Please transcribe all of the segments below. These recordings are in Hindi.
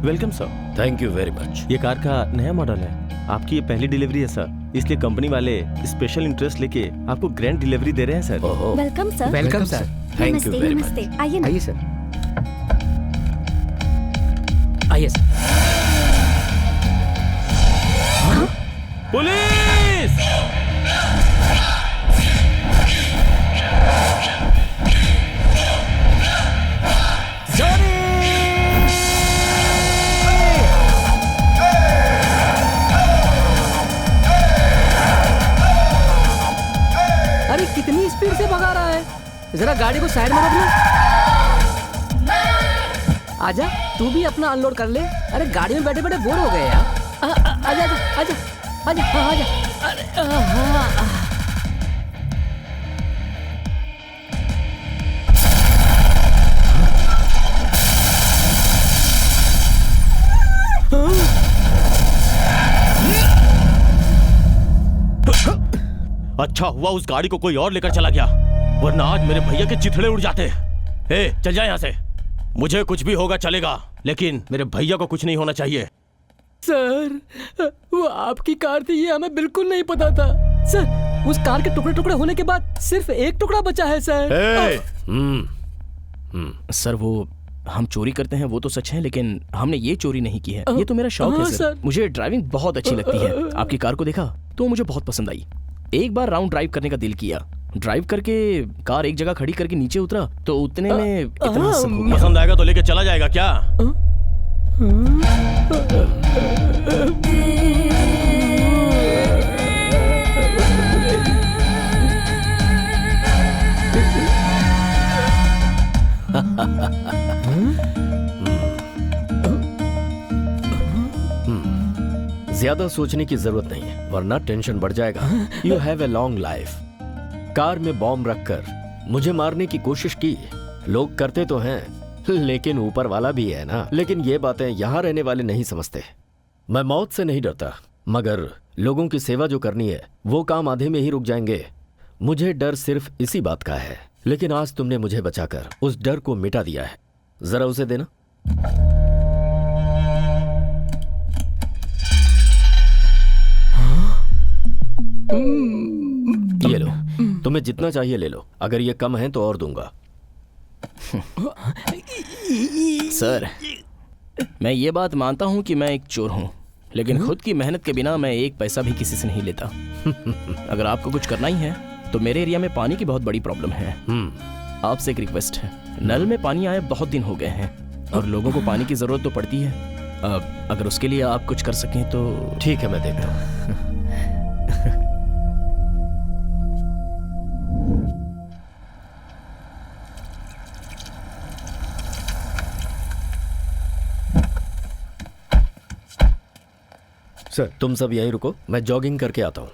Welcome sir. Thank you very much. ये कार का नया मॉडल है, आपकी ये पहली डिलीवरी है सर, इसलिए कंपनी वाले स्पेशल इंटरेस्ट लेके आपको ग्रैंड डिलीवरी दे रहे हैं sir. Welcome sir. Welcome sir. Thank you very much. नमस्ते, आइए ना। आइए सर। आइए सर। पुलिस! अरे कितनी स्पीड से भगा रहा है, जरा गाड़ी को साइड में रोक लो। आजा, तू भी अपना अनलोड कर ले। अरे गाड़ी में बैठे बैठे बोर हो गए यार। आजा आजा आजा आजा हाँ, आजा। अरे अच्छा हुआ उस गाड़ी को कोई और लेकर चला गया, वरना आज मेरे भैया के चिथड़े उड़ जाते। ए, चल जा यहाँ से। मुझे कुछ भी होगा चलेगा, लेकिन मेरे भैया को कुछ नहीं होना चाहिए। सर, वो आपकी कार थी, ये हमें बिल्कुल नहीं पता था। सर, उस कार के टुकड़े टुकड़े होने के बाद सिर्फ एक टुकड़ा बचा है सर। सर, वो हम चोरी करते हैं वो तो सच है, लेकिन हमने ये चोरी नहीं की है। ये तो मेरा शौक है सर। मुझे ड्राइविंग बहुत अच्छी लगती है। आपकी कार को देखा तो मुझे बहुत पसंद आई। एक बार राउंड ड्राइव करने का दिल किया। ड्राइव करके कार एक जगह खड़ी करके नीचे उतरा तो उतने में इतना सब हो गया। पसंद आएगा तो लेके चला जाएगा क्या? ज्यादा सोचने की जरूरत नहीं है, वरना टेंशन बढ़ जाएगा। You have a long life. Car में बॉम्ब रखकर मुझे मारने की कोशिश की। लोग करते तो हैं, लेकिन ऊपर वाला भी है ना। लेकिन ये बातें यहाँ रहने वाले नहीं समझते। मैं मौत से नहीं डरता, मगर लोगों की सेवा जो करनी है वो काम आधे में ही रुक जाएंगे। मुझे डर सिर्फ इसी बात का है, लेकिन आज तुमने मुझे बचाकर उस डर को मिटा दिया है। जरा उसे देना। ये लो, तुम्हें जितना चाहिए ले लो, अगर ये कम है तो और दूंगा। सर, मैं ये बात मानता हूँ कि मैं एक चोर हूँ, लेकिन खुद की मेहनत के बिना मैं एक पैसा भी किसी से नहीं लेता। अगर आपको कुछ करना ही है तो मेरे एरिया में पानी की बहुत बड़ी प्रॉब्लम है। आपसे एक रिक्वेस्ट है, नल में पानी आए बहुत दिन हो गए हैं और लोगों को पानी की जरूरत तो पड़ती है। अगर उसके लिए आप कुछ कर सकें तो। ठीक है, मैं देखता हूँ। सर, तुम सब यहीं रुको, मैं जॉगिंग करके आता हूँ।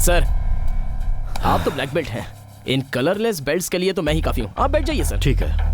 सर, आप तो ब्लैक बेल्ट हैं, इन कलरलेस बेल्ट्स के लिए तो मैं ही काफी हूँ। आप बैठ जाइए सर। ठीक है।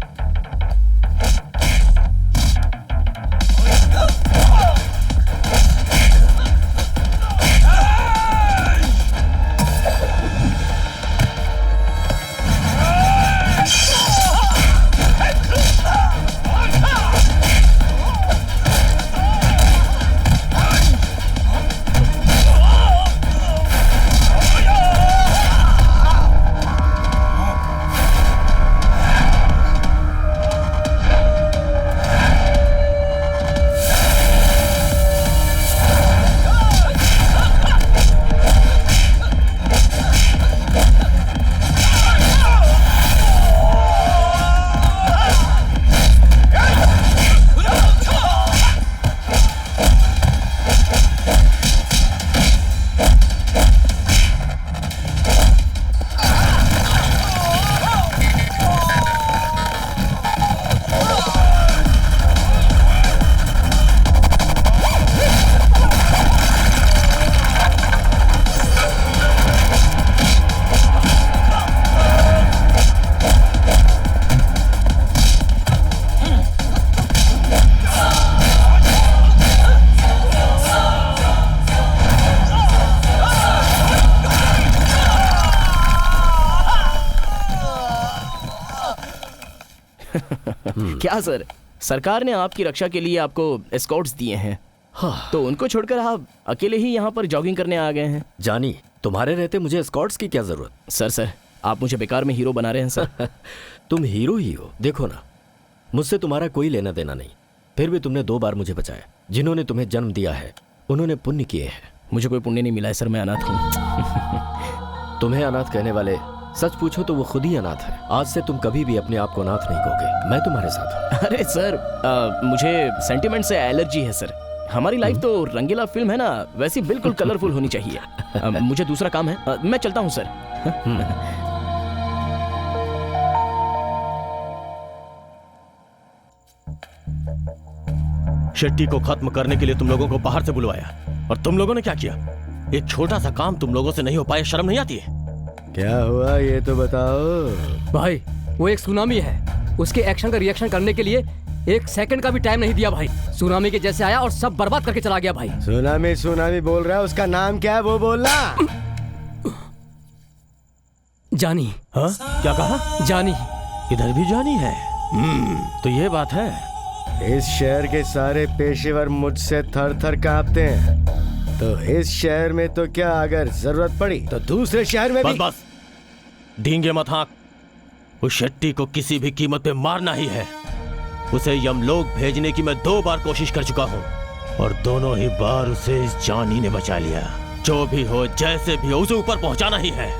क्या सर, सरकार ने आपकी रक्षा के लिए आपको एस्कॉर्ट्स दिए हैं, तो उनको छोड़कर आप अकेले ही यहाँ पर जॉगिंग करने आ गए हैं। जानी, तुम्हारे रहते मुझे एस्कॉर्ट्स की क्या जरूरत? सर आप मुझे बेकार में हीरो बना रहे हैं सर। तुम हीरो ही हो। देखो ना, मुझसे तुम्हारा कोई लेना देना नहीं, फिर भी तुमने 2 बार मुझे बचाया। जिन्होंने तुम्हें जन्म दिया है उन्होंने पुण्य किए हैं। मुझे कोई पुण्य नहीं मिला है सर, मैं अनाथ हूँ। तुम्हें अनाथ कहने वाले, सच पूछो तो वो खुद ही अनाथ है। आज से तुम कभी भी अपने आप को अनाथ नहीं कहोगे। मैं तुम्हारे साथ हूँ। अरे सर, मुझे सेंटिमेंट से एलर्जी है सर। हमारी लाइफ तो रंगीला फिल्म है ना, वैसी बिल्कुल कलरफुल होनी चाहिए। मुझे दूसरा काम है, मैं चलता हूँ सर। शेट्टी को खत्म करने के लिए तुम लोगों को बाहर से बुलवाया, और तुम लोगों ने क्या किया? एक छोटा सा काम तुम लोगों से नहीं हो पाया, शर्म नहीं आती है? क्या हुआ ये तो बताओ। भाई वो एक सुनामी है, उसके एक्शन का रिएक्शन करने के लिए 1 सेकंड का भी टाइम नहीं दिया भाई। सुनामी के जैसे आया और सब बर्बाद करके चला गया भाई। सुनामी बोल रहा है, उसका नाम क्या है वो बोलना। जानी। हाँ, क्या कहा? जानी। इधर भी जानी है। तो ये बात है। इस शहर के सारे पेशेवर मुझसे थर थर कांपते हैं, तो इस शहर में तो क्या, अगर जरूरत पड़ी तो दूसरे शहर में बस भी। बस, डींगे मत हाँक। उस शेट्टी को किसी भी कीमत पे मारना ही है। उसे यमलोक भेजने की मैं 2 बार कोशिश कर चुका हूँ, और दोनों ही बार उसे इस जानी ने बचा लिया। जो भी हो, जैसे भी हो, उसे ऊपर पहुंचाना ही है।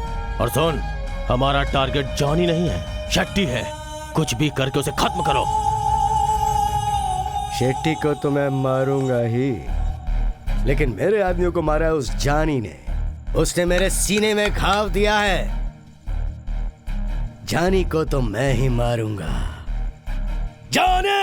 और सुन, हमारा टारगेट जानी नहीं है, शेट्टी है। कुछ भी करके उसे खत्म करो। शेट्टी को तो मैं मारूंगा ही, लेकिन मेरे आदमियों को मारा है उस जानी ने। उसने मेरे सीने में घाव दिया है। जानी को तो मैं ही मारूंगा। जानी!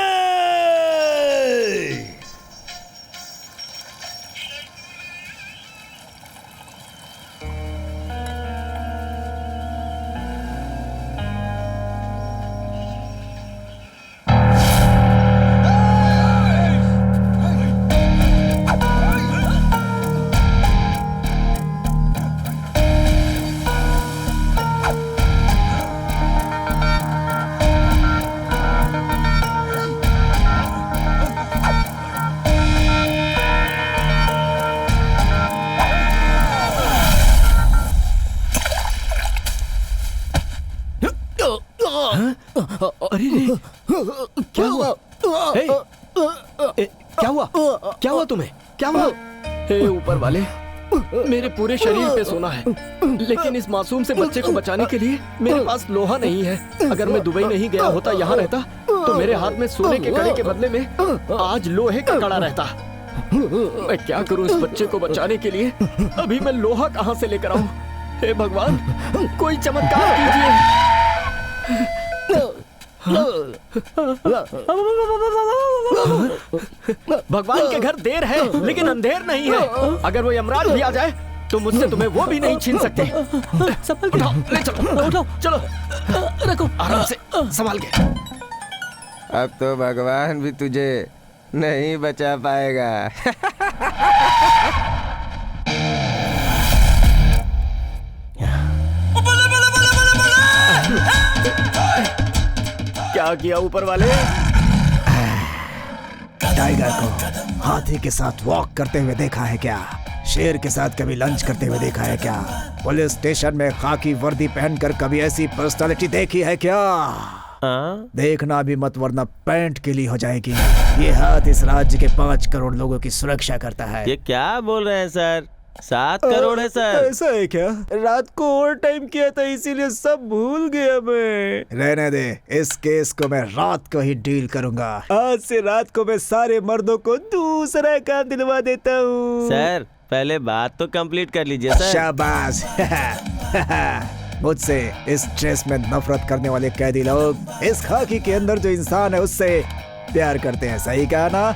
क्या हुआ? क्या हुआ? क्या हुआ तुम्हें? क्या हुआ? हे ऊपर वाले, मेरे पूरे शरीर पे सोना है, लेकिन इस मासूम से बच्चे को बचाने के लिए मेरे पास लोहा नहीं है। अगर मैं दुबई नहीं गया होता, यहाँ रहता, तो मेरे हाथ में सोने के कड़े के बदले में आज लोहे का कड़ा रहता। मैं क्या करूं इस बच्चे को बचाने के लिए? अभी मैं लोहा कहाँ से लेकर आऊं? हे भगवान, कोई चमत्कार कीजिए। भगवान के घर देर है, लेकिन अंधेर नहीं है। अगर वो यमराज भी आ जाए तो मुझसे तुम्हें वो भी नहीं छीन सकते। संभल के, उठाओ, ले चलो, उठाओ, चलो, रखो आराम से, संभाल के। अब तो भगवान भी तुझे नहीं बचा पाएगा। क्या किया ऊपर वाले? टाइगर को हाथी के साथ वॉक करते हुए देखा है क्या? शेर के साथ कभी लंच करते हुए देखा है क्या? पुलिस स्टेशन में खाकी वर्दी पहनकर कभी ऐसी पर्सनालिटी देखी है क्या? देखना भी मत, वरना पैंट गिली हो जाएगी। ये हाथ इस राज्य के 5 करोड़ लोगों की सुरक्षा करता है। ये क्या बोल रहे हैं सर? 7 करोड़ है सर। ऐसा है क्या? रात को ओवर टाइम किया था, इसीलिए सब भूल गया मैं। रहने दे, इस केस को मैं रात को ही डील करूंगा। आज से रात को मैं सारे मर्दों को दूसरा काम दिलवा देता हूँ। सर पहले बात तो कंप्लीट कर लीजिए सर। शाबाश। मुझसे इस स्ट्रेस में नफरत करने वाले कैदी लोग इस खाकी के अंदर जो इंसान है उससे प्यार करते हैं। सही कहा ना?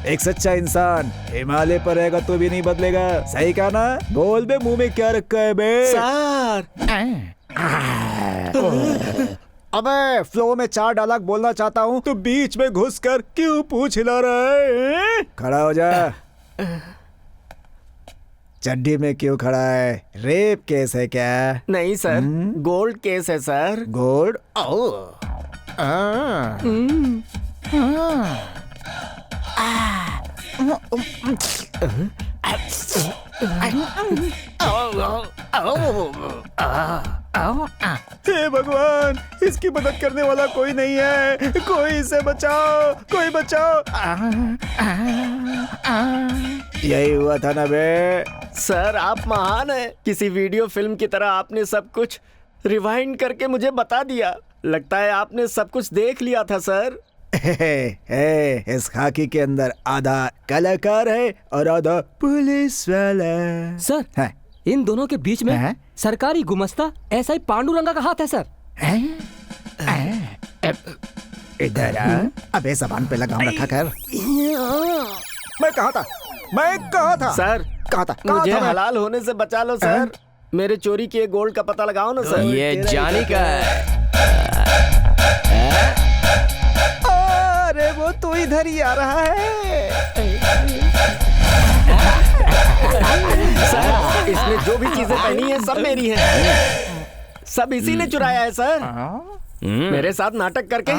एक सच्चा इंसान हिमालय पर रहेगा तो भी नहीं बदलेगा। सही कहा ना? बोल बे, मुंह में क्या रखा है बे? सर, अबे फ्लो में 4 डायलॉग बोलना चाहता हूँ तो बीच में घुसकर क्यों पूछ हिला रहा है? खड़ा हो जा। चड्डी में क्यों खड़ा है? रेप केस है क्या? नहीं सर, गोल्ड केस है सर। गोल्ड? हे भगवान, इसकी मदद करने वाला कोई नहीं है। कोई इसे बचाओ, कोई बचाओ। यही हुआ था ना बे। सर आप महान हैं। किसी वीडियो फिल्म की तरह आपने सब कुछ रिवाइंड करके मुझे बता दिया। लगता है आपने सब कुछ देख लिया था सर। इस खाकी के अंदर आधा कलाकार है और आधा पुलिस वाला। सर है? इन दोनों के बीच में हैं? सरकारी गुमस्ता ऐसा ही पांडुरंगा का हाथ है सर। इधर आ। अबे जबान पे लगाम रखा कर। मैं कहा था सर कहा था मुझे मैं? हलाल होने से बचा लो सर। मेरे चोरी किए गोल्ड का पता लगाओ ना सर। ये जानी का है। अरे वो तो इधर ही आ रहा है। सर इसने जो भी चीजें पहनी है सब मेरी हैं। सब इसी ने चुराया है सर। मेरे साथ नाटक करके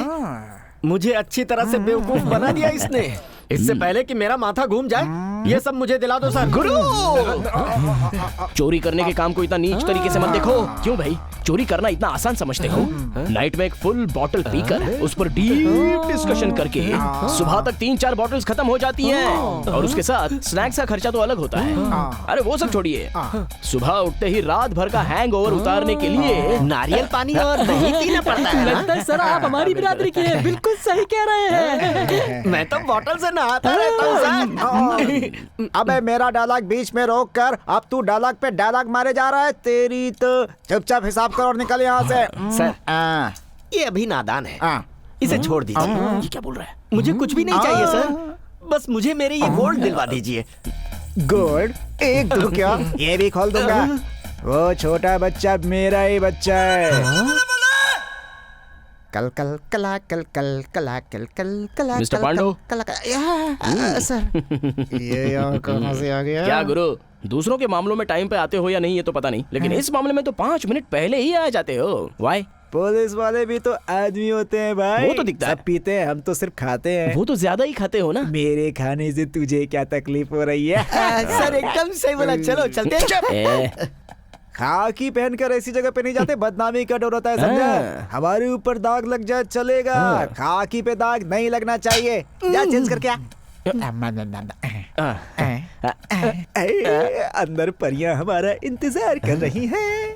मुझे अच्छी तरह से बेवकूफ बना दिया इसने। इससे पहले कि मेरा माथा घूम जाए ये सब मुझे दिला दो सर। गुरु चोरी करने के काम को इतना नीच तरीके से मत देखो। क्यों भाई, चोरी करना इतना आसान समझते हो? नाइट में एक फुल बॉटल पीकर उस पर डीप डिस्कशन करके सुबह तक 3-4 बॉटल्स खत्म हो जाती हैं और उसके साथ स्नैक्स का खर्चा तो अलग होता है। अरे वो सब छोड़िए, सुबह उठते ही रात भर का हैंगओवर उतारने के लिए नारियल पानी और दही पीना पड़ता है। लगता है सर आप हमारी बिरादरी के हैं। बिल्कुल सही कह रहे हैं। मैं तो बॉटल से नहाता रहता हूँ सर। अबे मेरा डायलॉग बीच में रोक कर अब तू डायलॉग पे डायलॉग मारे जा रहा है। तेरी तो चुपचाप हिसाब कर और निकल यहाँ से। सर ये अभी नादान है, इसे छोड़ दीजिए। ये क्या बोल रहा है? मुझे कुछ भी नहीं चाहिए सर, बस मुझे मेरे ये गोल्ड दिलवा दीजिए। गोल्ड? एक दो क्या, ये भी खोल दूंगा। वो छोटा बच्चा मेरा ही बच्चा है। कल कल कला कल कल कला कल कल कला मिस्टर पांडु। सर ये यहाँ कहाँ से आ गया? क्या गुरु, दूसरों के मामलों में टाइम पे आते हो या नहीं ये तो पता नहीं, लेकिन इस मामले में तो 5 मिनट पहले ही आ जाते हो। वाई? पुलिस वाले भी तो आदमी होते हैं भाई। वो तो दिखता है। सब पीते हैं, हम तो सिर्फ खाते हैं। वो तो ज्यादा ही खाते हो ना। मेरे खाने से तुझे क्या तकलीफ हो रही है? सर एकदम सही बोला। चलो चलते हैं। खाकी पहनकर ऐसी जगह पे नहीं जाते, बदनामी का डर होता है, समझा? हमारे ऊपर दाग लग जाए चलेगा, खाकी पे दाग नहीं लगना चाहिए। जा चेंज करके आ। अंदर परियां हमारा इंतजार कर रही हैं।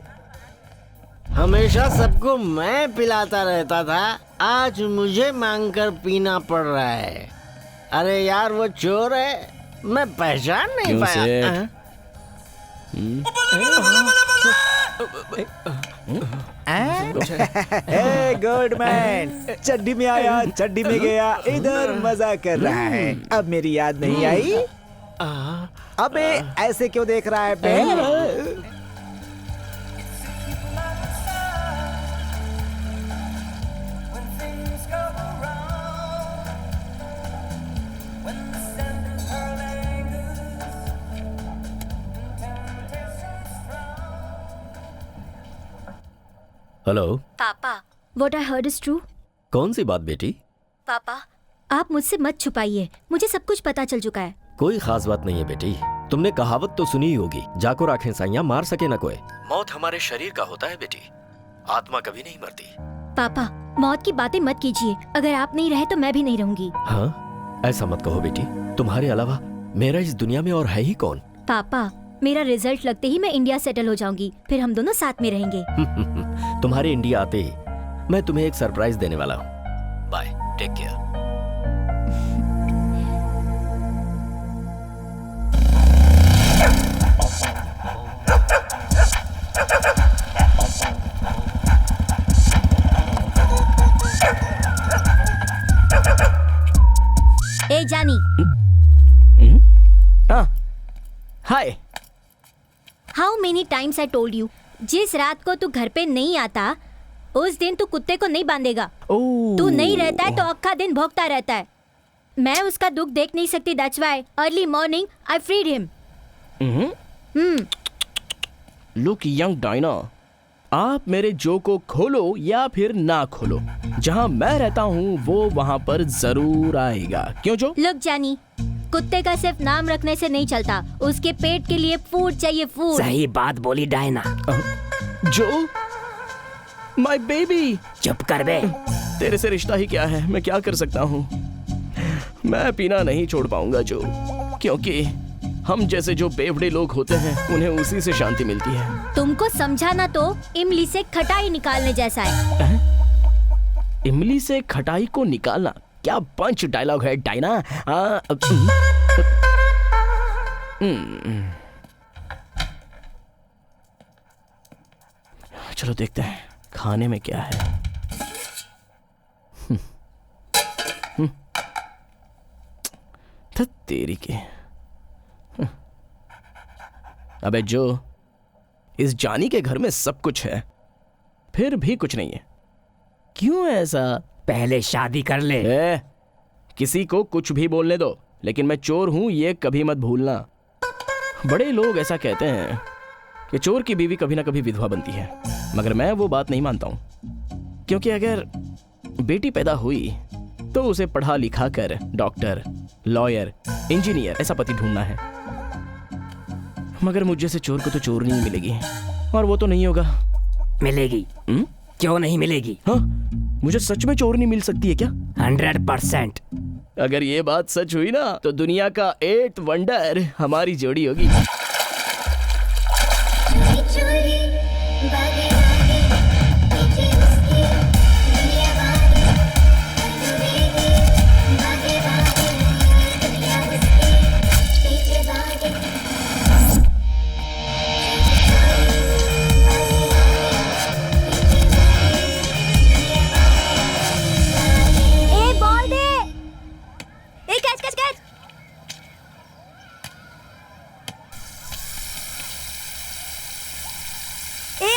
हमेशा सबको मैं पिलाता रहता था, आज मुझे मांगकर पीना पड़ रहा है। अरे यार वो चोर है, मैं पहचान नहीं पाया। गुडमैन चड्डी में आया चड्डी में गया, इधर मजा कर रहा है। अब मेरी याद नहीं आई? अबे ऐसे क्यों देख रहा है बे? हेलो पापा, what I heard is true? कौन सी बात बेटी? पापा, आप मुझसे मत छुपाइए, मुझे सब कुछ पता चल चुका है। कोई खास बात नहीं है बेटी। तुमने कहावत तो सुनी ही होगी, जाको राखें साइयां मार सके न कोई। मौत हमारे शरीर का होता है बेटी, आत्मा कभी नहीं मरती। पापा, मौत की बातें मत कीजिए। अगर आप नहीं रहे तो मैं भी नहीं रहूंगी। हाँ, ऐसा मत कहो बेटी। तुम्हारे अलावा मेरा इस दुनिया में और है ही कौन? पापा, मेरा रिजल्ट लगते ही मैं इंडिया सेटल हो जाऊंगी, फिर हम दोनों साथ में रहेंगे। तुम्हारे इंडिया आते ही मैं तुम्हें एक सरप्राइज देने वाला हूँ। Bye, take care. ए जानी। Hi. How many times I told you, जिस रात को तू घर पे नहीं आता उस दिन तू कुत्ते को नहीं बांधेगा। तू नहीं रहता है तो अक्खा दिन भौंकता रहता है। मैं उसका दुख देख नहीं सकती, that's why early morning I freed him. Look young Diana, आप मेरे जो को खोलो या फिर ना खोलो, जहाँ मैं रहता हूँ वो वहाँ पर जरूर आएगा। क्यों जो? लुक जानी, कुत्ते का सिर्फ नाम रखने से नहीं चलता, उसके पेट के लिए फूड चाहिए, फूड। सही बात बोली डायना। जो माय बेबी। चुप कर बे। तेरे से रिश्ता ही क्या है, मैं क्या कर सकता हूँ। मैं पीना नहीं छोड़ पाऊंगा जो, क्योंकि हम जैसे जो बेवड़े लोग होते हैं उन्हें उसी से शांति मिलती है। तुमको समझाना तो इमली से खटाई निकालने जैसा है। इमली से खटाई को निकालना, क्या पंच डायलॉग है डायना। चलो देखते हैं खाने में क्या है। तेरी के। अबे जो, इस जानी के घर में सब कुछ है फिर भी कुछ नहीं है, क्यों ऐसा? पहले शादी कर ले। किसी को कुछ भी बोलने दो, लेकिन मैं चोर हूं ये कभी मत भूलना। बड़े लोग ऐसा कहते हैं कि चोर की बीवी कभी ना कभी विधवा बनती है, मगर मैं वो बात नहीं मानता हूं, क्योंकि अगर बेटी पैदा हुई तो उसे पढ़ा लिखा कर डॉक्टर, लॉयर, इंजीनियर ऐसा पति ढूंढना है। मगर मुझ जैसे चोर को तो चोर नहीं मिलेगी, और वो तो नहीं होगा। मिलेगी। क्यों नहीं मिलेगी? हाँ, मुझे सच में चोर नहीं मिल सकती है क्या? 100%। अगर ये बात सच हुई ना तो दुनिया का 8th वंडर हमारी जोड़ी होगी।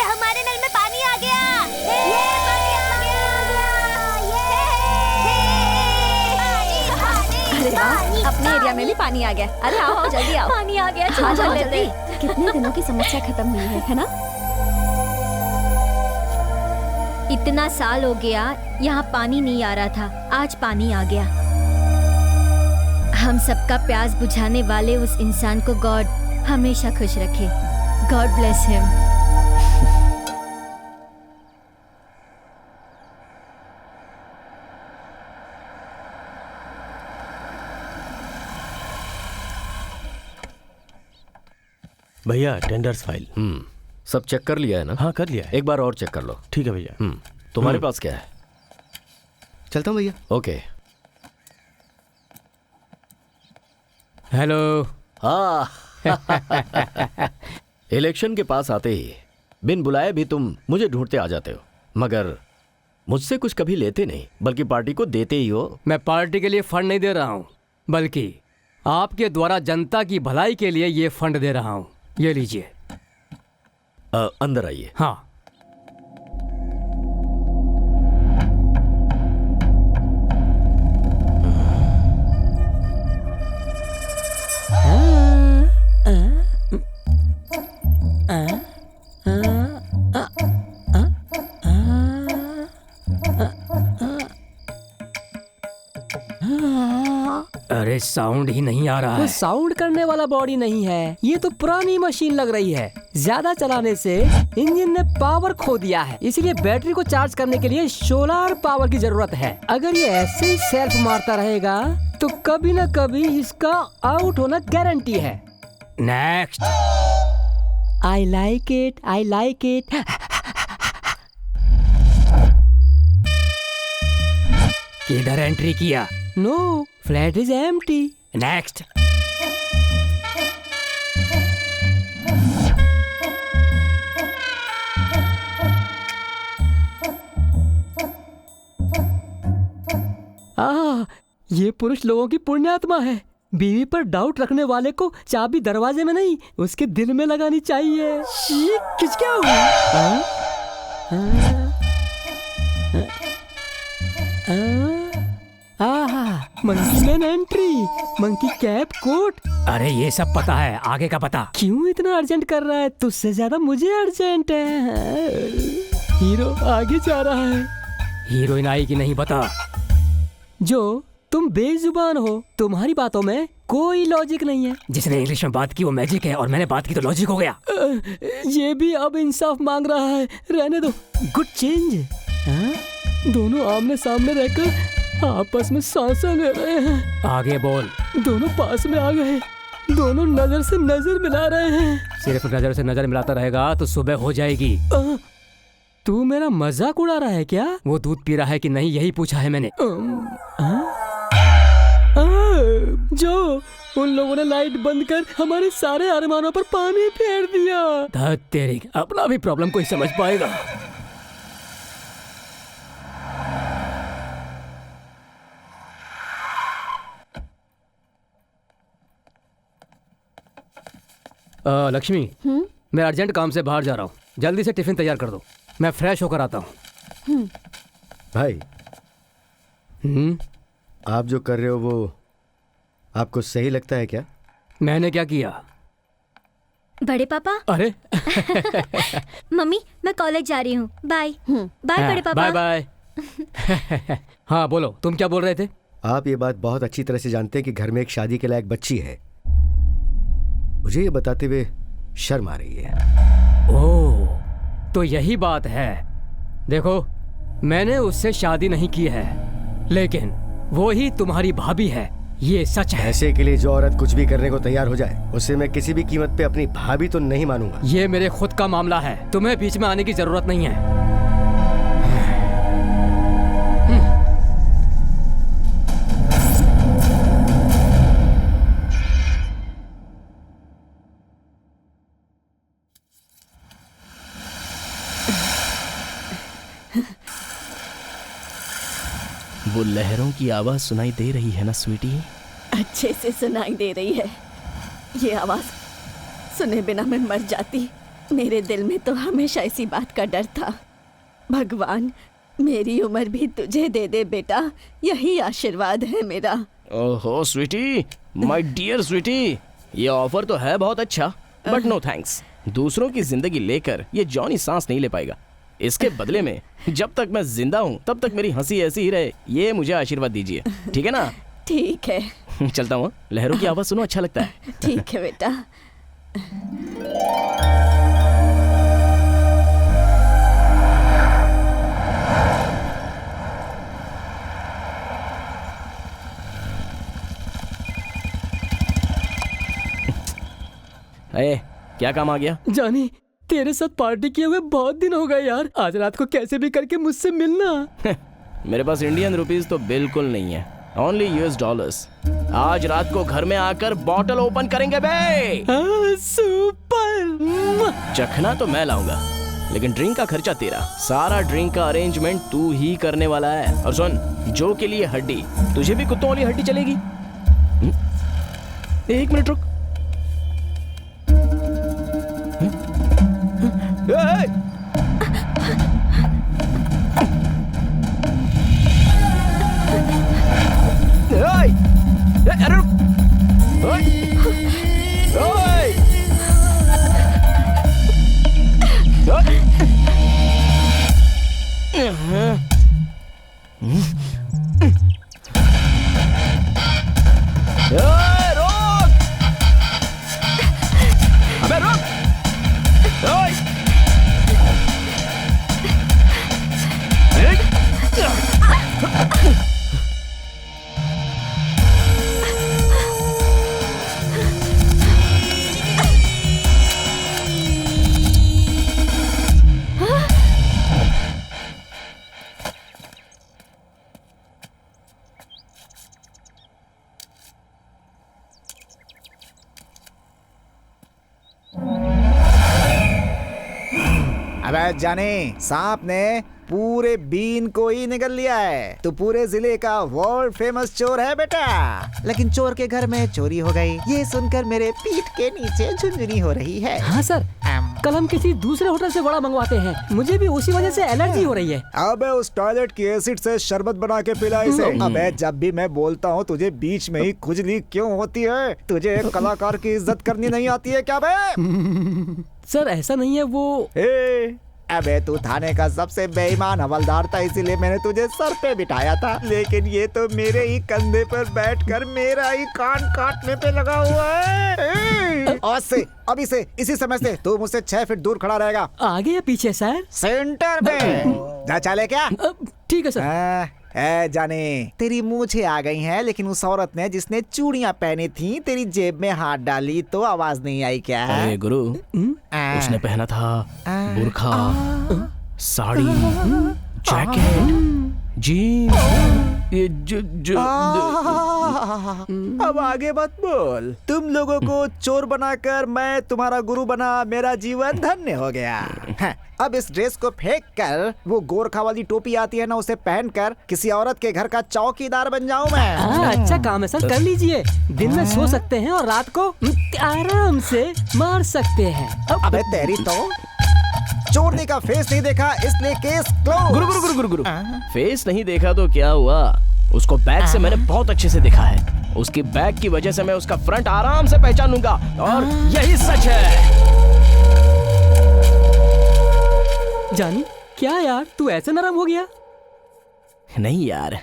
हमारे नल में पानी आ गया। ये पानी आ गया। अरे अपने एरिया में भी पानी आ गया। अरे आओ आओ जल्दी आओ। पानी आ गया, आ जाओ जल्दी। कितने दिनों की समस्या खत्म हुई है ना? इतना साल हो गया यहाँ पानी नहीं आ रहा था, आज पानी आ गया। हम सबका प्यास बुझाने वाले उस इंसान को गॉड हमेशा खुश रखे। God bless him. भैया टेंडर्स फाइल। सब चेक कर लिया है ना? हाँ कर लिया है। एक बार और चेक कर लो। ठीक है भैया। तुम्हारे पास क्या है? चलता हूँ भैया। ओके। हेलो। हाँ। इलेक्शन के पास आते ही बिन बुलाए भी तुम मुझे ढूंढते आ जाते हो, मगर मुझसे कुछ कभी लेते नहीं, बल्कि पार्टी को देते ही हो। मैं पार्टी के लिए फंड नहीं दे रहा हूँ, बल्कि आपके द्वारा जनता की भलाई के लिए ये फंड दे रहा हूँ। ये लीजिए। अंदर आइए। हाँ। अरे साउंड ही नहीं आ रहा है। साउंड करने वाला बॉडी नहीं है, ये तो पुरानी मशीन लग रही है। ज्यादा चलाने से इंजन ने पावर खो दिया है, इसलिए बैटरी को चार्ज करने के लिए सोलर पावर की जरूरत है। अगर ये ऐसे ही सेल्फ मारता रहेगा तो कभी न कभी इसका आउट होना गारंटी है। Next. I like it, I like it. किधर एंट्री किया? No, flat is empty. Next. ये पुरुष लोगों की पुण्यात्मा है। बीवी पर डाउट रखने वाले को चाबी दरवाजे में नहीं, उसके दिल में लगानी चाहिए। ये किस क्या monkey man entry, monkey cap coat. अरे ये सब पता है, आगे का पता। क्यों इतना अर्जेंट कर रहा है? तुझसे ज्यादा मुझे अर्जेंट है। हीरो आगे जा रहा है, हीरोइन आएगी नहीं पता। जो तुम बेजुबान हो, तुम्हारी बातों में कोई लॉजिक नहीं है। जिसने इंग्लिश में बात की वो मैजिक है और मैंने बात की तो लॉजिक हो गया। ये भी अब इंसाफ मांग रहा है, रहने दो। Good change. दोनों आमने सामने रहकर आपस में सांसें ले रहे हैं। आगे बोल। दोनों पास में आ गए, दोनों नजर से नजर मिला रहे हैं। सिर्फ नजर से नजर मिलाता रहेगा तो सुबह हो जाएगी। तू मेरा मजाक उड़ा रहा है क्या? वो दूध पी रहा है कि नहीं यही पूछा है मैंने। जो उन लोगों ने लाइट बंद कर हमारे सारे अरमानों पर पानी फेर दिया। धत तेरी, अपना भी प्रॉब्लम कोई समझ पाएगा। लक्ष्मी, मैं अर्जेंट काम से बाहर जा रहा हूँ, जल्दी से टिफिन तैयार कर दो, मैं फ्रेश होकर आता हूँ। भाई, आप जो कर रहे हो वो आपको सही लगता है क्या? मैंने क्या किया? बड़े पापा। अरे मम्मी, मैं कॉलेज जा रही हूँ, बाय। बाय बड़े पापा। Bye bye. हाँ बोलो, तुम क्या बोल रहे थे? आप ये बात बहुत अच्छी तरह से जानते हैं कि घर में एक शादी के लायक बच्ची है। मुझे ये बताते हुए शर्म आ रही है। ओह, तो यही बात है। देखो, मैंने उससे शादी नहीं की है, लेकिन वो ही तुम्हारी भाभी है, ये सच है। ऐसे के लिए जो औरत कुछ भी करने को तैयार हो जाए, उसे मैं किसी भी कीमत पे अपनी भाभी तो नहीं मानूंगा। ये मेरे खुद का मामला है, तुम्हें बीच में आने की जरूरत नहीं है। वो लहरों की आवाज सुनाई दे रही है ना स्वीटी? अच्छे से सुनाई दे रही है। ये आवाज सुने बिना मैं मर जाती। मेरे दिल में तो हमेशा इसी बात का डर था। भगवान मेरी उम्र भी तुझे दे दे बेटा, यही आशीर्वाद है मेरा। ओहो स्वीटी, माय डियर स्वीटी, ये ऑफर तो है बहुत अच्छा, बट नो थैंक्स। दूसरों की जिंदगी लेकर ये जॉनी सांस नहीं ले पाएगा। इसके बदले में जब तक मैं जिंदा हूँ तब तक मेरी हंसी ऐसी ही रहे, ये मुझे आशीर्वाद दीजिए, ठीक है ना? ठीक है। चलता हूँ। लहरों की आवाज सुनो, अच्छा लगता है। ठीक है बेटा। अरे क्या काम आ गया? जानी, तेरे साथ पार्टी किए हुए बहुत दिन हो गए यार। आज रात को कैसे भी करके मुझसे मिलना। मेरे पास इंडियन रुपीस तो बिल्कुल नहीं है, ओनली यूएस डॉलर्स। आज रात को घर में आकर बॉटल ओपन करेंगे बे। सुपर। चखना तो मैं लाऊंगा, लेकिन ड्रिंक का खर्चा तेरा। सारा ड्रिंक का अरेंजमेंट तू ही करने वाला है। और सुन, जो के लिए हड्डी, तुझे भी कुत्तों वाली हड्डी चलेगी। एक मिनट रुक। अरे रुक। अबे रुक। अबे जाने, सांप ने पूरे बीन को ही निगल लिया है। तू पूरे जिले का वर्ल्ड फेमस चोर है बेटा। लेकिन चोर के घर में चोरी हो गई, ये सुनकर मेरे पीठ के नीचे झुनझुनी हो रही है। हाँ सर। कल हम किसी दूसरे होटल से वड़ा मंगवाते हैं। मुझे भी उसी वजह से एलर्जी हो रही है। अबे उस टॉयलेट की एसिड से शरबत बना के पिला इसे। अबे जब भी मैं बोलता हूँ तुझे बीच में ही खुजली क्यों होती है? तुझे एक कलाकार की इज्जत करनी नहीं आती है क्या बे? सर ऐसा नहीं है वो। अबे तू थाने का सबसे बेईमान हवलदार था, इसीलिए मैंने तुझे सर पे बिठाया था, लेकिन ये तो मेरे ही कंधे पर बैठकर मेरा ही कान काटने पे लगा हुआ है। आज से, अभी से, इसी समय से तू मुझसे 6 फीट दूर खड़ा रहेगा। आगे या पीछे सर? सेंटर पे। जा चले क्या? ठीक है सर। जाने तेरी मूछें आ गई हैं, लेकिन उस औरत ने जिसने चूड़ियां पहनी थी तेरी जेब में हाथ डाली तो आवाज नहीं आई क्या? अरे गुरु, उसने पहना था बुर्खा, साड़ी, जैकेट, जीन्स। अब आगे मत बोल। तुम लोगों को चोर बनाकर मैं तुम्हारा गुरु बना, मेरा जीवन धन्य हो गया। अब इस ड्रेस को फेंक कर वो गोरखा वाली टोपी आती है ना, उसे पहनकर किसी औरत के घर का चौकीदार बन जाऊं मैं। अच्छा काम है सर, कर लीजिए। दिन में सो सकते हैं और रात को आराम से मार सकते हैं। अबे तेरी तो चोरने का फेस नहीं देखा इसलिए केस क्लोज। गुरु गुरु गुरु गुरु गुरु, फेस नहीं देखा तो क्या हुआ? उसको बैक से मैंने बहुत अच्छे से देखा है। उसकी बैक की वजह से मैं उसका फ्रंट आराम से पहचान लूंगा, और यही सच है। जानी क्या यार, तू ऐसे नरम हो गया? नहीं यार,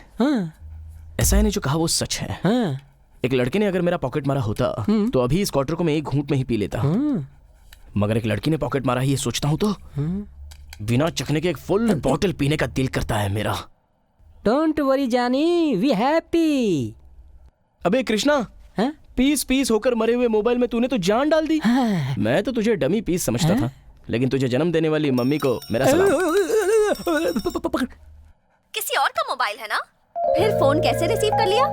ऐसा है, जो कहा वो सच है। एक लड़के ने अगर मेरा पॉकेट मारा होता तो अभी इस क्वार्टर को मैं एक घूंट में ही पी लेता। मगर एक लड़की ने पॉकेट मारा, ये सोचता हूँ तो बिना चखने के एक फुल बॉटल पीने का दिल करता है मेरा। डोंट वरी जानी, वी हैप्पी। अबे कृष्णा, पीस पीस होकर मरे हुए मोबाइल में तूने तो जान डाल दी। मैं तो तुझे डमी पीस समझता था, लेकिन तुझे जन्म देने वाली मम्मी को मेरा सलाम। किसी और का मोबाइल है ना? फिर फोन कैसे रिसीव कर लिया?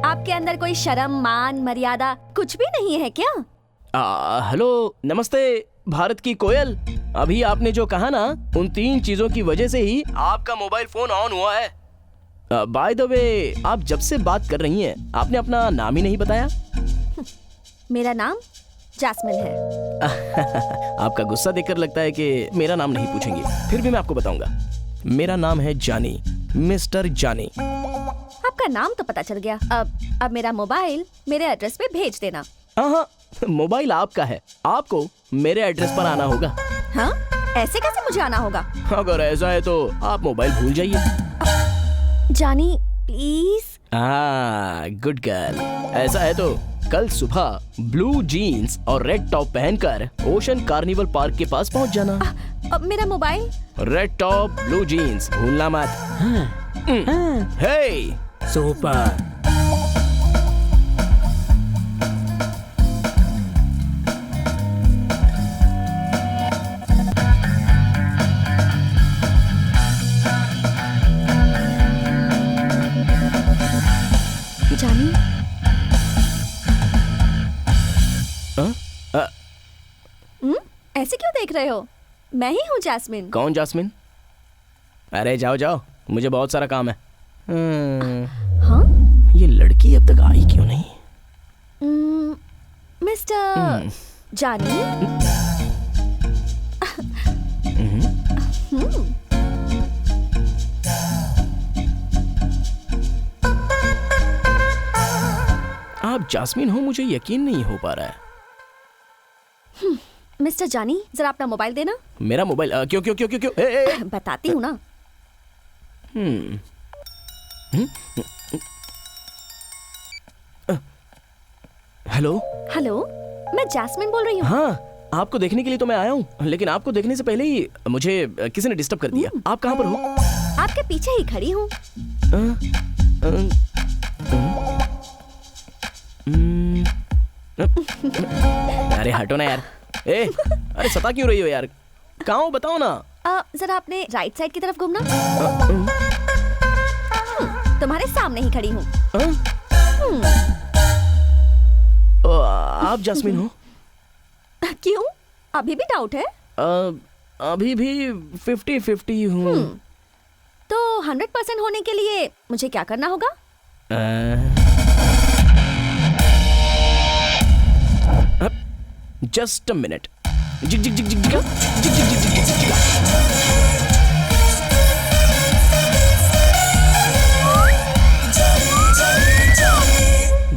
आपके अंदर कोई शर्म, मान, मर्यादा कुछ भी नहीं है क्या? हेलो, नमस्ते भारत की कोयल। अभी आपने जो कहा ना, उन 3 चीजों की वजह से ही आपका मोबाइल फोन ऑन हुआ है। बाय द वे, आप जब से बात कर रही हैं, आपने अपना नाम ही नहीं बताया। मेरा नाम जैस्मिन है। आपका गुस्सा देखकर लगता है कि मेरा नाम नहीं पूछेंगी, फिर भी मैं आपको बताऊंगा। मेरा नाम है जानी, मिस्टर जानी। आपका नाम तो पता चल गया। अब मेरा मोबाइल मेरे एड्रेस पे भेज देना। हाँ, मोबाइल आपका है, आपको मेरे एड्रेस पर आना होगा। हाँ? ऐसे कैसे मुझे आना होगा? अगर ऐसा है तो आप मोबाइल भूल जाइए। जानी प्लीज। Good girl. ऐसा है तो कल सुबह ब्लू जीन्स और रेड टॉप पहनकर ओशन कार्निवल पार्क के पास पहुंच जाना। अब मेरा mobile? Red top, blue jeans, भूलना मत। Hey, super. जानी, ऐसे क्यों देख रहे हो? मैं ही हूँ जैस्मिन। कौन जैस्मिन? अरे जाओ जाओ, मुझे बहुत सारा काम है। हाँ? ये लड़की अब तक आई क्यों नहीं? मिस्टर जानी। आप जास्मिन हो, मुझे यकीन नहीं हो पा रहा है। मिस्टर जानी, जरा अपना मोबाइल देना। मेरा मोबाइल? क्यों क्यों क्यों क्यों क्यों? बताती हूँ ना। हेलो हेलो, मैं जैस्मिन बोल रही हूँ। हाँ, आपको देखने के लिए तो मैं आया हूँ, लेकिन आपको देखने से पहले ही मुझे किसी ने डिस्टर्ब कर दिया। आप कहाँ पर हो? आपके पीछे ही खड़ी हूँ। अरे हटो ना यार। अरे सता क्यों रही हो यार? कहाँ हो बताओ ना। जरा अपने राइट साइड की तरफ घूमना। तुम्हारे सामने ही खड़ी हूँ। आप जैस्मिन हो? क्यों, अभी भी डाउट है? अभी भी 50-50 हूँ। तो 100% होने के लिए मुझे क्या करना होगा? Just a minute. जिग जिग जिग जिग जिगा, जिग जिग जिग जिग जिग जिगा।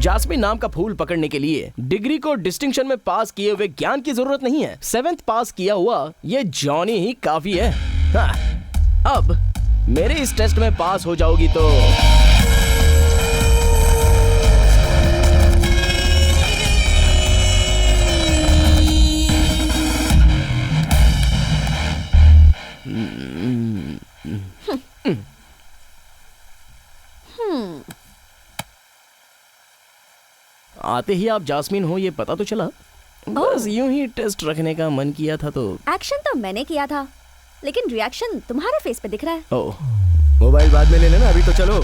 जास्मिन नाम का फूल पकड़ने के लिए डिग्री को डिस्टिंक्शन में पास किए हुए ज्ञान की जरूरत नहीं है। 7th पास किया हुआ ये जॉनी ही काफी है। हाँ, अब मेरे इस टेस्ट में पास हो जाओगी तो आते ही आप जास्मिन हो ये पता तो चला। बस यूं ही टेस्ट रखने का मन किया था तो। एक्शन तो मैंने किया था, लेकिन रिएक्शन तुम्हारे फेस पे दिख रहा है। ओह, मोबाइल बाद में ले लेना, अभी तो चलो।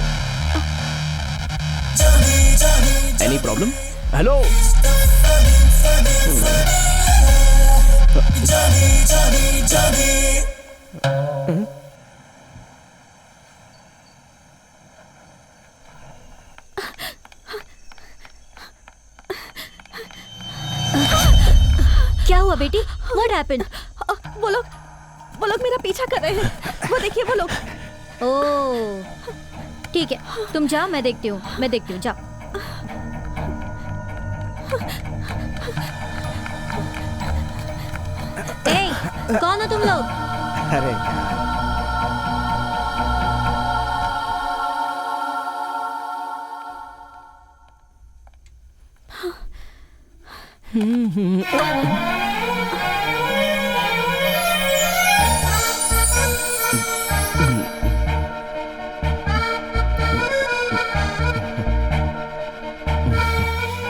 Any problem? हेलो। क्या हुआ बेटी? What happened? वो लोग मेरा पीछा कर रहे हैं। वो देखिए वो लोग। ओह, ठीक है, तुम जाओ, मैं देखती हूँ, जाओ। ए, कौन हो तुम लोग? अरे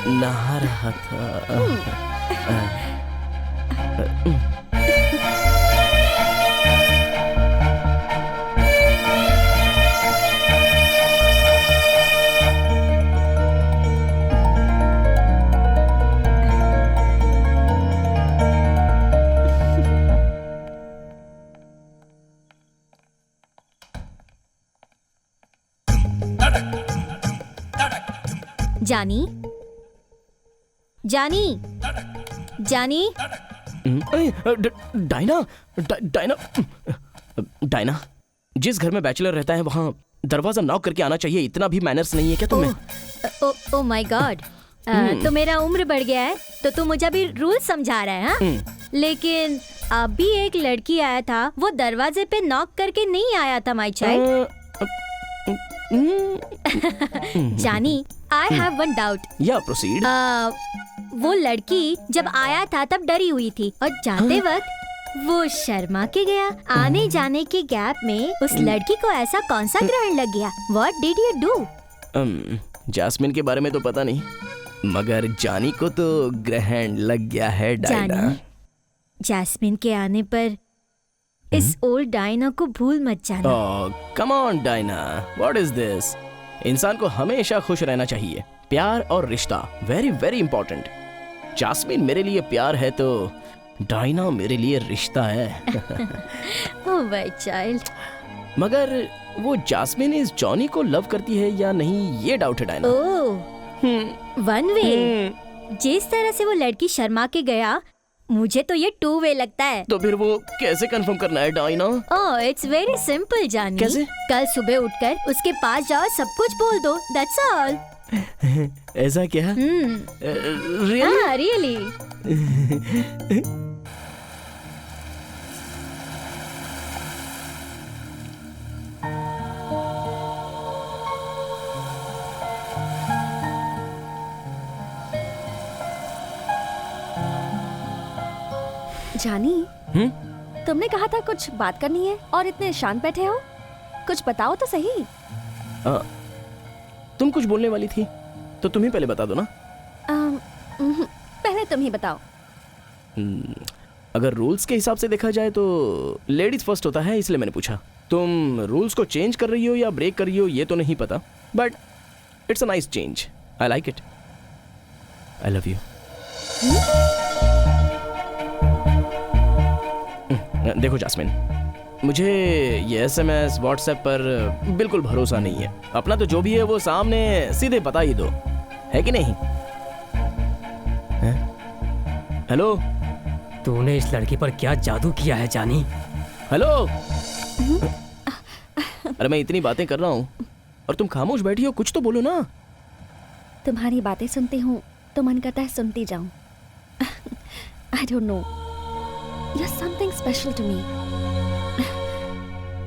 नहा रहा था। जानी, जानी, जानी। डायना, डायना, डायना, जिस घर में बैचलर रहता है वहाँ दरवाजा नॉक करके आना चाहिए। इतना भी मैनर्स नहीं है क्या तुम्हें? ओह माय गॉड, तो मेरा उम्र बढ़ गया है तो तू मुझे अभी रूल समझा रहा है? हाँ? लेकिन अभी एक लड़की आया था, वो दरवाजे पे नॉक करके नहीं आया था माय चाइल्ड। जानी, I have one doubt. Yeah, proceed. वो लड़की जब आया था तब डरी हुई थी और जाते वक्त वो शर्मा के गया। आने जाने के गैप में उस लड़की को ऐसा कौन सा ग्रहण लग गया? What did you do? Jasmine के बारे में तो पता नहीं, मगर जानी को तो ग्रहण लग गया है डायना। जास्मिन के आने पर इस ओल्ड डायना को भूल मत जाना। Come on Diana, what is this? इंसान को हमेशा खुश रहना चाहिए। प्यार और रिश्ता वेरी वेरी इंपॉर्टेंट। जास्मिन मेरे लिए प्यार है तो डायना मेरे लिए रिश्ता है। Oh my child. मगर वो जास्मिन इस जॉनी को लव करती है या नहीं ये डाउट है डायना। ओह, वन वे। जिस तरह से वो लड़की शर्मा के गया, मुझे तो ये 2 वे लगता है। तो फिर वो कैसे कंफर्म करना है Diana? Oh, it's very simple जानी। कैसे? कल सुबह उठकर उसके पास जाओ, सब कुछ बोल दो, दैट्स ऑल। ऐसा क्या? रियली? जानी, तुमने कहा था कुछ बात करनी है और इतने शांत बैठे हो, कुछ बताओ तो सही। तुम कुछ बोलने वाली थी तो तुम ही पहले बता दो ना। पहले तुम ही बताओ। अगर रूल्स के हिसाब से देखा जाए तो लेडीज फर्स्ट होता है, इसलिए मैंने पूछा। तुम रूल्स को चेंज कर रही हो या ब्रेक कर रही हो ये तो नहीं पता, but it's a nice change, I like it, I love you. देखो जास्मिन, मुझे ये SMS व्हाट्सएप पर बिल्कुल भरोसा नहीं है। अपना तो जो भी है वो सामने सीधे बता ही दो, है कि नहीं? हेलो, तूने इस लड़की पर क्या जादू किया है जानी? हेलो। अरे मैं इतनी बातें कर रहा हूँ और तुम खामोश बैठी हो, कुछ तो बोलो ना। तुम्हारी बातें सुनती हूँ तो मन करता है सुनती जाऊं। I don't know, you're something special to me.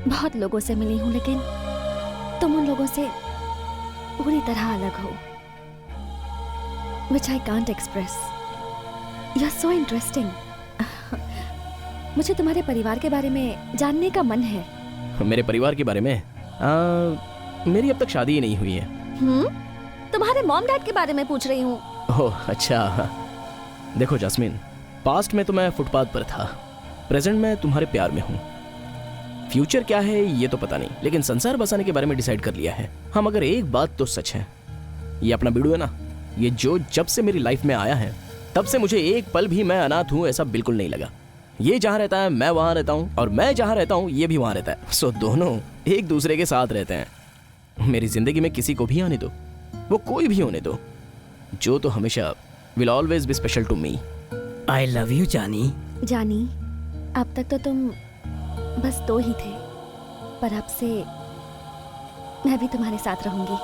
बहुत लोगों से मिली हूँ लेकिन तुम उन लोगों से पूरी तरह अलग हो, which I can't express. You're so interesting. मुझे तुम्हारे परिवार के बारे में जानने का मन है। मेरे परिवार के बारे में? मेरी अब तक शादी ही नहीं हुई है। तुम्हारे मॉम डैड के बारे में पूछ रही हूँ। ओह अच्छा। देखो जास्मिन, पास्ट में तो मैं फुटपाथ पर था, प्रेजेंट में तुम्हारे प्यार में हूँ। फ्यूचर क्या है ये तो पता नहीं, लेकिन संसार बसाने के बारे में डिसाइड कर लिया है। हम मगर एक बात तो सच है, ये अपना बिडू है ना, ये जो जब से मेरी लाइफ में आया है तब से मुझे एक पल भी मैं अनाथ हूँ ऐसा बिल्कुल नहीं लगा। ये जहाँ रहता है मैं वहाँ रहता हूँ, और मैं जहाँ रहता हूँ ये भी वहाँ रहता है। सो दोनों एक दूसरे के साथ रहते हैं। मेरी जिंदगी में किसी को भी आने दो, वो कोई भी होने दो, जो तो हमेशा will always be special to me. I love you जानी। जानी, अब तक तो तुम बस दो ही थे, पर अब से मैं भी तुम्हारे साथ रहूंगी।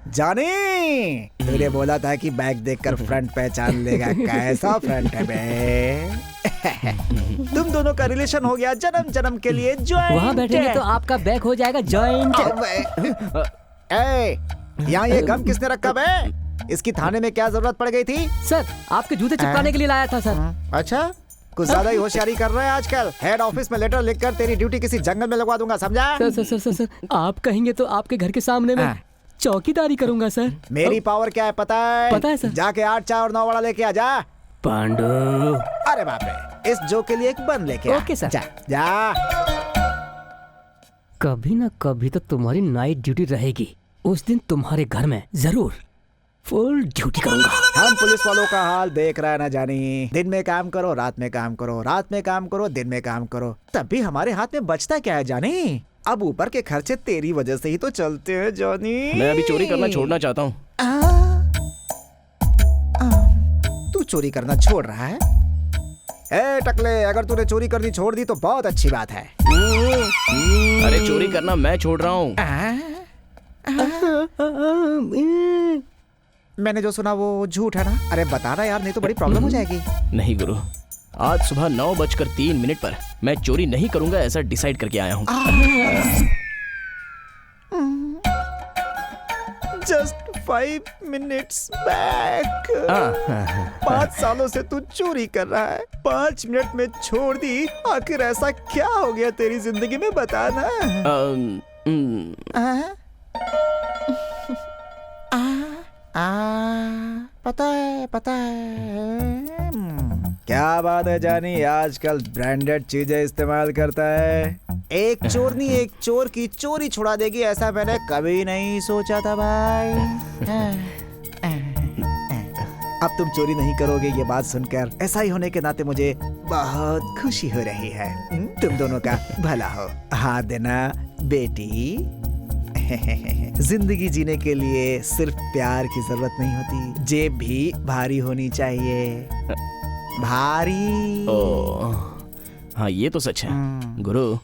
जानी, तूने बोला था कि बैग देखकर फ्रंट पहचान लेगा। कैसा फ्रंट है बे? तुम दोनों का रिलेशन हो गया जन्म जन्म के लिए ज्वाइंट। वहाँ बैठेंगे तो आपका बैग हो जाएगा जॉइंट। यहाँ ये गम किसने रखा बे? इसकी थाने में क्या जरूरत पड़ गई थी? सर आपके जूते चिपकाने के लिए लाया था सर। अच्छा, कुछ ज्यादा ही होशियारी कर रहे हैं आजकल। हेड ऑफिस में लेटर लिखकर तेरी ड्यूटी किसी जंगल में लगवा दूंगा, समझा? सर सर सर सर आप कहेंगे तो आपके घर के सामने में चौकीदारी करूंगा सर। मेरी पावर क्या है पता है? पता है सर। जाके 8 चाय और 9 वड़ा लेके आ जा। पांडु। अरे बाप रे, इस जो के लिए एक बन लेके आ। Okay sir. जा जा। कभी ना कभी तो तुम्हारी नाइट ड्यूटी रहेगी, उस दिन तुम्हारे घर में जरूर फुल ड्यूटी करूंगा। हम पुलिस वालों का हाल देख रहा है ना जानी। दिन में काम करो, रात में काम करो, रात में काम करो, दिन में काम करो, तब भी हमारे हाथ में बचता क्या है जानी? अब ऊपर के खर्चे तेरी वजह से ही तो चलते हैं जानी। मैं अभी चोरी करना छोड़ना चाहता हूँ। तू चोरी करना छोड़ रहा है? ए टकले, अगर तूने चोरी करनी छोड़ दी तो बहुत अच्छी बात है। अरे चोरी करना मैं छोड़ रहा हूँ। मैंने जो सुना वो झूठ है ना? अरे बता रहा यार, नहीं तो बड़ी प्रॉब्लम हो जाएगी। नहीं गुरु, आज सुबह 9:03 पर मैं चोरी नहीं करूंगा ऐसा डिसाइड करके आया हूँ। Just 5 minutes back. 5 सालों से तू चोरी कर रहा है, 5 मिनट में छोड़ दी। आखिर ऐसा क्या हो गया तेरी जिंदगी में, बताना। पता है। क्या बात है जानी, आजकल ब्रांडेड चीजें इस्तेमाल करता है। एक चोरनी एक चोर की चोरी छुड़ा देगी ऐसा मैंने कभी नहीं सोचा था भाई। अब तुम चोरी नहीं करोगे ये बात सुनकर ऐसा ही होने के नाते मुझे बहुत खुशी हो रही है। तुम दोनों का भला हो। हाथ देना बेटी। जिंदगी जीने के लिए सिर्फ प्यार की जरूरत नहीं होती, जेब भी भारी होनी चाहिए। भारी। हाँ ये तो सच है गुरु।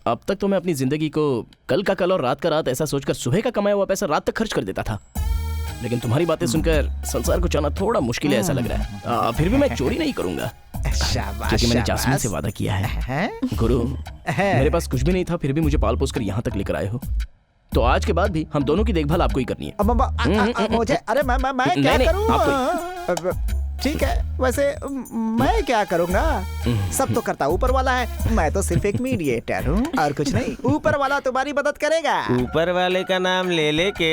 अब तक तो मैं अपनी जिंदगी को कल का कल और रात का रात ऐसा सोचकर सुबह का कमाया हुआ पैसा रात तक खर्च कर देता था, लेकिन तुम्हारी बातें सुनकर संसार को चलाना थोड़ा मुश्किल है ऐसा लग रहा है। फिर भी मैं चोरी नहीं करूंगा क्योंकि मैंने जास्मिन से वादा किया है। गुरु मेरे पास कुछ भी नहीं था, फिर भी मुझे पाल पोस कर यहाँ तक लेकर आए हो, तो आज के बाद भी हम दोनों की देखभाल आपको ही करनी है। मुझे अरे मैं क्या करूँ? ठीक है, वैसे मैं क्या करूँगा? सब तो करता ऊपर वाला है, मैं तो सिर्फ एक मीडिएटर हूँ और कुछ नहीं। ऊपर वाला तुम्हारी मदद करेगा। ऊपर वाले का नाम ले लेके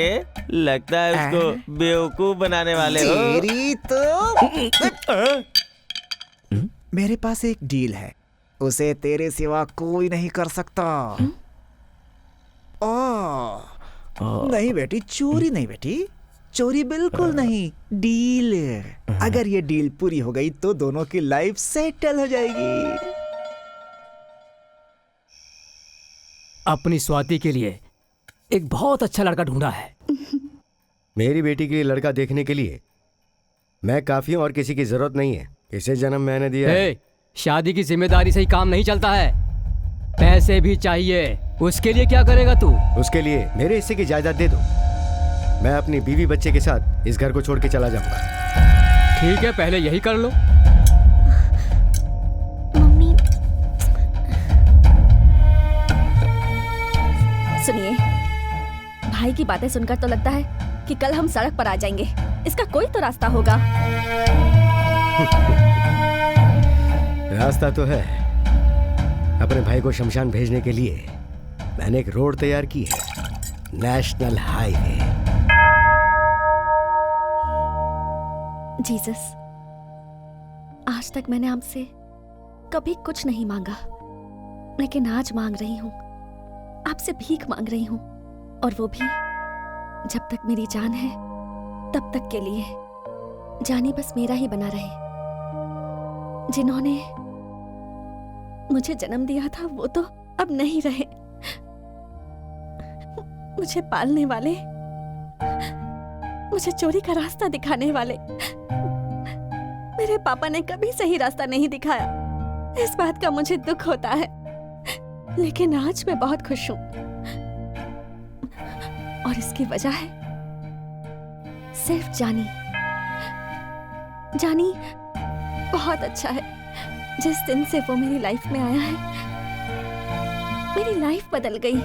लगता है उसको बेवकूफ बनाने वाले हो। तेरी तो मेरे पास एक डील है, उसे तेरे सिवा कोई नहीं कर सकता। नहीं बेटी, चोरी नहीं बेटी, चोरी बिल्कुल नहीं, डील। अगर ये डील पूरी हो गई तो दोनों की लाइफ सेटल हो जाएगी। अपनी स्वाति के लिए एक बहुत अच्छा लड़का ढूंढा है। मेरी बेटी के लिए लड़का देखने के लिए मैं काफी हूं और किसी की जरूरत नहीं है। इसे जन्म मैंने दिया है। शादी की जिम्मेदारी से ही काम नहीं चलता है, पैसे भी चाहिए। उसके लिए क्या करेगा तू? उसके लिए मेरे हिस्से की जायदाद दे दो, मैं अपनी बीवी बच्चे के साथ इस घर को छोड़ के चला जाऊंगा। ठीक है, पहले यही कर लो। मम्मी सुनिए, भाई की बातें सुनकर तो लगता है कि कल हम सड़क पर आ जाएंगे। इसका कोई तो रास्ता होगा। रास्ता तो है। अपने भाई को शमशान भेजने के लिए मैंने एक रोड तैयार की है, नेशनल हाईवे। जीसस, आज तक मैंने आपसे कभी कुछ नहीं मांगा, लेकिन आज मांग रही हूँ, आपसे भीख मांग रही हूँ, और वो भी जब तक मेरी जान है तब तक के लिए। जानी बस मेरा ही बना रहे। जिन्होंने मुझे जन्म दिया था वो तो अब नहीं रहे। मुझे पालने वाले, मुझे चोरी का रास्ता दिखाने वाले, मेरे पापा ने कभी सही रास्ता नहीं दिखाया। इस बात का मुझे दुख होता है, लेकिन आज मैं बहुत खुश हूं, और इसकी वजह है सिर्फ जानी। जानी बहुत अच्छा है। जिस दिन से वो मेरी लाइफ में आया है, मेरी लाइफ बदल गई।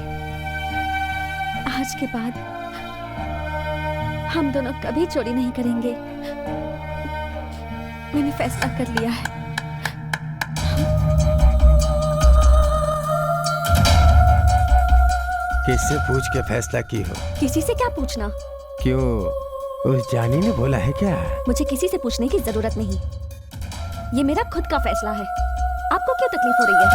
आज के बाद हम दोनों कभी चोरी नहीं करेंगे। मैंने फैसला कर लिया है। किससे पूछ के फैसला की हो? किसी से क्या पूछना? क्यों, उस जानी ने बोला है क्या? मुझे किसी से पूछने की जरूरत नहीं, ये मेरा खुद का फैसला है। आपको क्यों तकलीफ हो रही है?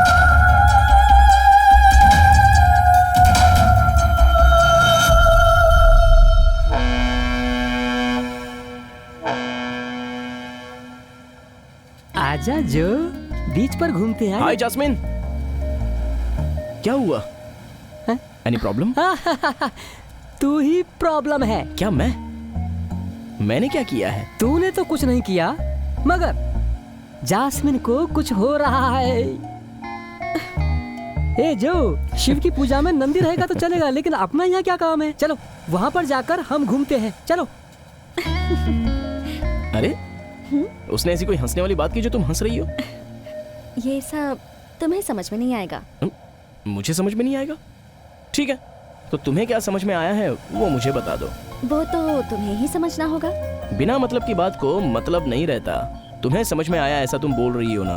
आजा जो, बीच पर घूमते हैं। हाय जास्मिन, क्या हुआ? Any problem? तू ही प्रॉब्लम है। क्या मैंने क्या किया है? तूने तो कुछ नहीं किया, मगर जास्मिन को कुछ हो रहा है। ए जो, शिव की पूजा में नंदी रहेगा तो चलेगा, लेकिन अपना यहाँ क्या काम है? चलो वहाँ पर जाकर हम घूमते हैं, चलो। अरे उसने ऐसी कोई हंसने वाली बात की जो तुम हंस रही हो? ये सब तुम्हें समझ में नहीं आएगा। मुझे समझ में नहीं आएगा? ठीक है, तो तुम्हें क्या समझ में आया है वो मुझे बता दो। वो तो तुम्हें ही समझना होगा। बिना मतलब की बात को मतलब नहीं रहता। तुम्हें समझ में आया ऐसा तुम बोल रही हो ना?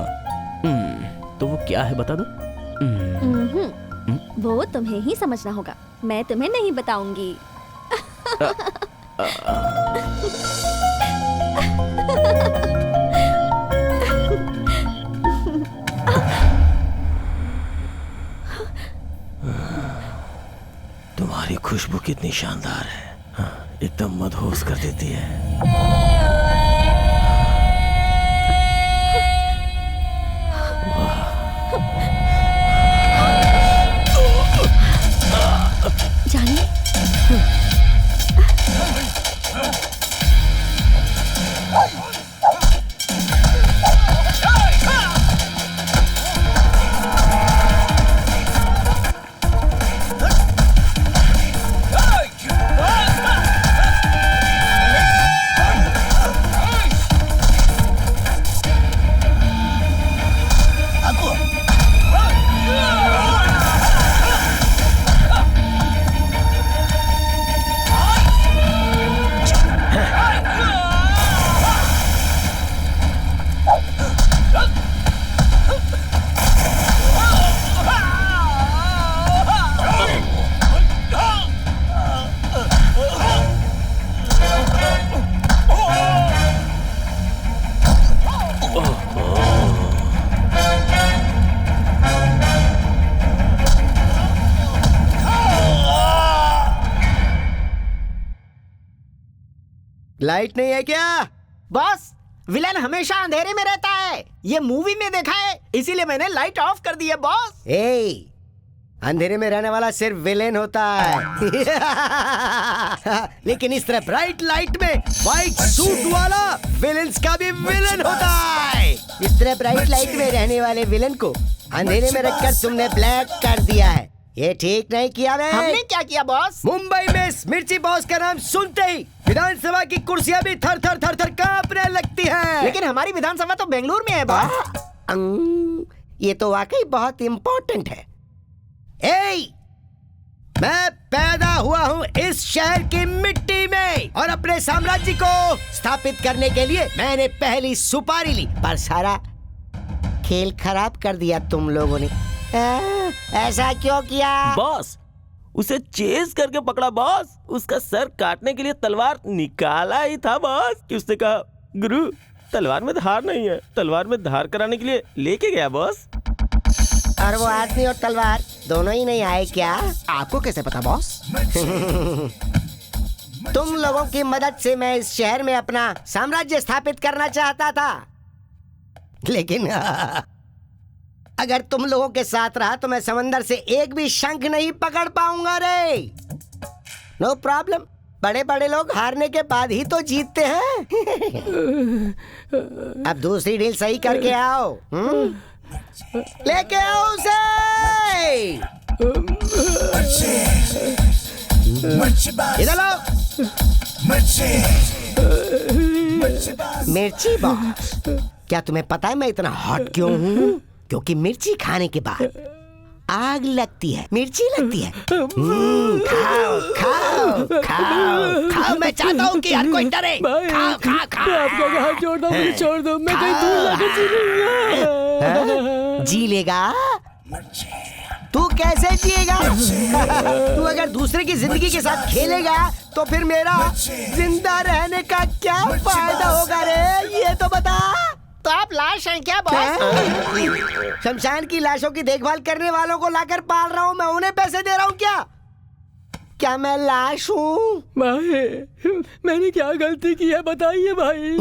तो वो क्या है बता दो। वो तुम्हें ही समझना होगा, मैं तुम्हें नहीं बताऊंगी। तुम्हारी खुशबू कितनी शानदार है, एकदम मदहोश कर देती है। जानी, लाइट नहीं है क्या? बॉस, विलन हमेशा अंधेरे में रहता है, ये मूवी में देखा है, इसीलिए मैंने लाइट ऑफ कर दी है बॉस। अंधेरे में रहने वाला सिर्फ विलेन होता है। लेकिन इस तरह ब्राइट लाइट में व्हाइट सूट वाला विलेन्स का भी विलेन होता है। इस तरह ब्राइट लाइट में रहने वाले विलेन को अंधेरे में रखकर तुमने ब्लैक कर दिया है। ये ठीक नहीं किया बे। हमने क्या किया बॉस? मुंबई में मिर्ची बॉस का नाम सुनते ही विधानसभा की कुर्सियां भी थर थर थर थर कांपने लगती हैं। लेकिन हमारी विधानसभा तो बेंगलुरु में है बॉस। ये तो वाकई बहुत इम्पोर्टेंट है। मैं पैदा हुआ हूँ इस शहर की मिट्टी में और अपने साम्राज्य को स्थापित करने के लिए मैंने पहली सुपारी ली, पर सारा खेल खराब कर दिया तुम लोगों ने। ऐसा क्यों किया? बॉस, उसे चेज करके पकड़ा बॉस। उसका सर काटने के लिए तलवार निकाला ही था बॉस कि उसने कहा गुरु तलवार में धार नहीं है। तलवार में धार कराने के लिए लेके गया बॉस। और वो आदमी और तलवार दोनों ही नहीं आए क्या? आपको कैसे पता बॉस? तुम लोगों की मदद से मैं इस शहर में अपना साम्राज्य स्थापित करना चाहता था, लेकिन अगर तुम लोगों के साथ रहा तो मैं समंदर से एक भी शंख नहीं पकड़ पाऊंगा रे। नो प्रॉब्लम, बड़े बड़े लोग हारने के बाद ही तो जीतते हैं। अब दूसरी डील सही करके आओ। लेके आओ उसे। इधर लो। मिर्ची बॉस, क्या तुम्हें पता है मैं इतना हॉट क्यों हूँ? क्योंकि मिर्ची खाने के बाद आग लगती है, मिर्ची लगती है। खाओ खाओ खाओ खाओ। मैं चाहता हूँ कि हर कोई डरे। खाओ खाओ खाओ। आपका हाथ छोड़ दो, मुझे छोड़ दो। मैं कहीं दूर जाकर जी लूंगा। जी लेगा? तू कैसे जिएगा? तू अगर दूसरे की जिंदगी के साथ खेलेगा तो फिर मेरा जिंदा रहने का क्या फायदा होगा रे? ये तो बता। तो आप लाश हैं क्या बॉस? शमशान की लाशों की देखभाल करने वालों को लाकर पाल रहा हूँ मैं, उन्हें पैसे दे रहा हूँ क्या? क्या मैं लाश हूँ? भाई, मैंने क्या गलती की है बताइए भाई।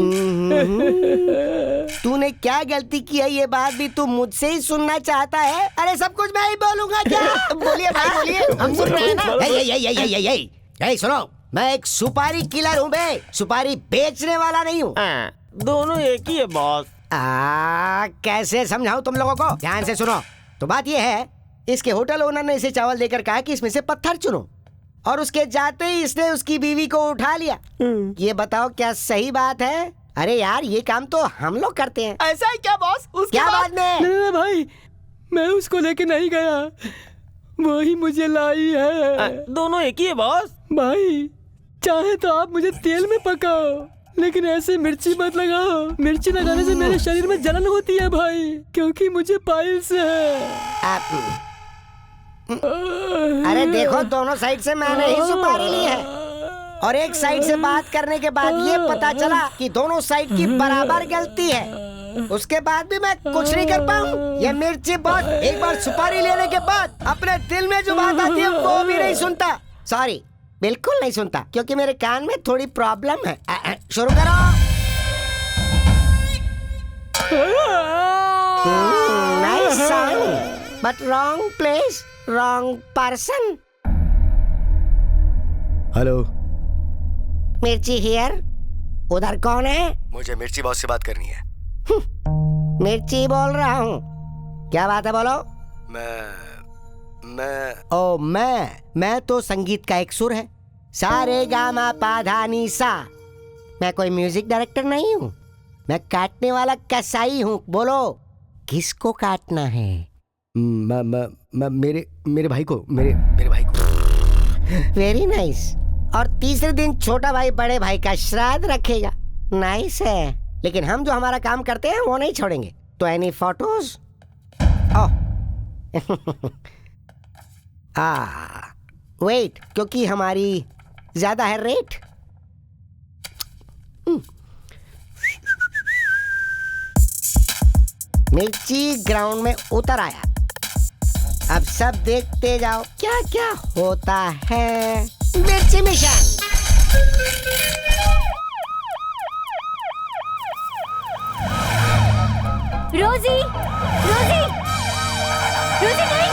तूने क्या गलती की है ये बात भी तू मुझसे ही सुनना चाहता है? अरे सब कुछ मैं ही बोलूंगा क्या? बोलिए भाई बोलिए, हम सुन रहे हैं ना। सुनो, मैं एक सुपारी किलर हूँ बे, सुपारी बेचने वाला नहीं हूँ। दोनों एक ही है बॉस। कैसे समझाऊं तुम लोगों को? ध्यान से सुनो। तो बात ये है, इसके होटल ओनर ने इसे चावल देकर कहा कि इसमें से पत्थर चुनो, और उसके जाते ही इसने उसकी बीवी को उठा लिया। ये बताओ क्या सही बात है? अरे यार, ये काम तो हम लोग करते हैं। ऐसा है क्या बॉस? क्या बात में? नहीं भाई, मैं उसको लेके नहीं गया, वही मुझे लाई है। दोनों एक ही है बॉस। भाई, चाहे तो आप मुझे तेल में पकाओ, लेकिन ऐसे मिर्ची मत लगाओ। मिर्ची लगाने से मेरे शरीर में जलन होती है भाई, क्योंकि मुझे पाइल्स है। अरे देखो, दोनों साइड से मैंने ही सुपारी ली है, और एक साइड से बात करने के बाद ये पता चला कि दोनों साइड की बराबर गलती है। उसके बाद भी मैं कुछ नहीं कर पाऊँ। ये मिर्ची बॉस एक बार सुपारी लेने के बाद अपने दिल में जो बात आती है वो भी नहीं सुनता। सॉरी, बिल्कुल नहीं सुनता, क्योंकि मेरे कान में थोड़ी प्रॉब्लम है। शुरू करो। Nice song, but wrong place, wrong person. Hello, मिर्ची हियर। उधर कौन है? मुझे मिर्ची बॉस से बात करनी है। मिर्ची बोल रहा हूँ। क्या बात है, बोलो। मैं तो संगीत का एक सुर है। सा रे गा मा पा धा नी सा। मैं कोई म्यूजिक डायरेक्टर नहीं हूँ, मैं काटने वाला कसाई हूँ। बोलो, किसको काटना है? मेरे भाई को। मेरे भाई को। Very nice. और तीसरे दिन छोटा भाई बड़े भाई का श्राद्ध रखेगा। नाइस है, लेकिन हम जो हमारा काम करते हैं वो नहीं छोड़ेंगे। तो एनी फोटोज? वेट, क्योंकि हमारी ज्यादा है रेट। मिर्ची ग्राउंड में उतर आया। अब सब देखते जाओ क्या क्या होता है। मिर्ची मिशन। रोजी, रोजी, रोजी नहीं।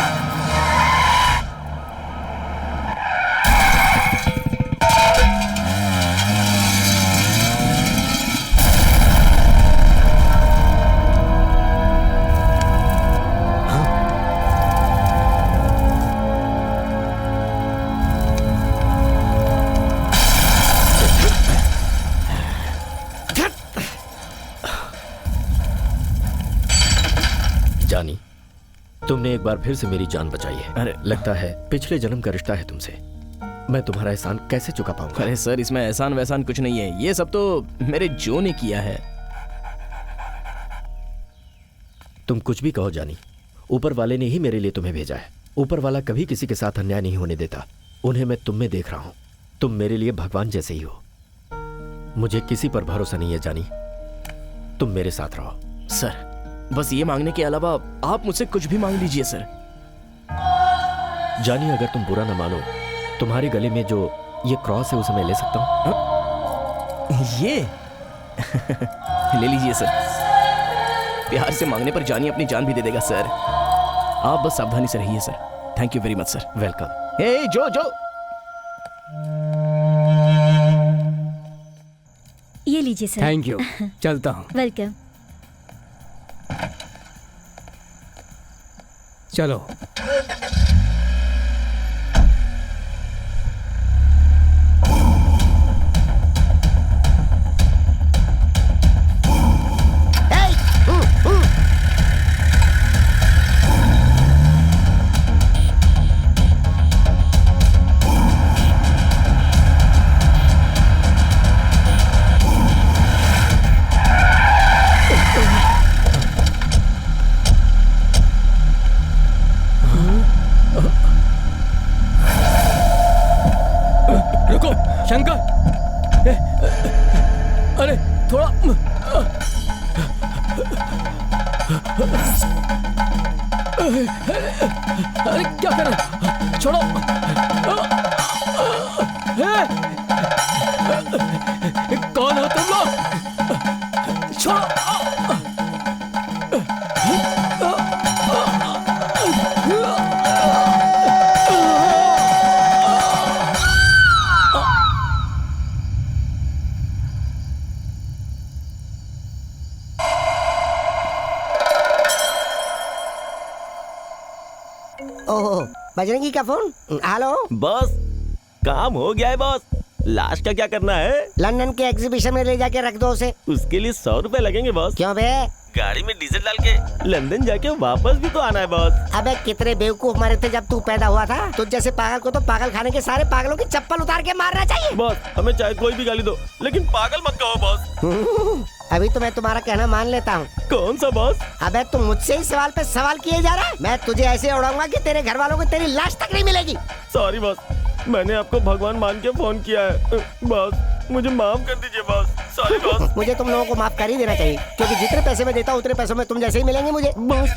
जानी, तुमने एक बार फिर से मेरी जान बचाई है। अरे लगता है पिछले जन्म का रिश्ता है तुमसे। मैं तुम्हारा एहसान कैसे चुका पाऊंगा? अरे सर, इसमें एहसान वैसान कुछ नहीं है, ये सब तो मेरे जो ने किया है। तुम कुछ भी कहो जानी, ऊपर वाले ने ही मेरे लिए तुम्हें भेजा है। ऊपर वाला कभी किसी के साथ अन्याय नहीं होने देता। उन्हें मैं तुम में देख रहा हूं। तुम मेरे लिए भगवान जैसे ही हो। मुझे किसी पर भरोसा नहीं है जानी, तुम मेरे साथ रहो। सर बस ये मांगने के अलावा आप मुझसे कुछ भी मांग लीजिए सर। जानी अगर तुम बुरा न मानो, तुम्हारे गले में जो ये क्रॉस है उसे मैं ले सकता हूं? ये ले लीजिए सर। प्यार से मांगने पर जानी अपनी जान भी दे देगा सर। आप बस सावधानी से रहिए sir. Thank you very much sir. Welcome. Hey जो ये लीजिए सर। Thank you. चलता हूँ। वेलकम। चलो। अरे क्या कर रहे? छोड़ो। कौन हो तुम लोग? छोड़ो। ओह, बजरंगी का फोन। हेलो बॉस, काम हो गया है बॉस। लाश का क्या करना है? लंदन के एग्जीबिशन में ले जाके रख दो उसे। उसके लिए 100 रुपए लगेंगे बॉस। क्यों बे? गाड़ी में डीजल डाल के लंदन जाके वापस भी तो आना है बॉस। अबे कितने बेवकूफ मरे थे जब तू पैदा हुआ था। तुझ जैसे पागल को तो पागल खाने के सारे पागलों की चप्पल उतार के मारना चाहिए। बॉस हमें चाहे कोई भी गाली दो, लेकिन पागल मत कहो बॉस। अभी तो मैं तुम्हारा कहना मान लेता हूँ। कौन सा बॉस? अबे तुम मुझसे ही सवाल पे सवाल किए जा रहा है। मैं तुझे ऐसे उड़ाऊंगा कि तेरे घर वालों को तेरी लाश तक नहीं मिलेगी। सॉरी बॉस, मैंने आपको भगवान मान के फोन किया है। बॉस मुझे माफ कर दीजिए बॉस। Sorry boss. मुझे तुम लोगों को माफ कर ही देना चाहिए, क्योंकि जितने पैसे मैं देता हूँ उतने पैसों में तुम जैसे ही मिलेंगे मुझे। बॉस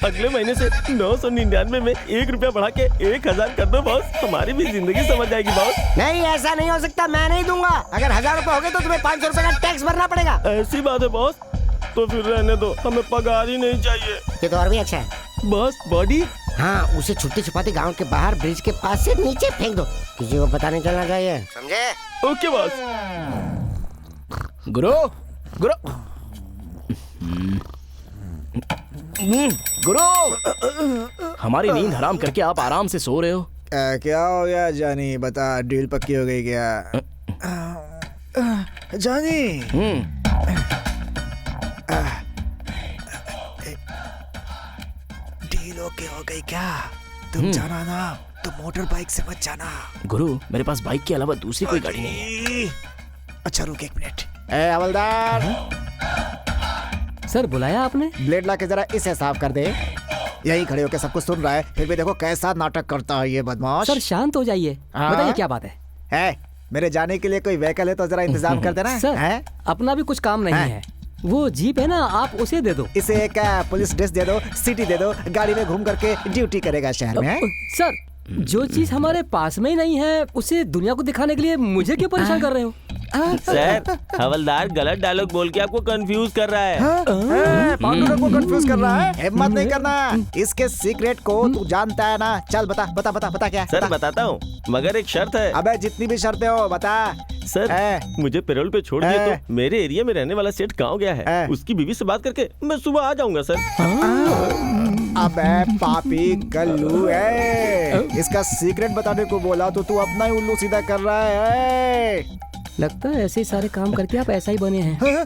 अगले महीने से 999 में 1 रुपया बढ़ा के 1000 कर दो बॉस। हमारी भी जिंदगी समझ जाएगी बॉस। नहीं, ऐसा नहीं हो सकता। मैं नहीं दूंगा। अगर 1000 रुपए हो गए तो तुम्हें 500 रुपए का टैक्स भरना पड़ेगा। ऐसी बात है बॉस, तो फिर रहने दो, हमें पगार ही नहीं चाहिए। ये तो और भी अच्छा है बॉस। बॉडी? हाँ, उसे छुपते छुपाते गांव के बाहर ब्रिज के पास से नीचे फेंक दो। किसी को पता नहीं चलना चाहिए, समझे? Okay boss. गुरु गुरु गुरु, हमारी नींद हराम करके आप आराम से सो रहे हो। क्या हो गया जानी? बता, डील पक्की हो गई क्या? जानी डील ओके हो गई क्या? तुम जाना ना, तुम मोटर बाइक से मत जाना। गुरु मेरे पास बाइक के अलावा दूसरी कोई गाड़ी नहीं है। अच्छा रुक 1 मिनट। ए हवलदार, सर बुलाया आपने? ब्लेड ला के जरा इसे साफ कर दे। यही खड़े होकर सब कुछ सुन रहा है, फिर भी देखो कैसा नाटक करता है ये बदमाश। सर शांत हो जाइए, बताइए क्या बात है? मेरे जाने के लिए कोई व्हीकल है तो जरा इंतजाम कर देना। सर अपना भी कुछ काम नहीं है। वो जीप है ना, आप उसे दे दो। इसे एक पुलिस ड्रेस दे दो, सिटी दे दो, गाड़ी में घूम करके ड्यूटी करेगा शहर में। सर जो चीज हमारे पास में ही नहीं है उसे दुनिया को दिखाने के लिए मुझे क्यों परेशान कर रहे हो? सर हवलदार गलत डायलॉग बोल के आपको कंफ्यूज कर रहा है। पार्टनर को कंफ्यूज कर रहा है। हिम्मत नहीं करना, इसके सीक्रेट को तू जानता है ना। चल बता बता बता बता क्या? सर बताता हूँ, मगर एक शर्त है। अबे जितनी भी शर्तें हो बता। सर मुझे पैरोल पे छोड़ दिए तो मेरे एरिया में रहने वाला सेठ गाँव गया है, उसकी बीवी से बात करके मैं सुबह आ जाऊंगा सर। अबे पापी कल्लू है, इसका सीक्रेट बताने को बोला तो तू अपना ही उल्लू सीधा कर रहा है। लगता है ऐसे ही सारे काम करके आप ऐसा ही बने हैं।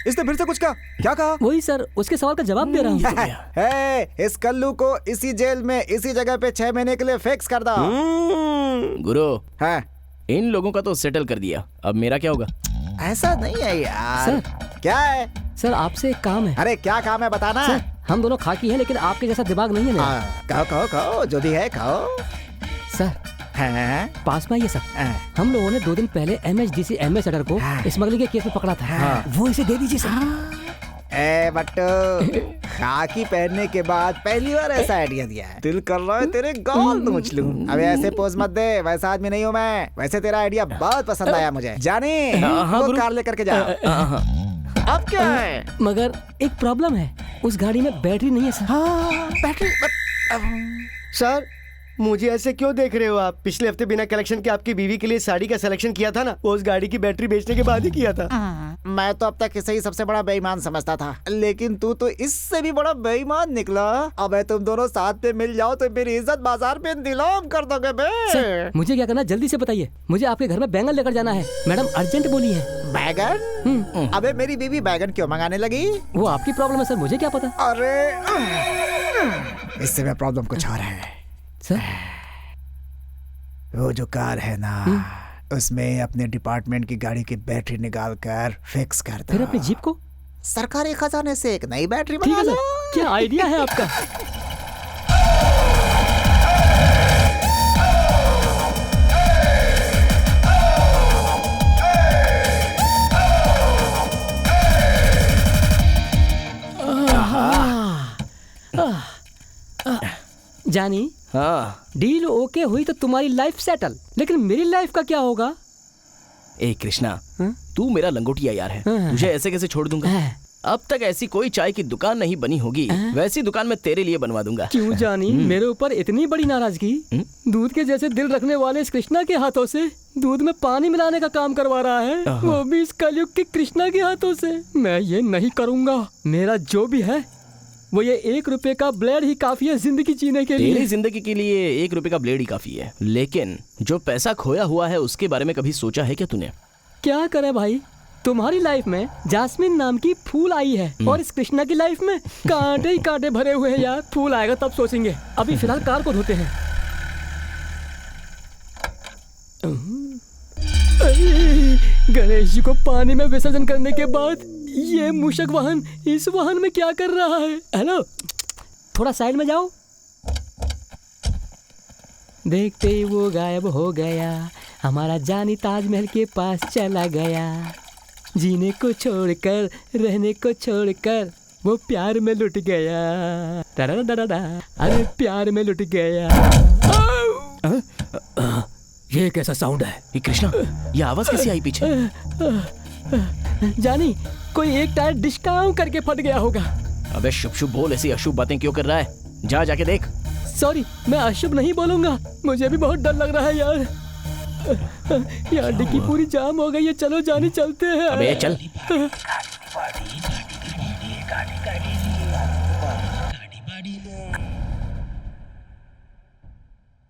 इसने फिर से कुछ कहा? क्या कहा? वही सर, उसके सवाल का जवाब दे रहा हूँ। इस कल्लू को इसी जेल में इसी जगह पे 6 महीने के लिए फिक्स कर दो। गुरु, हाँ, इन लोगों का तो सेटल कर दिया, अब मेरा क्या होगा? ऐसा नहीं है यार। सर, क्या है? सर आपसे एक काम है। अरे क्या काम है बताना। सर, हम दोनों खाकी हैं लेकिन आपके जैसा दिमाग नहीं है मेरा। कहो कहो कहो, जो भी है कहो। सर, पास में आइए सर। हम लोगों ने 2 दिन पहले MSDC एम्बेसडर को स्मगलिंग के केस में पकड़ा था। वो इसे दे दीजिए सर। ए बट्टू, खाकी पहनने के बाद पहली बार ऐसा आइडिया दिया है। दिल कर रहा है तेरे गाल नोच लूं। अबे ऐसे पोज मत दे, वैसा आदमी नहीं हूँ मैं। वैसे तेरा आइडिया बहुत पसंद आया मुझे। जानी, वो कार लेकर के जा। अब क्या है? मगर एक प्रॉब्लम है, उस गाड़ी में बैटरी नहीं है सर। बैटरी? सर, मुझे ऐसे क्यों देख रहे हो आप? पिछले हफ्ते बिना कलेक्शन के आपकी बीवी के लिए साड़ी का सिलेक्शन किया था ना, वो उस गाड़ी की बैटरी बेचने के बाद ही किया था। मैं तो अब तक इसे ही सबसे बड़ा बेईमान समझता था, लेकिन तू तो इससे भी बड़ा बेईमान निकला। अब तुम दोनों साथ में मिल जाओ तो मेरी इज्जत बाजार में नीलाम कर दोगे बे। सर, मुझे क्या करना जल्दी से बताइए। मुझे आपके घर में बैंगन लेकर जाना है, मैडम अर्जेंट बोली है। बैगन? अबे मेरी बीवी बैगन क्यों मंगाने लगी? वो आपकी प्रॉब्लम है सर, मुझे क्या पता। अरे इससे मैं प्रॉब्लम कुछ और है सर। वो जो कार है ना, उसमें अपने डिपार्टमेंट की गाड़ी की बैटरी निकाल कर फिक्स कर दो। फिर अपनी जीप को सरकारी खजाने से एक नई बैटरी ठीक बना है लो। सर, क्या आइडिया है आपका। जानी, हाँ, डील ओके हुई तो तुम्हारी लाइफ सेटल, लेकिन मेरी लाइफ का क्या होगा? ए कृष्णा, तू मेरा लंगोटिया यार है, तुझे ऐसे कैसे छोड़ दूंगा? अब तक ऐसी कोई चाय की दुकान नहीं बनी होगी, वैसी दुकान मैं तेरे लिए बनवा दूंगा। क्यों जानी, मेरे ऊपर इतनी बड़ी नाराजगी? दूध के जैसे दिल रखने वाले इस कृष्णा के हाथों से दूध में पानी मिलाने का काम करवा रहा है, वो भी इस कलयुग के कृष्णा के हाथों से। मैं ये नहीं करूँगा। मेरा जो भी है वो ये 1 रुपए का ब्लेड ही काफी है जिंदगी जीने के लिए। तेरी जिंदगी के लिए 1 रुपए का ब्लेड ही काफी है, लेकिन जो पैसा खोया हुआ है उसके बारे में कभी सोचा है क्या तूने? क्या करे भाई, तुम्हारी लाइफ में जास्मिन नाम की फूल आई है और इस कृष्णा की लाइफ में कांटे ही कांटे भरे हुए हैं यार। फूल आएगा तब सोचेंगे, अभी फिलहाल कार को धोते हैं। गणेश जी को पानी में विसर्जन करने के बाद ये मूषक वाहन इस वाहन में क्या कर रहा है? हेलो, थोड़ा साइड में जाओ। देखते ही वो गायब हो गया, हमारा जानी ताजमहल के पास चला गया। जीने को छोड़कर, रहने को छोड़कर वो प्यार में लुट गया। अरे प्यार में लुट गया। ये कैसा साउंड है? ये कृष्णा, ये आवाज कैसी आई पीछे? जानी, कोई एक टायर डिस्काउंट करके फट गया होगा। अबे शुभ शुभ बोल, ऐसी अशुभ बातें क्यों कर रहा है? जा जाके देख। सॉरी, मैं अशुभ नहीं बोलूंगा, मुझे भी बहुत डर लग रहा है यार। यार डिक्की पूरी जाम हो गई है, चलो जानी चलते हैं। अबे चल।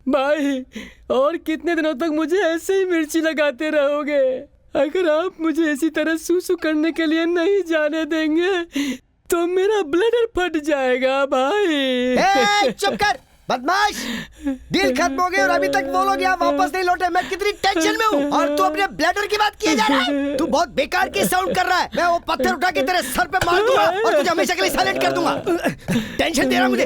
भाई, और कितने दिनों तक मुझे ऐसे ही मिर्ची लगाते रहोगे? अगर आप मुझे इसी तरह सूसू करने के लिए नहीं जाने देंगे तो मेरा ब्लडर फट जाएगा भाई। चुप कर बदमाश, डील खत्म हो गई और अभी तक वो लोग यहाँ वापस नहीं लौटे। मैं कितनी टेंशन में हूँ और तू अपने ब्लडर की बात किए जा रहा है। तू बहुत बेकार की साउंड कर रहा है। मैं वो पत्थर उठा के तेरे सर पे मार दूंगा और तुझे हमेशा के लिए साइलेंट कर दूंगा। टेंशन दे रहा मुझे।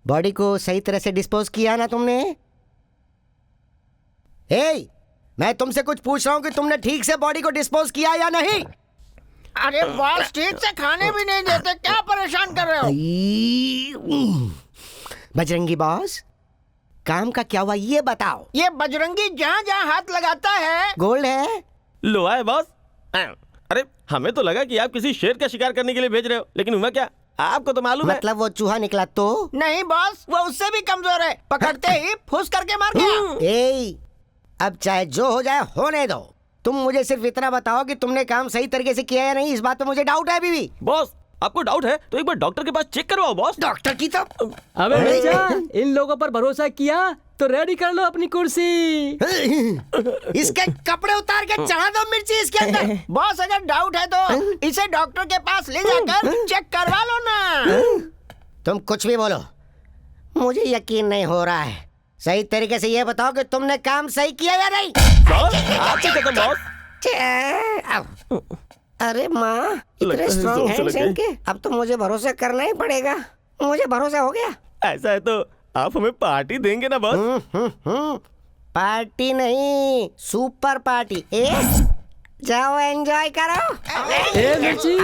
बॉडी को सही तरह से डिस्पोज किया ना तुमने? हे, मैं तुमसे कुछ पूछ रहा हूँ कि तुमने ठीक से बॉडी को डिस्पोज किया या नहीं? अरे बॉस, ठीक से खाने भी नहीं देते, क्या परेशान कर रहे हो? बजरंगी बॉस, काम का क्या हुआ ये बताओ। ये बजरंगी जहाँ जहाँ हाथ लगाता है गोल्ड है। लो आए बॉस। अरे हमें तो लगा कि आप किसी शेर का शिकार करने के लिए भेज रहे हो, लेकिन हुआ क्या? आपको तो मालूम है। मतलब वो चूहा निकला तो? नहीं बॉस, वो उससे भी कमजोर है, पकड़ते ही फुस करके मार गया। अब चाहे जो हो जाए होने दो। तुम मुझे सिर्फ इतना बताओ कि तुमने काम सही तरीके से किया या नहीं, इस बात पे मुझे डाउट है अभी भी। बॉस, आपको डाउट है तो एक बार डॉक्टर के पास चेक करवाओ बॉस। डॉक्टर की तो अबे मिर्चा, इन लोगों पर भरोसा किया तो रेडी कर लो अपनी कुर्सी। इसके कपड़े उतार के चढ़ा दो मिर्ची इसके अंदर। बॉस अगर डाउट है तो इसे डॉक्टर के पास ले जाकर चेक करवा लो ना। तुम कुछ भी बोलो, मुझे यकीन नहीं हो रहा है। सही तरीके से ये बताओ कि तुमने काम सही किया या नहीं। अरे माँ, इतने स्ट्रॉन्ग हैंड्स हैं इनके। अब तो मुझे भरोसा करना ही पड़ेगा। मुझे भरोसा हो गया। ऐसा है तो आप हमें पार्टी देंगे ना बॉस? पार्टी नहीं, सुपर पार्टी। जाओ एंजॉय करो। ए मिर्ची,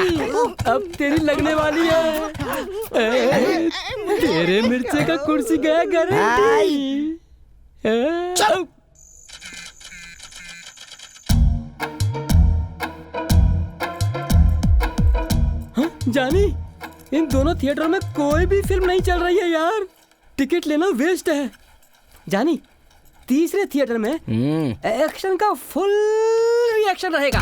अब तेरी लगने वाली है। तेरे मिर्चे का कुर्सी गया गारंटी। जानी, इन दोनों थिएटर में कोई भी फिल्म नहीं चल रही है यार। टिकट लेना वेस्ट है। जानी, तीसरे थिएटर में एक्शन का फुल रिएक्शन रहेगा।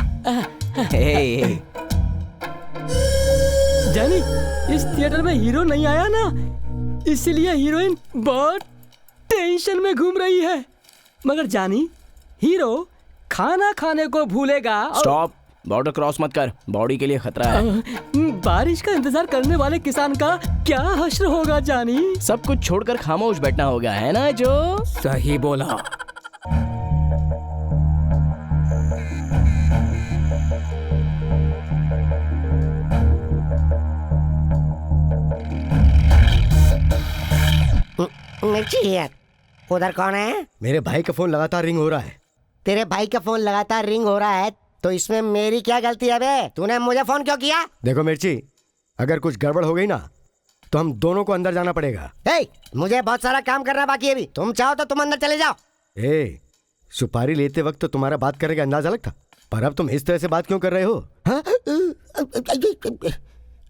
जानी, इस थिएटर में हीरो नहीं आया ना, इसीलिए हीरोइन बहुत टेंशन में घूम रही है। मगर जानी, हीरो खाना खाने को भूलेगा। स्टॉप, बॉर्डर क्रॉस मत कर, बॉडी के लिए खतरा है। बारिश का इंतजार करने वाले किसान का क्या हश्र होगा जानी? सब कुछ छोड़कर खामोश बैठना होगा, है ना जो? सही बोला। मिर्ची यार, उधर कौन है? मेरे भाई का फोन लगातार रिंग हो रहा है। तेरे भाई का फोन लगातार रिंग हो रहा है तो इसमें मेरी क्या गलती है बे? तूने मुझे फोन क्यों किया? देखो मिर्ची, अगर कुछ गड़बड़ हो गई ना तो हम दोनों को अंदर जाना पड़ेगा। मुझे बहुत सारा काम करना बाकी है अभी। तुम चाहो तो तुम अंदर चले जाओ। सुपारी लेते वक्त तो तुम्हारा बात करने का अंदाज अलग था, पर अब तुम इस तरह से बात क्यों कर रहे हो?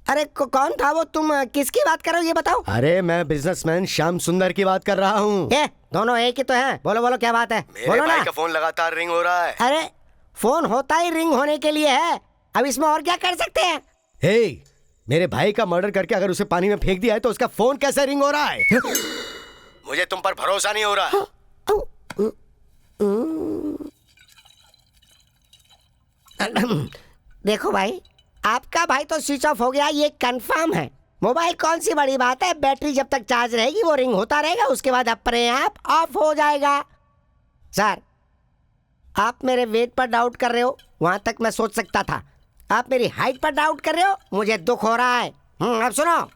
अरे कौन था वो? तुम किसकी बात कर रहे हो ये बताओ। अरे मैं बिजनेसमैन श्याम सुंदर की बात कर रहा हूँ। दोनों एक ही तो हैं। बोलो बोलो क्या बात है? मेरे भाई का फोन लगातार रिंग हो रहा है। अरे फोन होता ही रिंग होने के लिए है, अब इसमें और क्या कर सकते हैं? मेरे भाई का मर्डर करके अगर उसे पानी में फेंक दिया है तो उसका फोन कैसे रिंग हो रहा है? मुझे तुम पर भरोसा नहीं हो रहा। देखो भाई, आपका भाई तो स्विच ऑफ हो गया, ये कंफर्म है। मोबाइल कौन सी बड़ी बात है, बैटरी जब तक चार्ज रहेगी वो रिंग होता रहेगा, उसके बाद अपने आप ऑफ हो जाएगा। सर, आप मेरे वेट पर डाउट कर रहे हो, वहां तक मैं सोच सकता था। आप मेरी हाइट पर डाउट कर रहे हो, मुझे दुख हो रहा है। अब सुनो,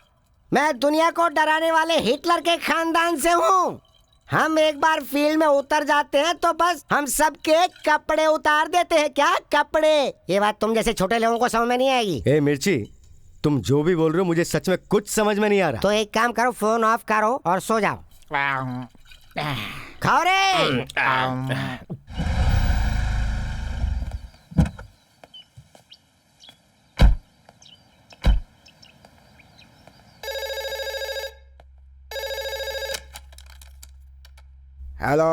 मैं दुनिया को डराने वाले हिटलर के खानदान से हूँ। हम एक बार फील्ड में उतर जाते हैं तो बस हम सबके कपड़े उतार देते हैं। क्या कपड़े? ये बात तुम जैसे छोटे लोगों को समझ में नहीं आएगी। मिर्ची, तुम जो भी बोल रहे हो मुझे सच में कुछ समझ में नहीं आ रहा। तो एक काम करो, फोन ऑफ करो और सो जाओ। खाओ रे। हेलो,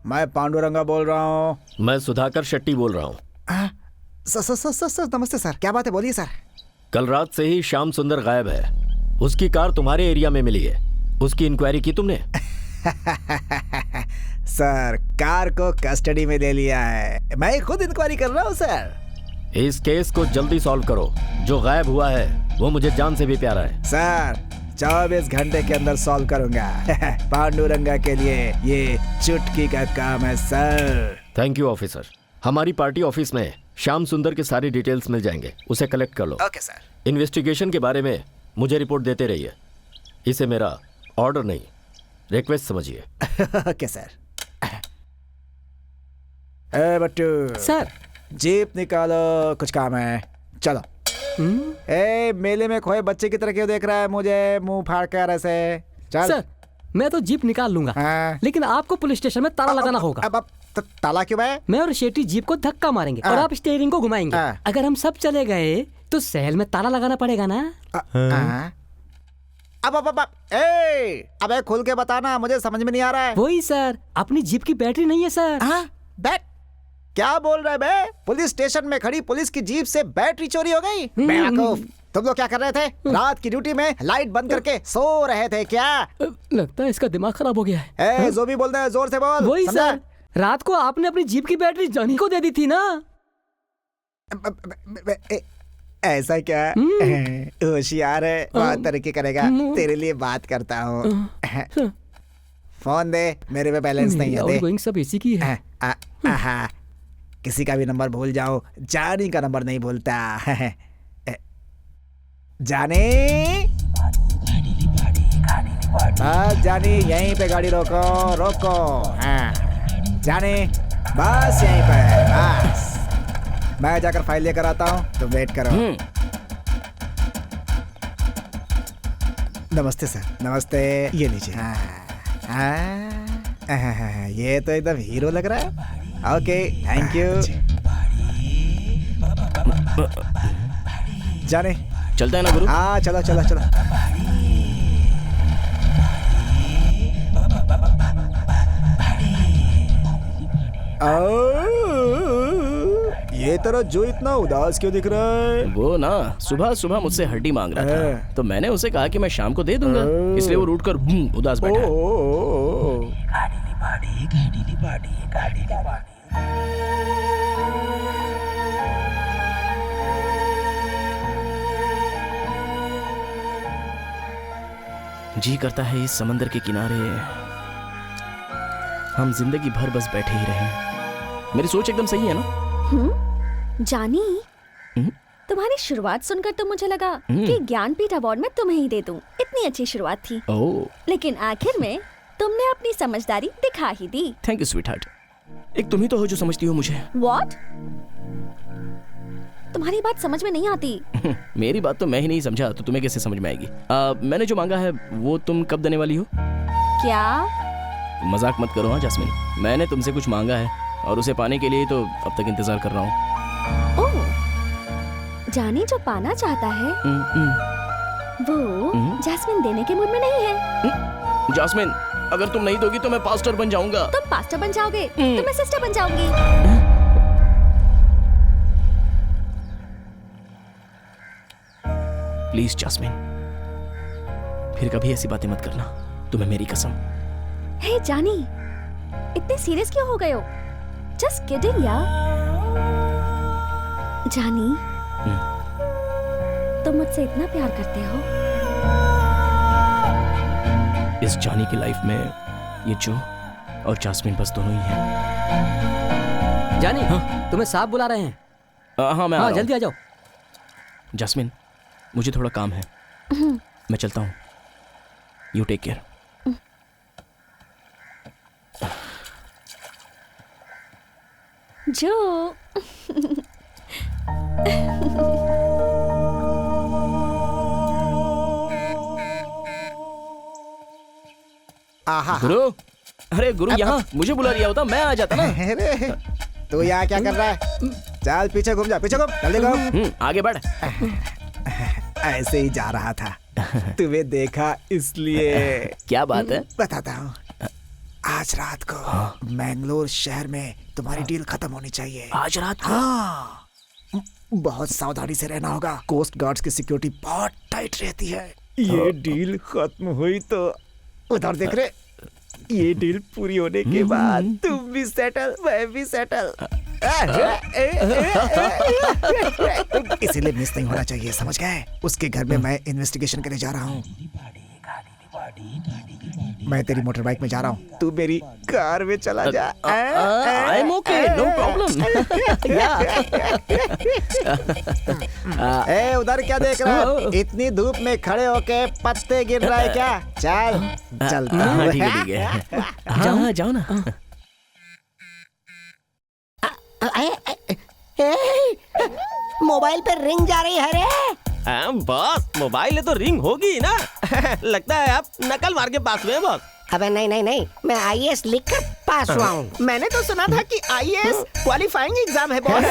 मैं पांडुरंगा बोल रहा हूँ। मैं सुधाकर शेट्टी बोल रहा हूँ। सर नमस्ते सर, क्या बात है? बोलिए सर। कल रात से ही श्याम सुंदर गायब है। उसकी कार तुम्हारे एरिया में मिली है। उसकी इंक्वायरी की तुमने? सर, कार को कस्टडी में ले लिया है, मैं खुद इंक्वायरी कर रहा हूँ सर। इस केस को जल्दी सॉल्व करो। जो गायब हुआ है वो मुझे जान से भी प्यारा है। सर, 24 घंटे के अंदर सॉल्व करूंगा। पांडुरंगा के लिए ये चुटकी का काम है सर। Thank you officer. हमारी पार्टी ऑफिस में श्याम सुंदर के सारे डिटेल्स मिल जाएंगे, उसे कलेक्ट कर लो। Okay sir. इन्वेस्टिगेशन के बारे में मुझे रिपोर्ट देते रहिए। इसे मेरा ऑर्डर नहीं, रिक्वेस्ट समझिए। Okay sir. बट्टू सर, जीप निकालो, कुछ काम है। चलो। मेले में खोए बच्चे की तरह क्यों देख रहा है मुझे मुंह फाड़ कर ऐसे? चल। सर, मैं तो जीप निकाल लूंगा, लेकिन आपको पुलिस स्टेशन में ताला लगाना होगा। अब ताला क्यों भाई? मैं और शेट्टी जीप को धक्का मारेंगे और आप स्टीयरिंग को घुमाएंगे। अगर हम सब चले गए तो सहल में ताला लगाना पड़ेगा ना। अबे खुल के बताना, मुझे समझ में नहीं आ रहा है। वही सर, अपनी जीप की बैटरी नहीं है सर। बैट क्या बोल रहा है बे? पुलिस स्टेशन में खड़ी पुलिस की जीप से बैटरी चोरी हो गई? बेवकूफ, तुम लोग क्या कर रहे थे? रात की ड्यूटी में लाइट बंद करके सो रहे थे क्या? लगता है इसका दिमाग खराब हो गया है। ए, जो भी बोल रहे हैं जोर से बोल। वही समझा? सर, रात को आपने अपनी जीप की बैटरी जॉनी को दे दी थी ना। ऐसा क्या? होशियार है, बहुत तरक्की करेगा। तेरे लिए बात करता हूँ। फोन दे, मेरे पे बैलेंस नहीं है। दे। सब इसी की है। किसी का भी नंबर भूल जाओ, जानी का नंबर नहीं भूलता। जानी, जानी यहीं पे गाड़ी रोको, रोको। हाँ जानी, बस यहीं पे, बस। मैं जाकर फाइल लेकर आता हूँ, तुम वेट करो। नमस्ते सर, नमस्ते। ये लीजिए। ये तो एकदम हीरो लग रहा है। Okay, thank you. जाने चलता है ना गुरु? हाँ चलो चलो चलो। ये तरह जो इतना उदास क्यों दिख रहा है? वो ना सुबह सुबह मुझसे हड्डी मांग रहा था, तो मैंने उसे कहा कि मैं शाम को दे दूंगा, इसलिए वो रूठ कर उदास बैठा जी करता है इस समंदर के किनारे हम जिंदगी भर बस बैठे ही रहें। मेरी सोच एकदम सही है ना? जानी, तुम्हारी शुरुआत सुनकर तो मुझे लगा कि ज्ञानपीठ अवार्ड में तुम्हें ही दे दूं। इतनी अच्छी शुरुआत थी। लेकिन आखिर में तुमने अपनी समझदारी दिखा ही दी। Thank you sweetheart. एक तुम ही तो हो जो समझती हो मुझे। What? तुम्हारी बात समझ में नहीं आती। मेरी बात तो मैं ही नहीं समझा तो तुम्हें कैसे समझ में आएगी? मैंने जो मांगा है वो तुम कब देने वाली हो? क्या? मजाक मत करो। हाँ जास्मिन, मैंने तुमसे कुछ मांगा है और उसे पाने के लिए तो अब तक इंतजार कर रहा हूँ। ओह, जानी जो पाना चाहता है वो जास्मिन देने के मूड में नहीं है। जास्मिन, अगर तुम नहीं दोगी तो मैं पास्टर बन जाऊंगा। तुम पास्टर बन जाओगे तो मैं सिस्टर बन जाऊंगी। प्लीज जास्मिन, फिर कभी ऐसी बातें मत करना, तुम्हें मेरी कसम। हे जानी, इतने सीरियस क्यों हो गए हो? जस्ट किडिंग यार। जानी, तुम मुझसे इतना प्यार करते हो? इस जानी की लाइफ में ये जो और जास्मिन बस दोनों ही हैं। जानी, तुम्हें साहब बुला रहे हैं। हाँ मैं आ रहा हूं। जल्दी आ जाओ। जास्मिन, मुझे थोड़ा काम है, मैं चलता हूँ। You take care. जो गुरु, अरे गुरु यहाँ मुझे बुला लिया होता मैं आ जाता ना। अरे तू यहाँ क्या कर रहा है? चल पीछे घूम जा, पीछे घूम, जल्दी घूम। आगे बढ़। ऐसे ही जा रहा था, तुम्हें देखा इसलिए। क्या बात है? बताता हूँ। आज रात को मैंगलोर शहर में तुम्हारी डील खत्म होनी चाहिए। आज रात को? हाँ, बहुत सावधानी से रहना होगा। कोस्ट गार्ड्स की सिक्योरिटी बहुत टाइट रहती है। ये डील खत्म हुई तो उधर देख रहे, ये डील पूरी होने के बाद तुम भी सेटल, मैं भी सेटल। इसीलिए मिस नहीं होना चाहिए, समझ गए? उसके घर में मैं इन्वेस्टिगेशन करने जा रहा हूँ। मैं तेरी मोटर बाइक में जा रहा हूँ, तू मेरी कार में चला जा। I am okay, no problem. ए उधर क्या देख रहा है? इतनी धूप में खड़े होके पत्ते गिर रहा है क्या? चल चलता हूँ। ठीक है ठीक है, जाओ जाओ ना। मोबाइल पे रिंग जा रही है रे। बॉस, मोबाइल है तो रिंग होगी ना। लगता है आप नकल मार के पास हुए हैं बॉस। अबे नहीं नहीं नहीं, मैं आईएएस लिखकर पास हुआ हूँ। मैंने तो सुना था कि आईएएस क्वालिफाइंग एग्जाम है बॉस।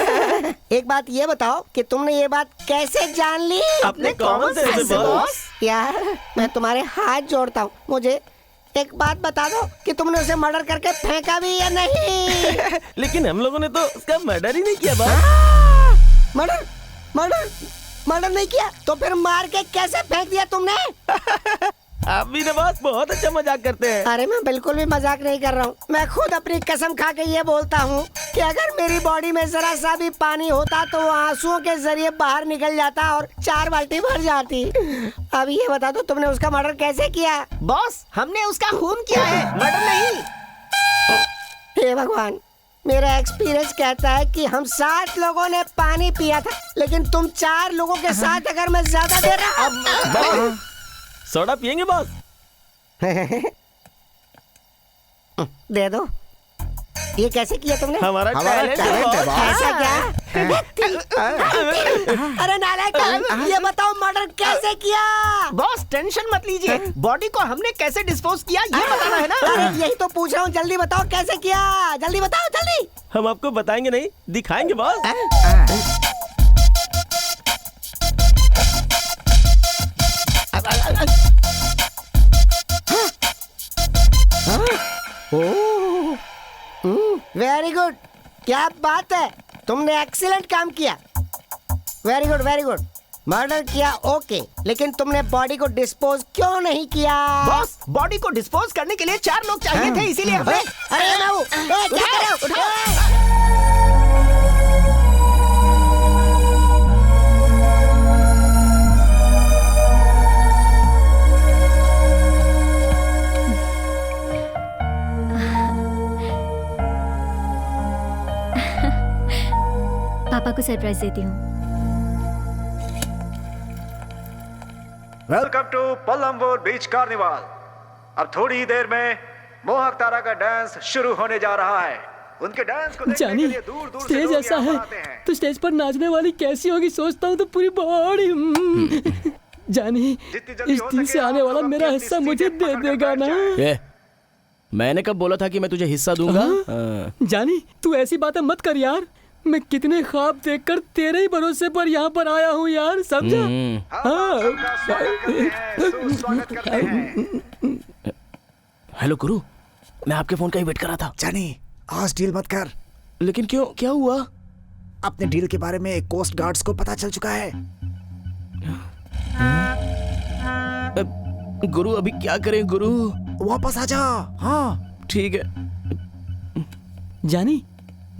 एक बात ये बताओ कि तुमने ये बात कैसे जान ली? अपने कॉमन सेंस से बॉस। यार मैं तुम्हारे हाथ जोड़ता हूँ, मुझे एक बात बता दो कि तुमने उसे मर्डर करके फेंका भी या नहीं? लेकिन हम लोगों ने तो उसका मर्डर ही नहीं किया बॉस। मर्डर मर्डर मर्डर नहीं किया तो फिर मार के कैसे फेंक दिया तुमने? आप भी ना बॉस बहुत अच्छा मजाक करते हैं। अरे मैं बिल्कुल भी मजाक नहीं कर रहा हूँ। मैं खुद अपनी कसम खा के ये बोलता हूँ कि अगर मेरी बॉडी में जरा सा भी पानी होता तो वो आंसुओं के जरिए बाहर निकल जाता और 4 बाल्टी भर जाती। अब ये बता दो तुमने उसका मर्डर कैसे किया? बॉस हमने उसका खून किया है, मर्डर नहीं। हे भगवान, मेरा एक्सपीरियंस कहता है कि हम 7 लोगों ने पानी पिया था, लेकिन तुम 4 लोगों के साथ अगर मैं ज्यादा दे रहा। सोडा पियेंगे बॉस? दे दो। ये कैसे किया तुमने? हमारा टैलेंट है बॉस। कैसा क्या? अरे नालायक, ये बताओ मर्डर कैसे किया? बॉस टेंशन मत लीजिए, बॉडी को हमने कैसे डिस्पोज किया ये बताना है ना। अरे यही तो पूछ रहा हूँ, जल्दी बताओ कैसे किया, जल्दी बताओ जल्दी। हम आपको बताएंगे नहीं, दिखाएंगे बॉस। वेरी गुड, क्या बात है, तुमने एक्सीलेंट काम किया। Very good very good. Murder किया ओके, लेकिन तुमने बॉडी को डिस्पोज क्यों नहीं किया? बॉस बॉडी को डिस्पोज करने के लिए 4 लोग चाहिए थे, इसीलिए हमने। अरे मैं क्या कर रहे हो? पापा को सरप्राइज देती हूँ। Welcome to Pallamvur beach carnival. अब थोड़ी ही देर में मोहक तारा का डांस शुरू होने जा रहा है। उनके डांस को देखने जानी, के लिए दूर दूर से स्टेज लोग ऐसा यहाँ है पर आते हैं। तो स्टेज पर नाचने वाली कैसी होगी सोचता हूँ तो पूरी बॉडी। जानी, इस दिन से आने वाला मेरा हिस्सा मुझे दे देगा ना? मैंने कब बोला था कि मैं तुझे हिस्सा दूंगा? जानी, तू ऐसी बातें मत कर यार। मैं कितने ख्वाब देखकर तेरे ही भरोसे पर यहाँ पर आया हूँ यार, समझा? हेलो गुरु, मैं आपके फोन का ही वेट कर रहा था। जानी, आज डील मत कर। लेकिन क्यों, क्या हुआ? अपने डील के बारे में कोस्ट गार्ड्स को पता चल चुका है। गुरु अभी क्या करें गुरु? वापस आ जा। हाँ ठीक है। जानी,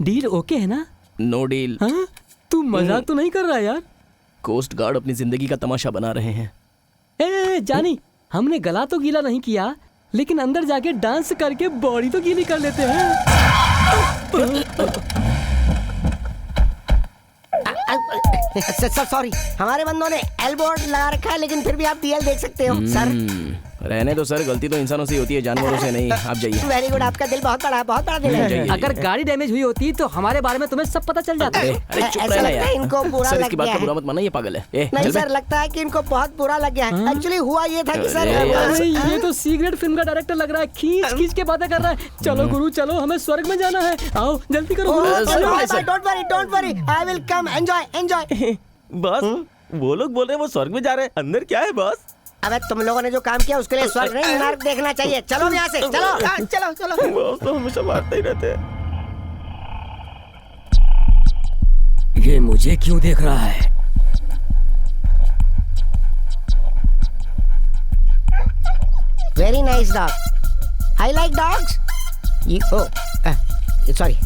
डील ओके है ना? No deal. हाँ? तू मजाक तो नहीं कर रहा यार? कोस्ट गार्ड अपनी जिंदगी का तमाशा बना रहे हैं। ए जानी, हमने गला तो गीला नहीं किया, लेकिन अंदर जाके डांस करके बॉडी तो गीली कर लेते हैं। सॉरी, हमारे बंदों ने एल्बोर्ड लगा रखा है, लेकिन फिर भी आप डीएल देख सकते हो सर। रहने दो सर, गलती तो इंसानों से होती है, जानवरों से नहीं। आप जाइए। वेरी गुड, आपका दिल बहुत बड़ा है, बहुत बड़ा दिल है। अगर गाड़ी डैमेज हुई होती तो हमारे बारे में तुम्हें सब पता चल जाता है। अरे चुप ऐसा रहना लगता है यार। इनको बुरा सर लग इसकी बात गया का है। बुरा मत मानना, ये पागल है। नहीं सर, लगता है कि इनको बहुत बुरा लग गया है। एक्चुअली हुआ ये था कि सर अरे ये तो सीक्रेट फिल्म का डायरेक्टर लग रहा है, खींच खींच के बातें कर रहा है। चलो गुरु चलो, हमें स्वर्ग में जाना है, आओ जल्दी करो। Don't worry, I will come, enjoy. Boss, वो लोग बोल रहे हैं वो स्वर्ग में जा रहे हैं, अंदर क्या है बॉस? अबे तुम लोगों ने जो काम किया उसके लिए स्वर्ग नहीं नर्क देखना चाहिए। चलो यहाँ से, चलो चलो चलो। बॉस तो हमेशा मारते ही रहते हैं। ये मुझे क्यों देख रहा है? Very nice dog, I like dogs. Sorry,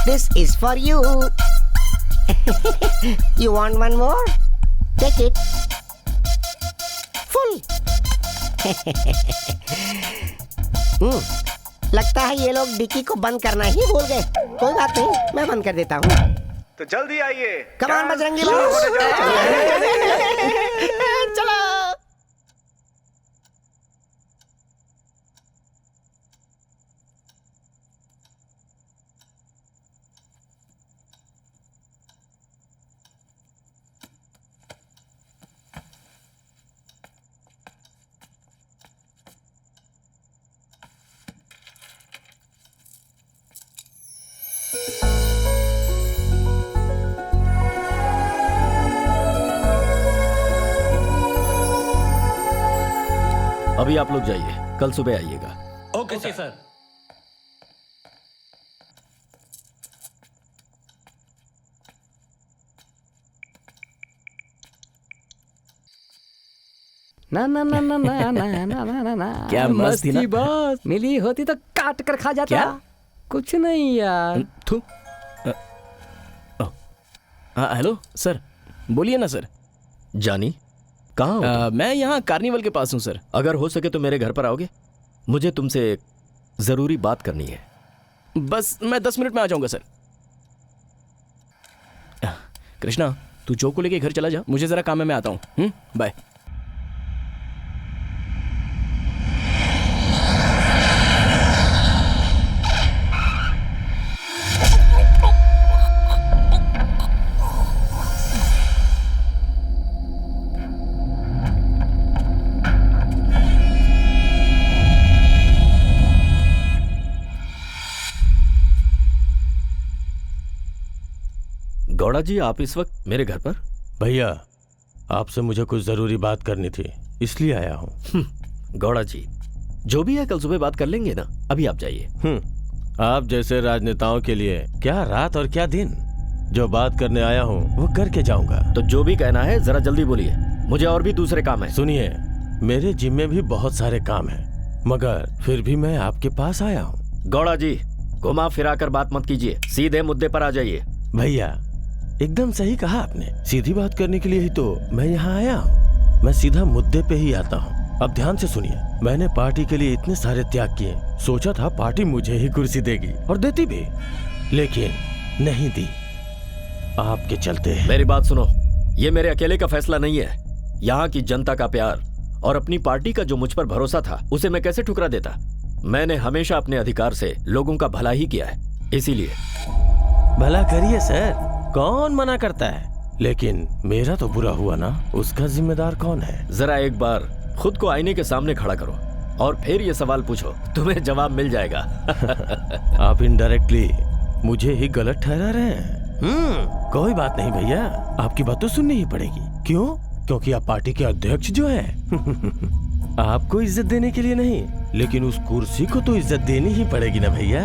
this is for you. You want one more? Take it. Full. लगता है ये लोग डिक्की को बंद करना ही भूल गए। कोई बात नहीं, मैं बंद कर देता हूँ। तो जल्दी आइए। कमान बजरंगी बॉस। चलो। अभी आप लोग जाइए, कल सुबह आइएगा। Okay sir. ना ना ना ना ना ना ना ना ना ना क्या मस्त थी ना? बॉस, मिली होती तो काट कर खा जाता। क्या? कुछ नहीं यार। थू। हेलो सर, बोलिए ना सर। जानी, कहाँ हो तुम? मैं यहाँ कार्निवल के पास हूँ सर। अगर हो सके तो मेरे घर पर आओगे, मुझे तुमसे एक जरूरी बात करनी है। बस मैं 10 मिनट में आ जाऊंगा सर। कृष्णा, तू जो को लेके घर चला जा, मुझे जरा काम है, मैं आता हूँ। बाय। गौड़ा जी, आप इस वक्त मेरे घर पर? भैया, आपसे मुझे कुछ जरूरी बात करनी थी, इसलिए आया हूँ। गौड़ा जी, जो भी है कल सुबह बात कर लेंगे ना, अभी आप जाइए। आप जैसे राजनेताओं के लिए क्या रात और क्या दिन। जो बात करने आया हूँ वो करके जाऊंगा। तो जो भी कहना है जरा जल्दी बोलिए, मुझे और भी दूसरे काम है। सुनिए, मेरे जिम्मे भी बहुत सारे काम हैं, मगर फिर भी मैं आपके पास आया हूँ। गौड़ा जी, घुमा फिरा कर बात मत कीजिए, सीधे मुद्दे पर आ जाइए। भैया, एकदम सही कहा आपने, सीधी बात करने के लिए ही तो मैं यहाँ आया हूँ। मैं सीधा मुद्दे पे ही आता हूँ। अब ध्यान से सुनिए, मैंने पार्टी के लिए इतने सारे त्याग किए, सोचा था पार्टी मुझे ही कुर्सी देगी और देती भी, लेकिन नहीं दी, आपके चलते। मेरी बात सुनो, ये मेरे अकेले का फैसला नहीं है। यहाँ की जनता का प्यार और अपनी पार्टी का जो मुझ पर भरोसा था, उसे मैं कैसे ठुकरा देता। मैंने हमेशा अपने अधिकार से लोगों का भला ही किया है, इसीलिए। भला करिए सर, कौन मना करता है, लेकिन मेरा तो बुरा हुआ ना, उसका जिम्मेदार कौन है? जरा एक बार खुद को आईने के सामने खड़ा करो और फिर ये सवाल पूछो, तुम्हें जवाब मिल जाएगा। आप इनडायरेक्टली मुझे ही गलत ठहरा रहे हैं। कोई बात नहीं भैया, आपकी बात तो सुननी ही पड़ेगी। क्यों? क्योंकि आप पार्टी के अध्यक्ष जो हैं। आपको इज्जत देने के लिए नहीं, लेकिन उस कुर्सी को तो इज्जत देनी ही पड़ेगी ना भैया।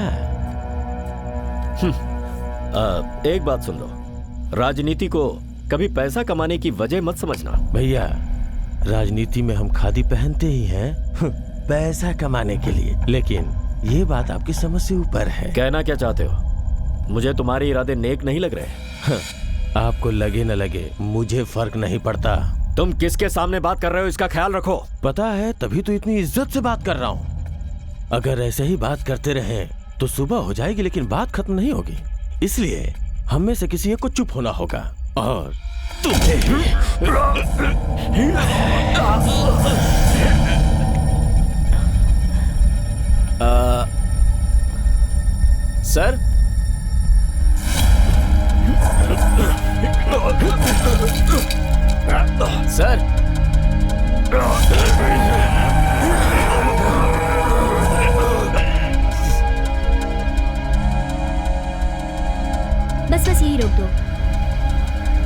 एक बात सुन लो, राजनीति को कभी पैसा कमाने की वजह मत समझना। भैया, राजनीति में हम खादी पहनते ही हैं पैसा कमाने के लिए, लेकिन ये बात आपकी समझ से ऊपर है। कहना क्या चाहते हो? मुझे तुम्हारे इरादे नेक नहीं लग रहे। आपको लगे न लगे, मुझे फर्क नहीं पड़ता। तुम किसके सामने बात कर रहे हो, इसका ख्याल रखो। पता है, तभी तो इतनी इज्जत से बात कर रहा हूँ। अगर ऐसे ही बात करते रहे तो सुबह हो जाएगी, लेकिन बात खत्म नहीं होगी। इसलिए हम में से किसी एक को चुप होना होगा, और तुम्हें सर, सर, बस यही रोक दो।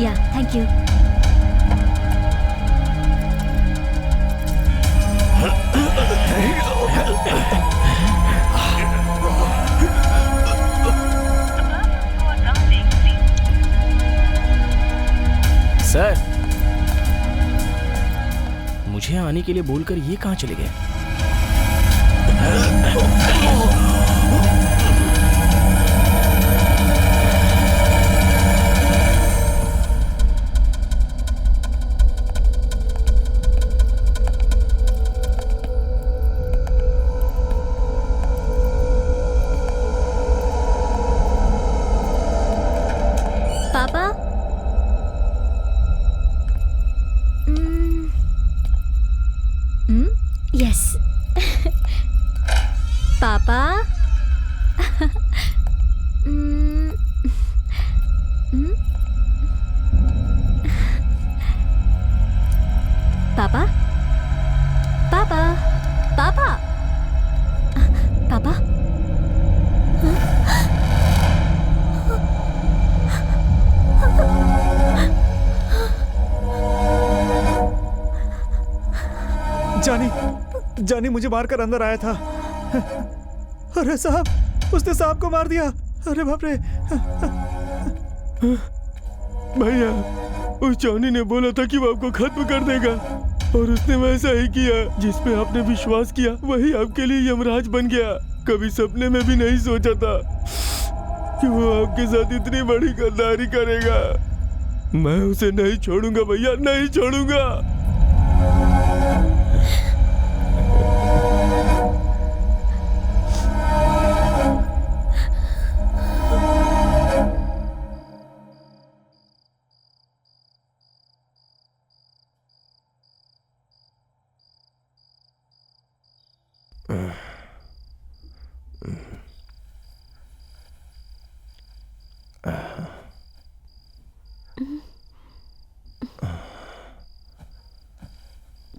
या थैंक यू। सर, मुझे आने के लिए बोलकर ये कहाँ चले गए? पापा, यस। पापा, पापा, पापा, पापा, पापा। जानी मुझे मारकर अंदर आया था। अरे साहब, उसने साहब को मार दिया। अरे बाप रे। भैया, उस जॉनी ने बोला था कि वो आपको खत्म कर देगा। और उसने वैसा ही किया। जिस पे आपने विश्वास किया वही आपके लिए यमराज बन गया। कभी सपने में भी नहीं सोचा था कि वो आपके साथ इतनी बड़ी गद्दारी करेगा। मैं उसे नहीं छोड़ूंगा भैया, नहीं छोड़ूंगा।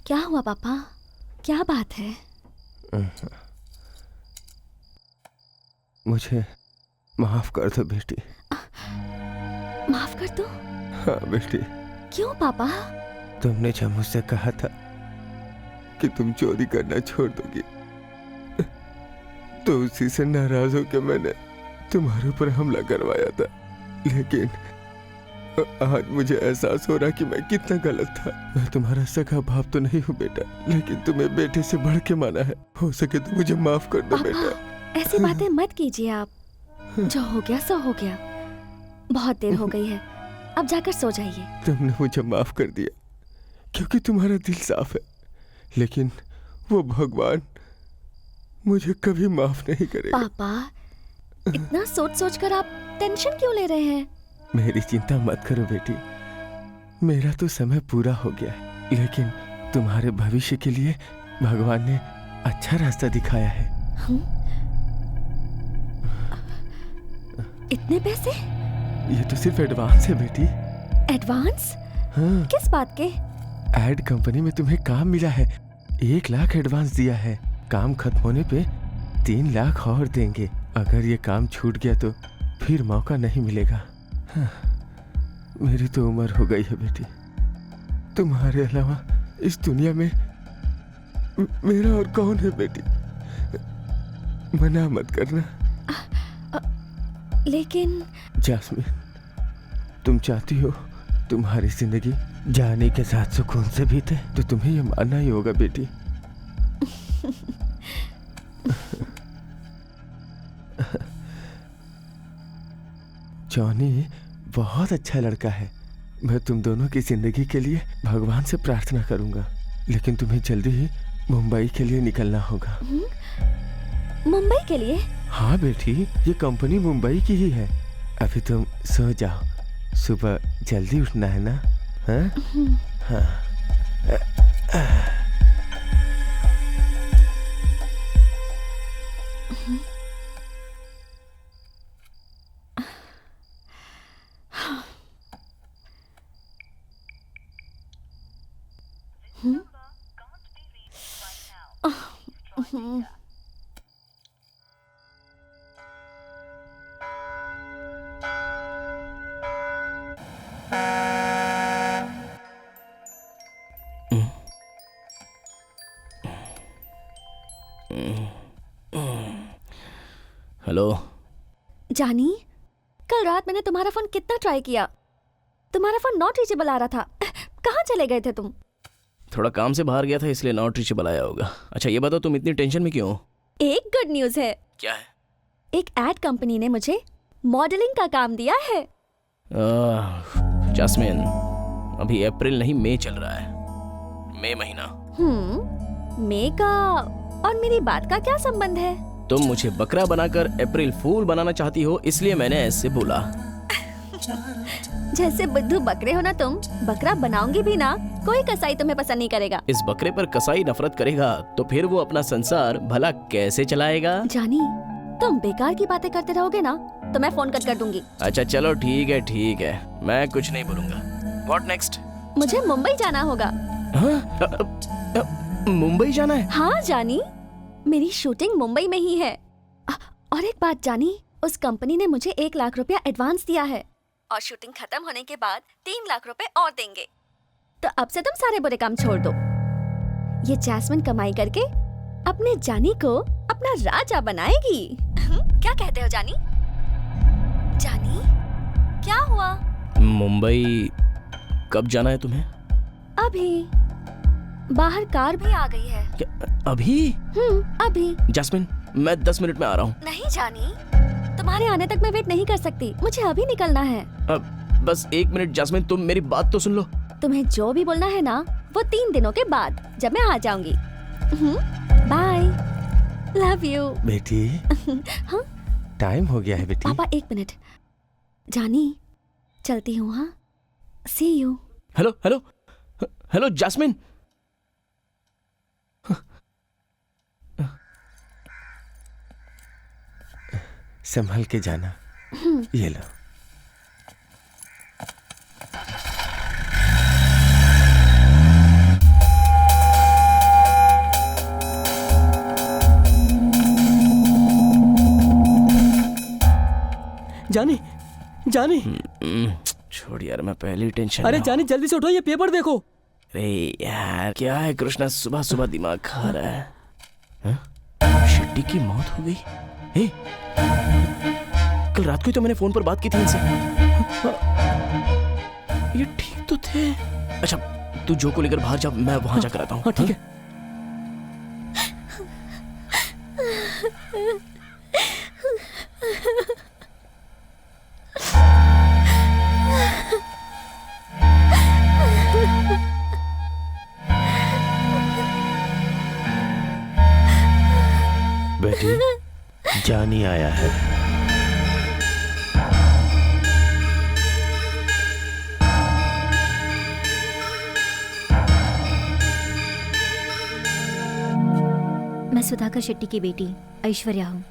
क्या हुआ पापा, क्या बात है? मुझे माफ कर दो बेटी। माफ कर दो? हाँ बेटी। क्यों पापा? तुमने जब मुझसे कहा था कि तुम चोरी करना छोड़ दोगी, तो उसी से नाराज होकर मैंने तुम्हारे ऊपर हमला करवाया था। लेकिन आज मुझे एहसास हो रहा कि मैं कितना गलत था। मैं तुम्हारा सगा बाप तो नहीं हूँ बेटा, लेकिन तुम्हें बेटे से बढ़ के माना है। हो सके तो मुझे माफ कर दो बेटा। ऐसी बातें मत कीजिए आप। जो हो गया सो हो गया। बहुत देर हो गई है, अब जाकर सो जाइए। तुमने मुझे माफ कर दिया क्योंकि तुम्हारा दिल साफ है, लेकिन वो भगवान मुझे कभी माफ नहीं करेगा। पापा, इतना सोच सोच कर आप टेंशन क्यों ले रहे हैं? मेरी चिंता मत करो बेटी, मेरा तो समय पूरा हो गया है, लेकिन तुम्हारे भविष्य के लिए भगवान ने अच्छा रास्ता दिखाया है। इतने पैसे? ये तो सिर्फ एडवांस है बेटी। एडवांस? हाँ। किस बात के? एड कंपनी में तुम्हें काम मिला है, 1 लाख एडवांस दिया है। काम खत्म होने पे 3 लाख और देंगे। अगर ये काम छूट गया तो फिर मौका नहीं मिलेगा। हाँ, मेरी तो उम्र हो गई है बेटी, तुम्हारे अलावा इस दुनिया में मेरा और कौन है बेटी। मना मत करना। लेकिन जास्मिन, तुम चाहती हो तुम्हारी जिंदगी जाने के साथ सुकून से बीते, तो तुम्हें ये मानना ही होगा बेटी। जॉनी बहुत अच्छा लड़का है। मैं तुम दोनों की जिंदगी के लिए भगवान से प्रार्थना करूंगा, लेकिन तुम्हें जल्दी ही मुंबई के लिए निकलना होगा। मुंबई के लिए? हाँ बेटी, ये कंपनी मुंबई की ही है। अभी तुम सो जाओ, सुबह जल्दी उठना है ना। हाँ? हाँ। हेलो जानी, कल रात मैंने तुम्हारा फोन कितना ट्राई किया, तुम्हारा फोन नॉट रीचेबल आ रहा था। कहाँ चले गए थे तुम? थोड़ा काम से बाहर गया था, इसलिए नॉट रीचेबल आया होगा। अच्छा ये बताओ, तुम इतनी टेंशन में क्यों हो? एक गुड न्यूज है। क्या है? एक एड कंपनी ने मुझे मॉडलिंग का काम दिया है। जास्मिन, अभी अप्रैल नहीं मई चल रहा है, मई महीना। मई का और मेरी बात का क्या संबंध है? तुम मुझे बकरा बनाकर अप्रैल फूल बनाना चाहती हो, इसलिए मैंने ऐसे बोला। जैसे बुद्धू बकरे हो ना तुम, बकरा बनाऊंगी भी ना, कोई कसाई तुम्हें पसंद नहीं करेगा। इस बकरे पर कसाई नफरत करेगा तो फिर वो अपना संसार भला कैसे चलाएगा? जानी, तुम बेकार की बातें करते रहोगे ना तो मैं फोन कट कर दूंगी। अच्छा चलो ठीक है, मैं कुछ नहीं बोलूंगा। What next? मुझे मुंबई जाना होगा। मुंबई जाना है? हाँ जानी, मेरी शूटिंग मुंबई में ही है। और एक बात जानी, उस कंपनी ने मुझे 1 लाख रुपया एडवांस दिया है और शूटिंग खत्म होने के बाद 3 लाख रुपए और देंगे। तो अब से तुम सारे बुरे काम छोड़ दो। ये जैस्मिन कमाई करके अपने जानी को अपना राजा बनाएगी। क्या कहते हो जानी? जानी, क्या हुआ? मुंबई कब जाना है तुम्हें? अभी। बाहर कार भी आ गई है। अभी? अभी। जैस्मिन, मैं 10 मिनट में आ रहा हूँ। नहीं जानी, तुम्हारे आने तक मैं वेट नहीं कर सकती, मुझे अभी निकलना है। बस 1 मिनट जैस्मिन, तुम मेरी बात तो सुन लो। तुम्हें जो भी बोलना है ना, वो 3 दिनों के बाद जब मैं आ जाऊंगी। Bye, love you. बेटी। हाँ? टाइम हो गया है बेटी। पापा 1 मिनट। जानी, चलती हूँ। हाँ, see you. Hello hello hello Jasmine. संभल के जाना। ये लो। जानी, जानी। छोड़ यार, मैं पहले ही टेंशन। अरे जानी, जल्दी से उठो, ये पेपर देखो। अरे यार, क्या है कृष्णा, सुबह सुबह दिमाग खा रहा है। शेट्टी की मौत हो गई। हे, कल रात को ही तो मैंने फोन पर बात की थी इनसे। ये ठीक तो थे। अच्छा, तू जो को लेकर बाहर जा, मैं वहां जाकर आता हूँ। हाँ, ठीक है। बेटी, जानी आया है। मैं सुधाकर शेट्टी की बेटी ऐश्वर्या हूँ।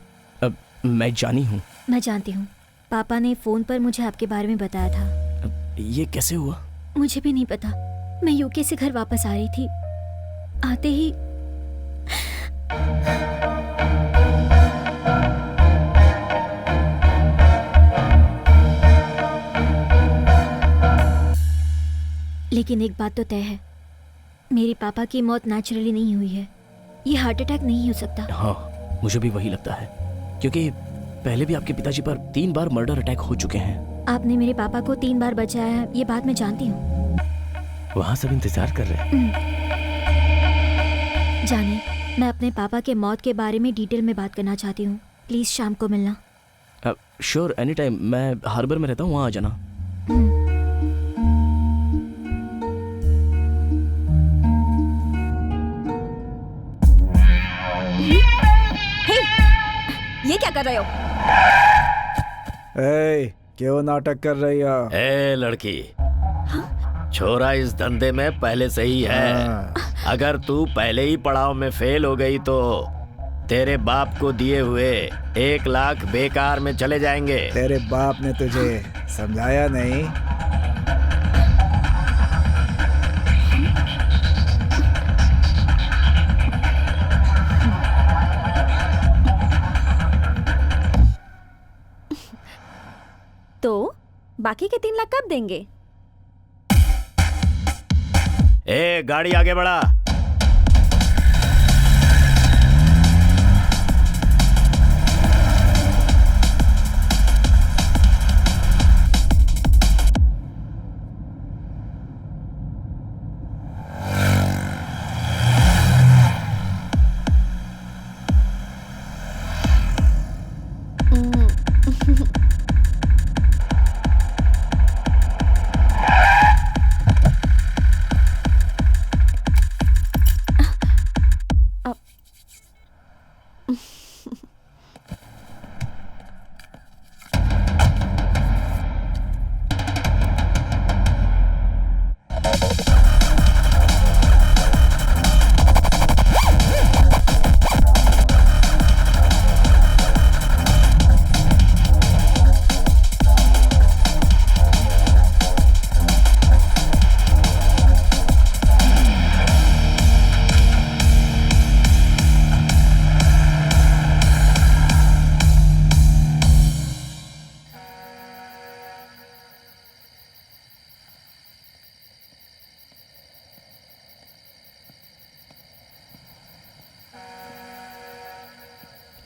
अब मैं जानी हूँ। मैं जानती हूँ, पापा ने फोन पर मुझे आपके बारे में बताया था। ये कैसे हुआ? मुझे भी नहीं पता। मैं यूके से घर वापस आ रही थी, आते ही लेकिन एक बात तो तय है, मेरे पापा की मौत नेचुरली नहीं हुई है। ये हार्ट अटैक नहीं हो सकता। हाँ, मुझे भी वही लगता है, क्योंकि पहले भी आपके पिताजी पर 3 बार मर्डर अटैक हो चुके हैं। आपने मेरे पापा को 3 बार बचाया है, ये बात मैं जानती हूँ। वहाँ सब इंतजार कर रहे हैं। जाने, मैं अपने पापा के मौत के बारे में डिटेल में बात करना चाहती हूँ। प्लीज शाम को मिलना। Sure, any time. मैं हार्बर में रहता हूँ, वहाँ आ जाना। ये क्या कर रहे हो? क्यों नाटक कर रही हो? ए लड़की, छोरा इस धंधे में पहले से ही है। अगर तू पहले ही पड़ाव में फेल हो गई तो तेरे बाप को दिए हुए 1 लाख बेकार में चले जाएंगे। तेरे बाप ने तुझे समझाया नहीं? तो बाकी के 3 लाख कब देंगे? ए, गाड़ी आगे बढ़ा।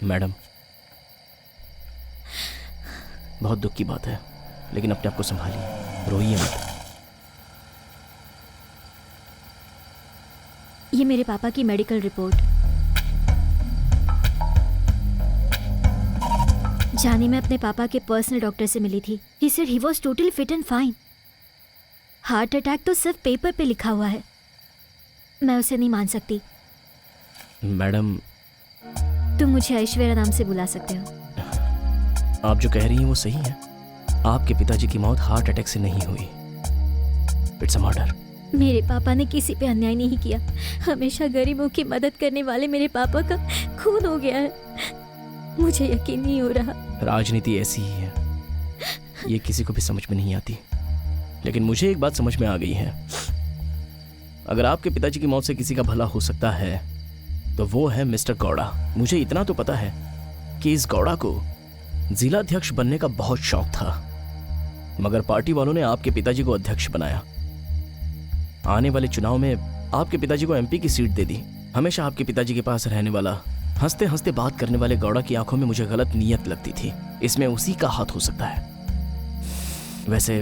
मैडम, बहुत दुख की बात है, लेकिन अपने आप को संभालिए, रोइए मत। ये मेरे पापा की मेडिकल रिपोर्ट। जानी मैं अपने पापा के पर्सनल डॉक्टर से मिली थी। He said he was totally fit and fine. Heart attack तो सिर्फ पेपर पे लिखा हुआ है। मैं उसे नहीं मान सकती। मैडम, तुम मुझे ऐश्वर्या नाम से बुला सकते हो। आप जो कह रही हैं वो सही है। आपके पिताजी की मौत हार्ट अटैक से नहीं हुई। It's a murder. मेरे पापा ने किसी पे अन्याय नहीं किया। हमेशा गरीबों की मदद करने वाले मेरे पापा का खून हो गया है। मुझे यकीन नहीं हो रहा। राजनीति ऐसी ही है, ये किसी को भी समझ में नहीं आती। लेकिन मुझे एक बात समझ में आ गई है। अगर आपके पिताजी की मौत से किसी का भला हो सकता है तो वो है मिस्टर गौड़ा। मुझे इतना तो पता है कि इस गौड़ा को जिलाध्यक्ष बनने का बहुत शौक था, मगर पार्टी वालों ने आपके पिताजी को अध्यक्ष बनाया। आने वाले चुनाव में आपके पिताजी को एमपी की सीट दे दी। हमेशा आपके पिताजी के पास रहने वाला, हंसते हंसते बात करने वाले गौड़ा की आंखों में मुझे गलत नीयत लगती थी। इसमें उसी का हाथ हो सकता है। वैसे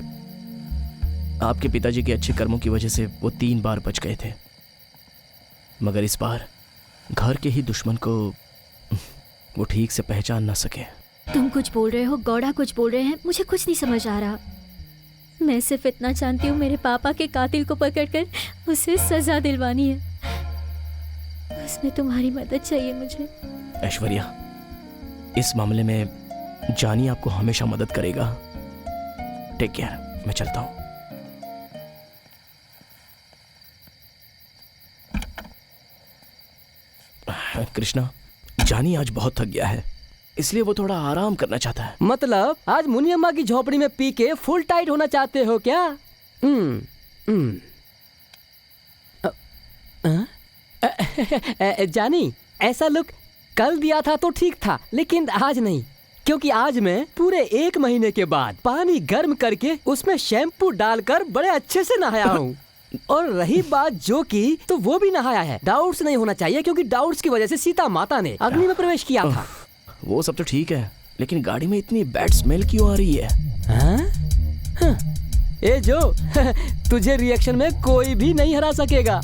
आपके पिताजी के अच्छे कर्मों की वजह से वो 3 बार बच गए थे, मगर इस बार घर के ही दुश्मन को वो ठीक से पहचान ना सके। तुम कुछ बोल रहे हो, गौड़ा कुछ बोल रहे हैं, मुझे कुछ नहीं समझ आ रहा। मैं सिर्फ इतना जानती हूँ, मेरे पापा के कातिल को पकड़कर उसे सजा दिलवानी है। उसमें तुम्हारी मदद चाहिए मुझे। ऐश्वर्या, इस मामले में जानी आपको हमेशा मदद करेगा। टेक केयर, मैं चलता हूं। कृष्णा, जानी आज बहुत थक गया है, इसलिए वो थोड़ा आराम करना चाहता है। मतलब आज मुनियम्मा की झोपड़ी में पी के फुल टाइट होना चाहते हो क्या? जानी, ऐसा लुक कल दिया था तो ठीक था, लेकिन आज नहीं, क्योंकि आज मैं पूरे 1 महीने के बाद पानी गर्म करके उसमें शैम्पू डालकर बड़े अच्छे से नहाया हूँ। और रही बात जो की, तो वो भी नहाया है। डाउट्स नहीं होना चाहिए, क्योंकि डाउट्स की वजह से सीता माता ने अग्नि में प्रवेश किया था। वो सब तो ठीक है, लेकिन गाड़ी में इतनी बैड स्मेल क्यों आ रही है? ए जो तुझे रिएक्शन में कोई भी नहीं हरा सकेगा।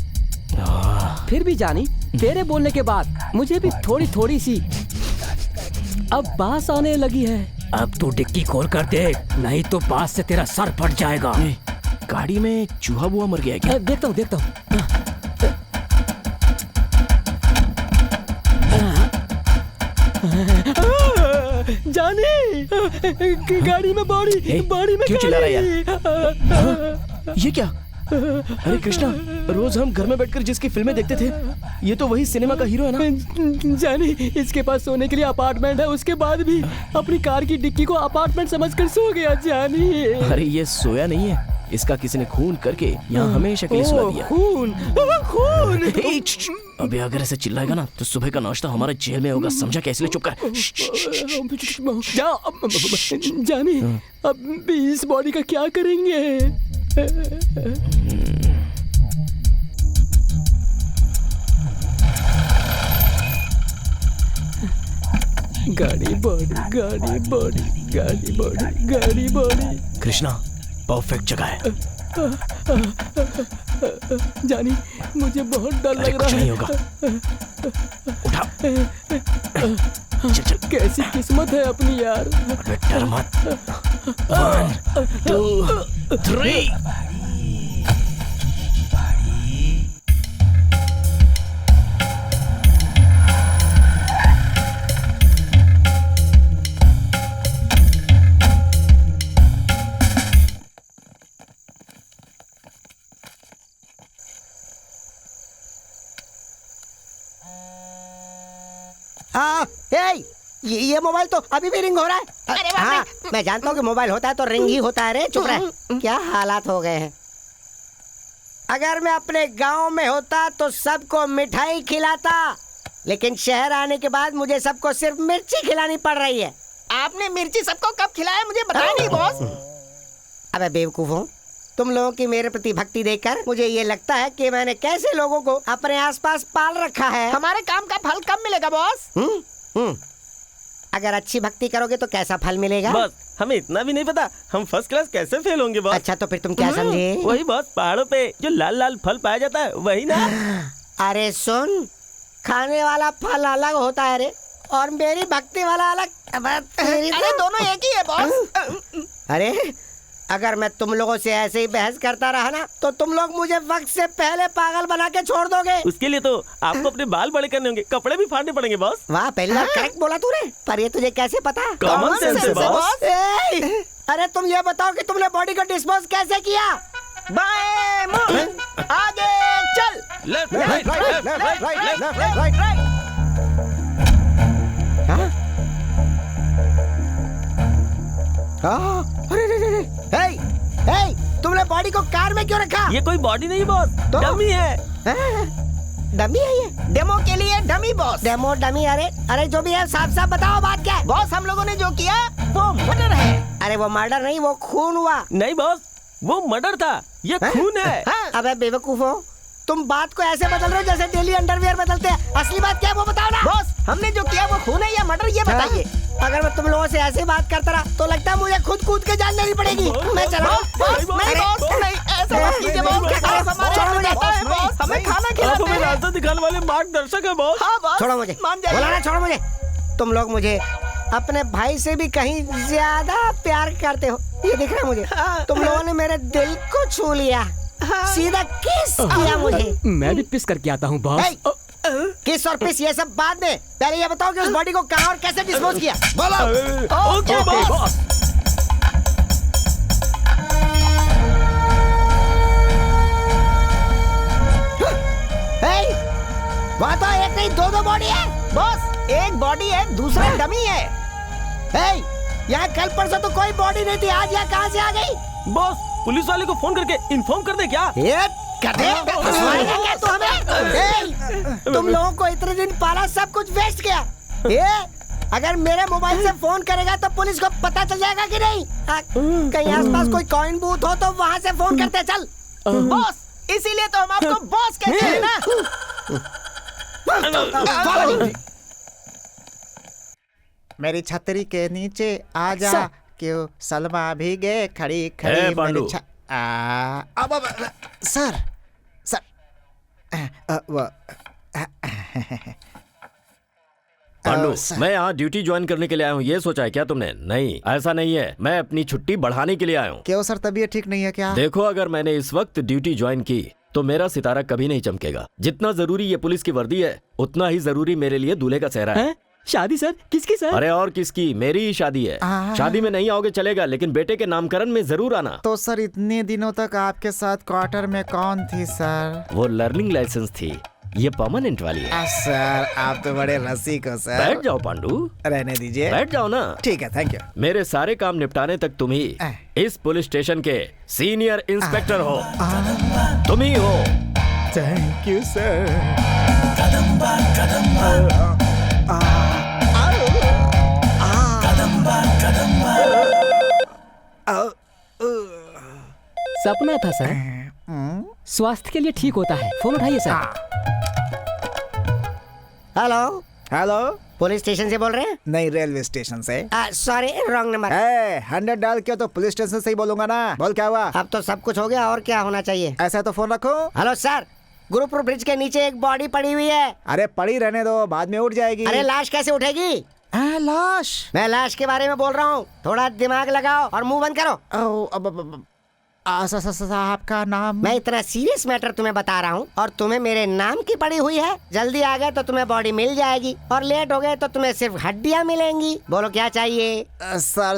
फिर भी जानी, तेरे बोलने के बाद मुझे भी थोड़ी थोड़ी सी अब बास आने लगी है। अब तू डिक्की खोल कर देख, नहीं तो बास से तेरा सर फट जाएगा। गाड़ी में चूहा बुआ मर गया है क्या? देखता हूँ देखता हूँ। जानी, गाड़ी में बॉडी में क्यों चिल्ला रहा है यार? ये क्या? अरे कृष्णा, रोज हम घर में बैठकर जिसकी फिल्में देखते थे, ये तो वही सिनेमा का हीरो है ना? जानी, इसके पास सोने के लिए अपार्टमेंट है, उसके बाद भी अपनी कार की डिक्की को अपार्टमेंट समझकर सो गया। जानी, अरे ये सोया नहीं है, इसका किसी ने खून करके यहाँ हमेशा के लिए सुला दिया। खून। अबे अगर ऐसे चिल्लाएगा ना तो सुबह का नाश्ता हमारे जेल में होगा, समझा? कैसे? ले चुप कर। जानी, अब इस बॉडी का क्या करेंगे? गाड़ी बॉडी। कृष्णा, परफेक्ट जगह है। जानी, मुझे बहुत डर लग रहा है। कुछ नहीं होगा, उठा। चल। कैसी किस्मत है अपनी यार। डर मत। 1 2 3। ये मोबाइल तो अभी भी रिंग हो रहा है। हाँ, मैं जानता हूँ कि मोबाइल होता है तो रिंग ही होता है। रे चुप रहे, क्या हालात हो गए हैं। अगर मैं अपने गांव में होता तो सबको मिठाई खिलाता, लेकिन शहर आने के बाद मुझे सबको सिर्फ मिर्ची खिलानी पड़ रही है। आपने मिर्ची सबको कब खिलाया, मुझे बताया नहीं बॉस। अबे बेवकूफों, तुम लोगों की मेरे प्रति भक्ति देखकर मुझे ये लगता है कि मैंने कैसे लोगों को अपने आसपास पाल रखा है। हमारे काम का फल कब मिलेगा बॉस? अगर अच्छी भक्ति करोगे तो कैसा फल मिलेगा? बॉस, हमें इतना भी नहीं पता हम फर्स्ट क्लास कैसे फेल होंगे बॉस। अच्छा, तो फिर तुम क्या समझे? वही बॉस, पहाड़ों पे जो लाल लाल फल पाया जाता है वही ना। अरे सुन, खाने वाला फल अलग होता है रे, और मेरी भक्ति वाला अलग। अरे दोनों एक ही है बॉस। अरे अगर मैं तुम लोगों से ऐसे ही बहस करता रहा ना, तो तुम लोग मुझे वक्त से पहले पागल बना के छोड़ दोगे। उसके लिए तो आपको अपने बाल बड़े करने होंगे, कपड़े भी फाड़ने पड़ेंगे बॉस। वाह, पहली बार करेक्ट बोला तूने, पर ये तुझे कैसे पता? कॉमन सेंस है बॉस। अरे तुम ये बताओ कि तुमने बॉडी को डिस्पोज कैसे किया? बाएं मुड़, आगे चल। Left right right right right right right. तुमने बॉडी को कार में क्यों रखा? ये कोई बॉडी नहीं बॉस, तो? डमी है। डमी है ये? डेमो के लिए डमी बॉस। Demo dummy? अरे जो भी है साफ साफ बताओ बात क्या है? बॉस हम लोगों ने जो किया वो मर्डर है। अरे वो मर्डर नहीं, वो खून हुआ। नहीं बॉस, वो मर्डर था, ये खून है। अबे बेवकूफ हो, तुम बात को ऐसे बदल रहे हो जैसे डेली अंडरवियर बदलते हैं। असली बात क्या है वो बताओ ना। बॉस हमने जो किया वो खून है या मर्डर, ये बताइए। अगर मैं तुम लोगों से ऐसे बात करता रहा तो लगता है मुझे खुद कूद के जान लेनी पड़ेगी। मैं चला। ऐसा मत कीजिए बॉस, हमें खाना खिलाते हैं। रास्ता दिखाने वाले मार्गदर्शक है बॉस। हाँ बॉस, छोड़ो मुझे, मान जाइए। बोला ना छोड़ो मुझे। तुम लोग मुझे अपने भाई से भी कहीं ज्यादा प्यार करते हो, ये दिख रहा है मुझे। तुम लोगों ने मेरे दिल को छू लिया, सीधा किस किया मुझे। मैं भी पिस करके आता हूँ बॉस। किस और पिस ये सब बाद में, पहले ये बताओ कि उस बॉडी को कहाँ और कैसे डिस्पोज किया। बोलो। Okay boss. वहाँ तो एक नहीं दो बॉडी है बॉस। एक बॉडी है, दूसरा डमी है। यहाँ कल परसों तो कोई बॉडी नहीं थी, आज यहाँ कहाँ से आ गई? बॉस पुलिस वाले को फोन करके इन्फॉर्म कर दे क्या? क्या तू हमें? तुम लोगों को इतने दिन पाला, सब कुछ वेस्ट किया। अगर मेरे मोबाइल से फोन करेगा तो पुलिस को पता चल जाएगा कि नहीं? कहीं आसपास कोई कॉइन बूथ हो तो वहाँ से फोन करते चल। बॉस इसीलिए तो हम आपको बॉस कहते हैं ना। मेरी छतरी के नीचे आ जा, क्यों सलमा भीगे खड़ी खड़ी पांडु। सर पांडु, मैं यहाँ ड्यूटी ज्वाइन करने के लिए आया हूँ, ये सोचा है क्या तुमने? नहीं, ऐसा नहीं है, मैं अपनी छुट्टी बढ़ाने के लिए आया हूँ। क्यों सर, तबीयत ठीक नहीं है क्या? देखो, अगर मैंने इस वक्त ड्यूटी ज्वाइन की तो मेरा सितारा कभी नहीं चमकेगा। जितना जरूरी ये पुलिस की वर्दी है, उतना ही जरूरी मेरे लिए दूल्हे का चेहरा है। शादी सर? किसकी सर? अरे और किसकी, मेरी ही शादी है। शादी में नहीं आओगे चलेगा, लेकिन बेटे के नामकरण में जरूर आना। तो सर इतने दिनों तक आपके साथ क्वार्टर में कौन थी सर? वो लर्निंग लाइसेंस थी, ये परमानेंट वाली है। सर आप तो बड़े रसिक हो सर। बैठ जाओ पांडु। रहने दीजिए। बैठ जाओ ना। ठीक है, थैंक यू। मेरे सारे काम निपटाने तक तुम ही इस पुलिस स्टेशन के सीनियर इंस्पेक्टर हो। तुम ही हो। Thank you sir. सपना था सर, स्वास्थ्य के लिए ठीक होता है। फोन उठाइए sir. Hello hello, police station से बोल रहे हैं? नहीं, रेलवे स्टेशन से। Sorry, wrong number. 100 डाल के तो पुलिस स्टेशन से ही बोलूंगा ना। बोल क्या हुआ? अब तो सब कुछ हो गया, और क्या होना चाहिए? ऐसा तो फोन रखो। हेलो सर, गुरुपुर ब्रिज के नीचे एक बॉडी पड़ी हुई है। अरे पड़ी रहने दो, बाद में उठ जाएगी। अरे लाश कैसे उठेगी? लाश? मैं लाश के बारे में बोल रहा हूँ, थोड़ा दिमाग लगाओ और मुंह बंद करो। साहब का नाम? मैं इतना सीरियस मैटर तुम्हें बता रहा हूँ और तुम्हें मेरे नाम की पड़ी हुई है। जल्दी आ गए तो तुम्हें बॉडी मिल जाएगी, और लेट हो गए तो तुम्हें सिर्फ हड्डियाँ मिलेंगी। बोलो क्या चाहिए? सर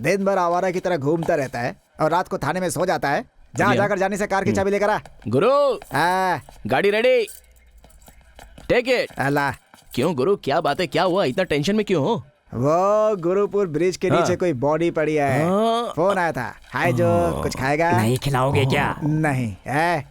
दिन भर आवारा की तरह घूमता रहता है और रात को थाने में सो जाता है। जहाँ जाकर जाने से कार की चाबी लेकर आ। गुरु गाड़ी रेडी, टेक इट। अल्लाह, क्यों गुरु, क्या बात है, क्या हुआ, इतना टेंशन में क्यों हो? वो गुरुपुर ब्रिज के नीचे कोई बॉडी पड़ी है। फोन आया था। हाय जो, कुछ खाएगा? नहीं खिलाओगे क्या? नहीं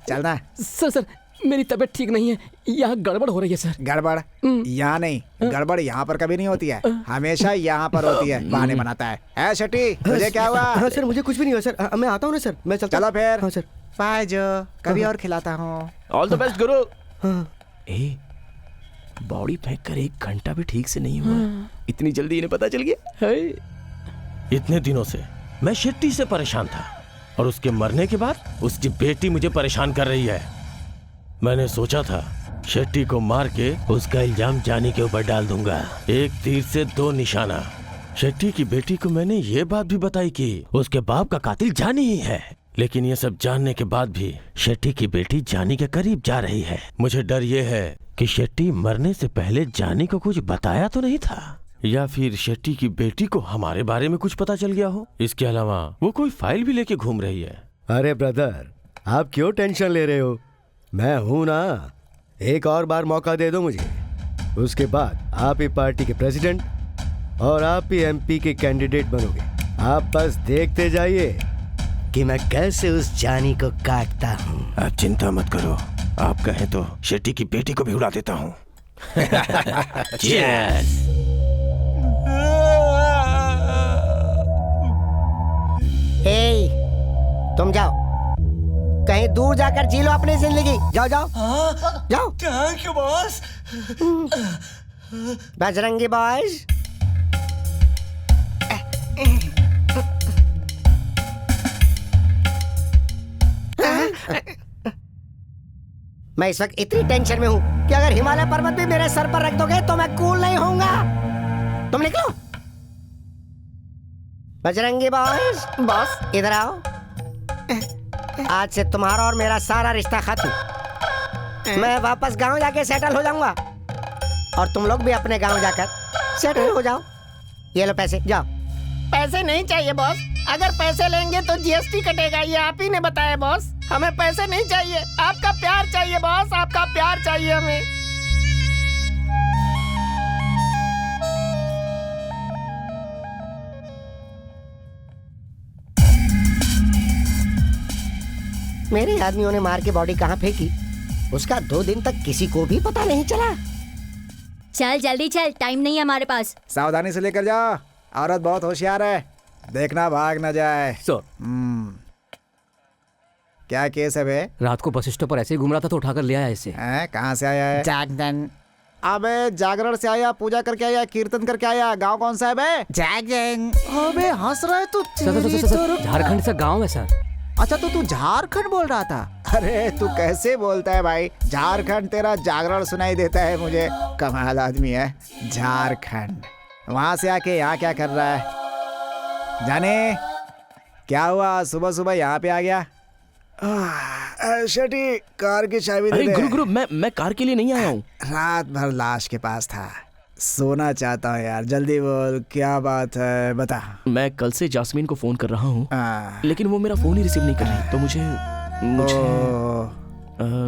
चलना। सर मेरी तबीयत ठीक नहीं है, यहाँ गड़बड़ हो रही है सर। गड़बड़ यहाँ नहीं, गड़बड़ यहाँ पर कभी नहीं होती है, हमेशा यहाँ पर होती है। बहाने बनाता है। शटी, तुझे क्या हुआ? हाँ सर, मुझे कुछ भी नहीं हुआ सर, मैं आता हूँ ना सर, मैं चलता। चलो फिर। हाँ सर। बाय जो, कभी और खिलाता हूँ। All the best Guru. Body फेंक कर 1 घंटा भी ठीक से नहीं हुआ, इतनी जल्दी इन्हें पता चल गया। इतने दिनों से मैं शेट्टी से परेशान था, और उसके मरने के बाद उसकी बेटी मुझे परेशान कर रही है। मैंने सोचा था शेट्टी को मार के उसका इल्जाम जानी के ऊपर डाल दूंगा। एक तीर से दो निशाना। शेट्टी की बेटी को मैंने ये बात भी बताई कि उसके बाप का कातिल जानी ही है, लेकिन ये सब जानने के बाद भी शेट्टी की बेटी जानी के करीब जा रही है। मुझे डर ये है कि शेट्टी मरने से पहले जानी को कुछ बताया तो नहीं था, या फिर शेट्टी की बेटी को हमारे बारे में कुछ पता चल गया हो। इसके अलावा वो कोई फाइल भी लेके घूम रही है। अरे ब्रदर, आप क्यों टेंशन ले रहे हो? मैं हूं ना, एक और बार मौका दे दो मुझे, उसके बाद आप ही पार्टी के प्रेसिडेंट और आप ही एमपी के कैंडिडेट बनोगे। आप बस देखते जाइए कि मैं कैसे उस जानी को काटता हूँ। आप चिंता मत करो, आप कहें तो शेट्टी की बेटी को भी उड़ा देता हूँ। Cheers! हे, तुम जाओ, कहीं दूर जाकर जी लो अपनी जिंदगी। जाओ जाओ जाओ। Thank you boss. Bajrangi boys, मैं इस वक्त इतनी टेंशन में हूँ कि अगर हिमालय पर्वत भी मेरे सर पर रख दोगे तो मैं कूल नहीं होऊंगा। तुम निकलो। बजरंगी बॉयज, बॉस इधर आओ। आज से तुम्हारा और मेरा सारा रिश्ता खत्म। मैं वापस गांव जाके सेटल हो जाऊंगा और तुम लोग भी अपने गांव जाकर सेटल हो जाओ। ये लो पैसे, जाओ। पैसे नहीं चाहिए बॉस, अगर पैसे लेंगे तो जीएसटी कटेगा, ये आप ही ने बताया बॉस। हमें पैसे नहीं चाहिए, आपका प्यार चाहिए बॉस, आपका प्यार चाहिए हमें। मेरे आदमियों ने मार के बॉडी कहाँ फेंकी, उसका 2 दिन तक किसी को भी पता नहीं चला। चल जल्दी चल, टाइम नहीं है हमारे पास। सावधानी से लेकर जा, औरत बहुत होशियार है, देखना भाग न जाए। सर, क्या केस है बे? रात को बस स्टॉप पर ऐसे ही घूम रहा था तो उठाकर ले आया इसे। कहाँ से आया है? जागरण। अबे जागरण से आया, पूजा करके आया, कीर्तन करके आया? गांव कौन सा है बे? जागरण। अबे हंस रहा है तू? सर, झारखंड से गाँव है सर। अच्छा तो तू झारखंड बोल रहा था? अरे तू कैसे बोलता है भाई, झारखंड तेरा जागरण सुनाई देता है मुझे। कमाल आदमी है। झारखंड, वहां से आके यहाँ क्या कर रहा है? जाने क्या हुआ, सुबह सुबह यहाँ पे आ गया? शेट्टी, कार की चाबी दे दे। अरे गुरु मैं कार के लिए नहीं आया हूँ। रात भर लाश के पास था, सोना चाहता हूँ यार, जल्दी बोल क्या बात है, बता। मैं कल से जास्मीन को फोन कर रहा हूँ, लेकिन वो मेरा फोन ही रिसीव नहीं कर रही, तो मुझे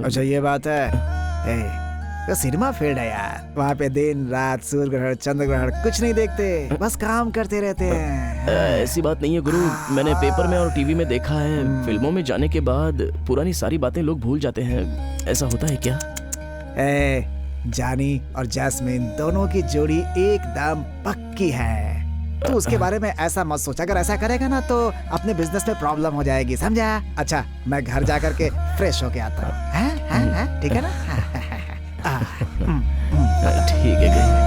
अच्छा ये बात है। तो सिनेमा फील्ड है यार, वहाँ पे दिन रात सूर्य ग्रहण चंद्र ग्रहण कुछ नहीं देखते, बस काम करते रहते हैं। ऐसी बात नहीं है गुरु, मैंने पेपर में और टीवी में देखा है, फिल्मों में जाने के बाद पुरानी सारी बातें लोग भूल जाते हैं, ऐसा होता है क्या? जानी और जैस्मिन दोनों की जोड़ी एकदम पक्की है। तू उसके बारे में ऐसा मत सोच, अगर ऐसा करेगा ना तो अपने बिजनेस में प्रॉब्लम हो जाएगी, समझा? अच्छा मैं घर जा करके फ्रेश होके आता हूँ, ठीक है ना? ठीक है।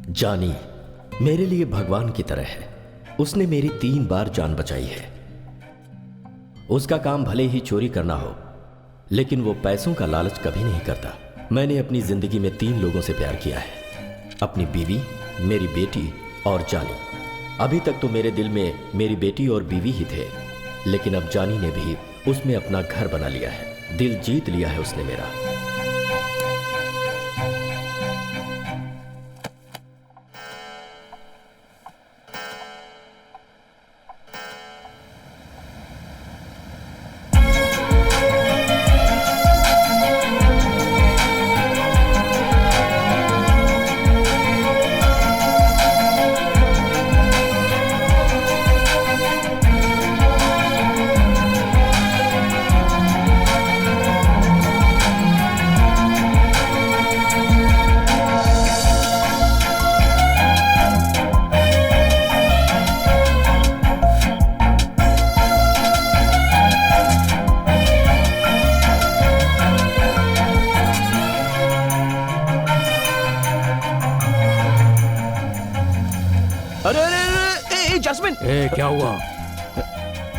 जानी मेरे लिए भगवान की तरह है। उसने मेरी 3 बार जान बचाई है। उसका काम भले ही चोरी करना हो, लेकिन वो पैसों का लालच कभी नहीं करता। मैंने अपनी जिंदगी में 3 लोगों से प्यार किया है, अपनी बीवी, मेरी बेटी और जानी। अभी तक तो मेरे दिल में मेरी बेटी और बीवी ही थे, लेकिन अब जानी ने भी उसमें अपना घर बना लिया है। दिल जीत लिया है उसने मेरा।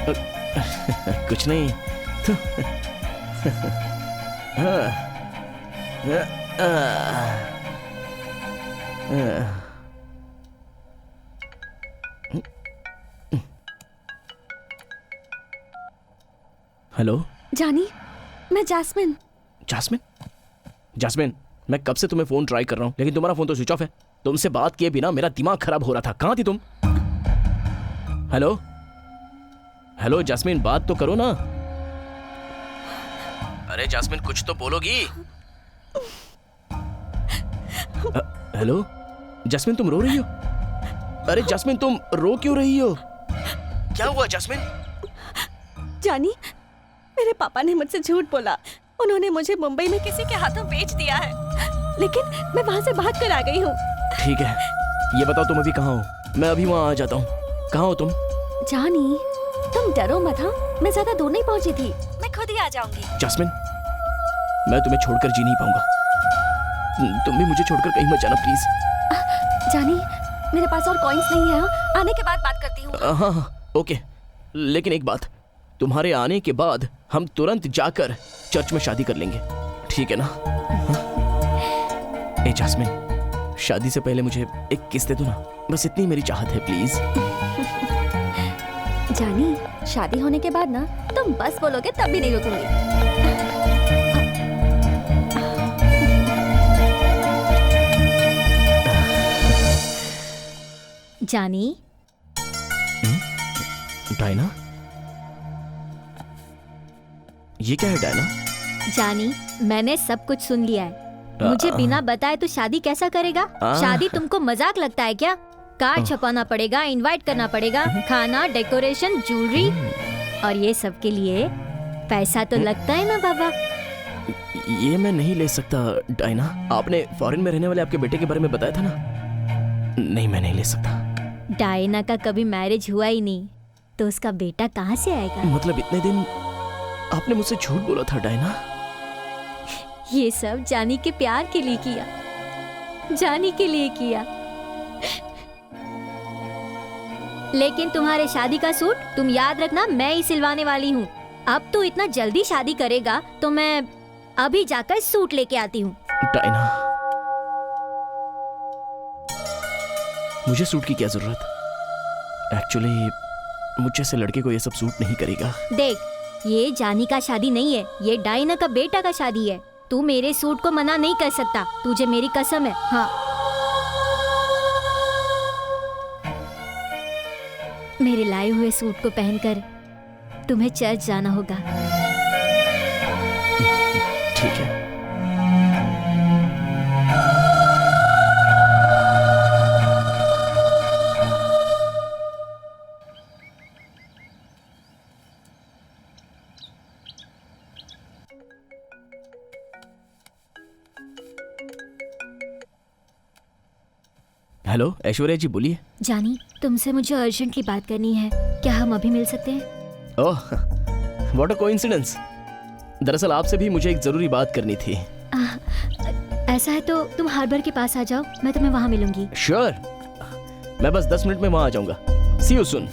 कुछ नहीं तो हेलो जानी, मैं जैस्मिन। जास्मिन? जास्मिन, मैं कब से तुम्हें फोन ट्राई कर रहा हूं, लेकिन तुम्हारा फोन तो स्विच ऑफ है। तुमसे बात किए बिना मेरा दिमाग खराब हो रहा था। कहां थी तुम? हेलो हेलो जास्मिन, बात तो करो ना। अरे जास्मिन, कुछ तो बोलोगी। हेलो जास्मिन, तुम रो रही हो? अरे जास्मिन, तुम रो क्यों रही हो? क्या हुआ जास्मिन? जानी, मेरे पापा ने मुझसे झूठ बोला। उन्होंने मुझे मुंबई में किसी के हाथों बेच दिया है, लेकिन मैं वहाँ से भाग कर आ गई हूँ। ठीक है, ये बताओ तुम अभी कहाँ हो? मैं अभी वहाँ आ जाता हूँ। कहाँ हो तुम? जानी, तुम डरो मत। हाँ, मैं ज्यादा दूर नहीं पहुँची थी, मैं खुद ही आ जाऊंगी। जास्मिन, मैं तुम्हें छोड़कर जी नहीं पाऊंगा। तुम भी मुझे छोड़कर कहीं मत जाना प्लीज। जानी, मेरे पास और कॉइन्स नहीं है। आने के बाद बात करती हूँ। हाँ हाँ ओके, लेकिन एक बात, तुम्हारे आने के बाद हम तुरंत जाकर चर्च में शादी कर लेंगे, ठीक है ना? ए जास्मिन, शादी से पहले मुझे एक किस दे दो ना, बस इतनी मेरी चाहत है प्लीज। जानी, शादी होने के बाद ना तुम बस बोलोगे तब भी नहीं रुकूंगी। जानी। डायना, ये क्या है डायना? जानी, मैंने सब कुछ सुन लिया है। मुझे बिना बताए तो शादी कैसा करेगा? शादी तुमको मजाक लगता है क्या? कार्ड छपाना पड़ेगा, इनवाइट करना पड़ेगा, खाना, डेकोरेशन, ज्वेलरी, और ये सब के लिए पैसा तो लगता है ना बाबा। ये मैं नहीं ले सकता डायना। आपने फॉरेन में रहने वाले आपके बेटे के बारे में बताया था ना? नहीं, मैं नहीं ले सकता। डायना का कभी मैरिज हुआ ही नहीं, तो उसका बेटा कहाँ से आएगा? मतलब इतने दिन आपने मुझसे झूठ बोला था डायना? ये सब जानी के प्यार के लिए किया, जानी के लिए किया। लेकिन तुम्हारे शादी का सूट तुम याद रखना, मैं ही सिलवाने वाली हूँ। अब तू इतना जल्दी शादी करेगा तो मैं अभी जाकर सूट लेके आती हूँ। डायना, मुझे सूट की क्या जरूरत? एक्चुअली मुझ जैसे लड़के को ये सब सूट नहीं करेगा। देख, ये जानी का शादी नहीं है, ये डायना का बेटा का शादी है। तू मेरे सूट को मना नहीं कर सकता, तुझे मेरी कसम है। हाँ, मेरे लाए हुए सूट को पहनकर तुम्हें चर्च जाना होगा। ठीक है। हेलो ऐश्वर्या जी, बोलिए। जानी, तुमसे मुझे अर्जेंटली बात करनी है, क्या हम अभी मिल सकते हैं? ओह, व्हाट अ कोइंसिडेंस। दरअसल आपसे भी मुझे एक जरूरी बात करनी थी। ऐसा है तो तुम हार्बर के पास आ जाओ, मैं तुम्हें वहाँ मिलूंगी। श्योर, मैं बस 10 मिनट में वहाँ आ जाऊंगा। सी यू सून।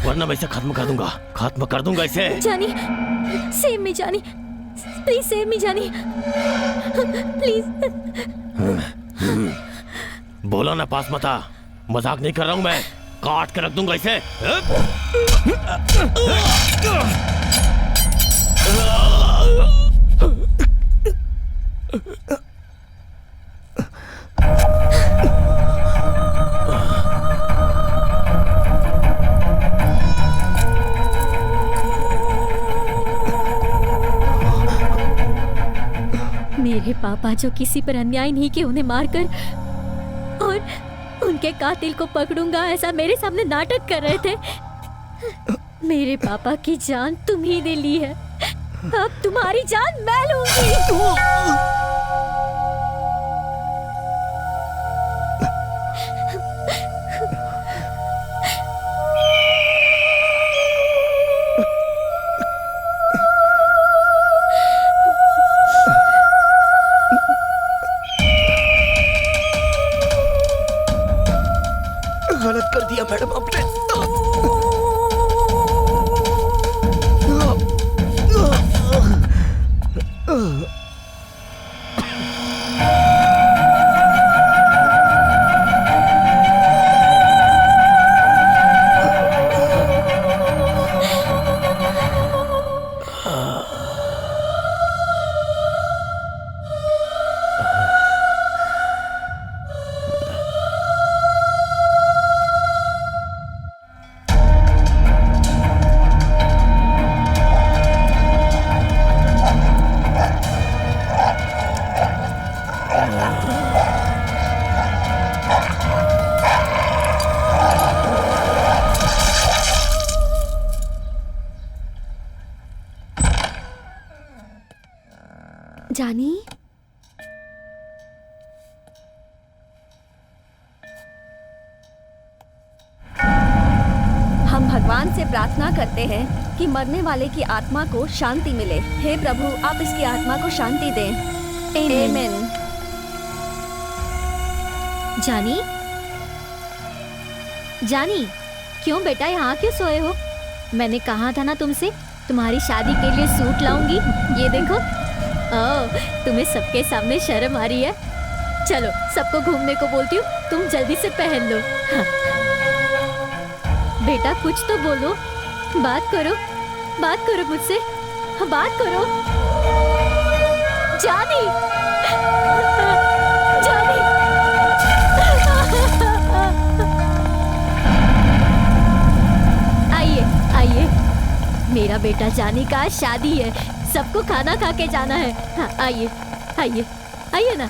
वरना मैं इसे खत्म कर दूंगा इसे। जानी, सेव मी जानी, प्लीज सेव मी जानी, प्लीज। बोला ना पास मत आ, मजाक नहीं कर रहा हूं मैं, काट के रख दूंगा इसे। मेरे पापा जो किसी पर अन्याय नहीं किए उन्हें मारकर और उनके कातिल को पकड़ूंगा ऐसा मेरे सामने नाटक कर रहे थे। मेरे पापा की जान तुम ही ने ली है, अब तुम्हारी जान मैं लूंगी। गलत कर दिया मैडम आपने। जानी, हम भगवान से प्रार्थना करते हैं कि मरने वाले की आत्मा को शांति मिले। हे प्रभु, आप इसकी आत्मा को शांति दें। आमीन। जानी, जानी, क्यों बेटा यहाँ क्यों सोए हो? मैंने कहा था ना तुमसे, तुम्हारी शादी के लिए सूट लाऊंगी। ये देखो। ओह, तुम्हें सबके सामने शर्म आ रही है? चलो सबको घूमने को बोलती हूँ, तुम जल्दी से पहन लो। हाँ। बेटा कुछ तो बोलो, बात करो मुझसे। हाँ, बात करो। जानी, जानी। आइए, मेरा बेटा जानी का शादी है, सबको खाना खा के जाना है। हाँ, आइए ना।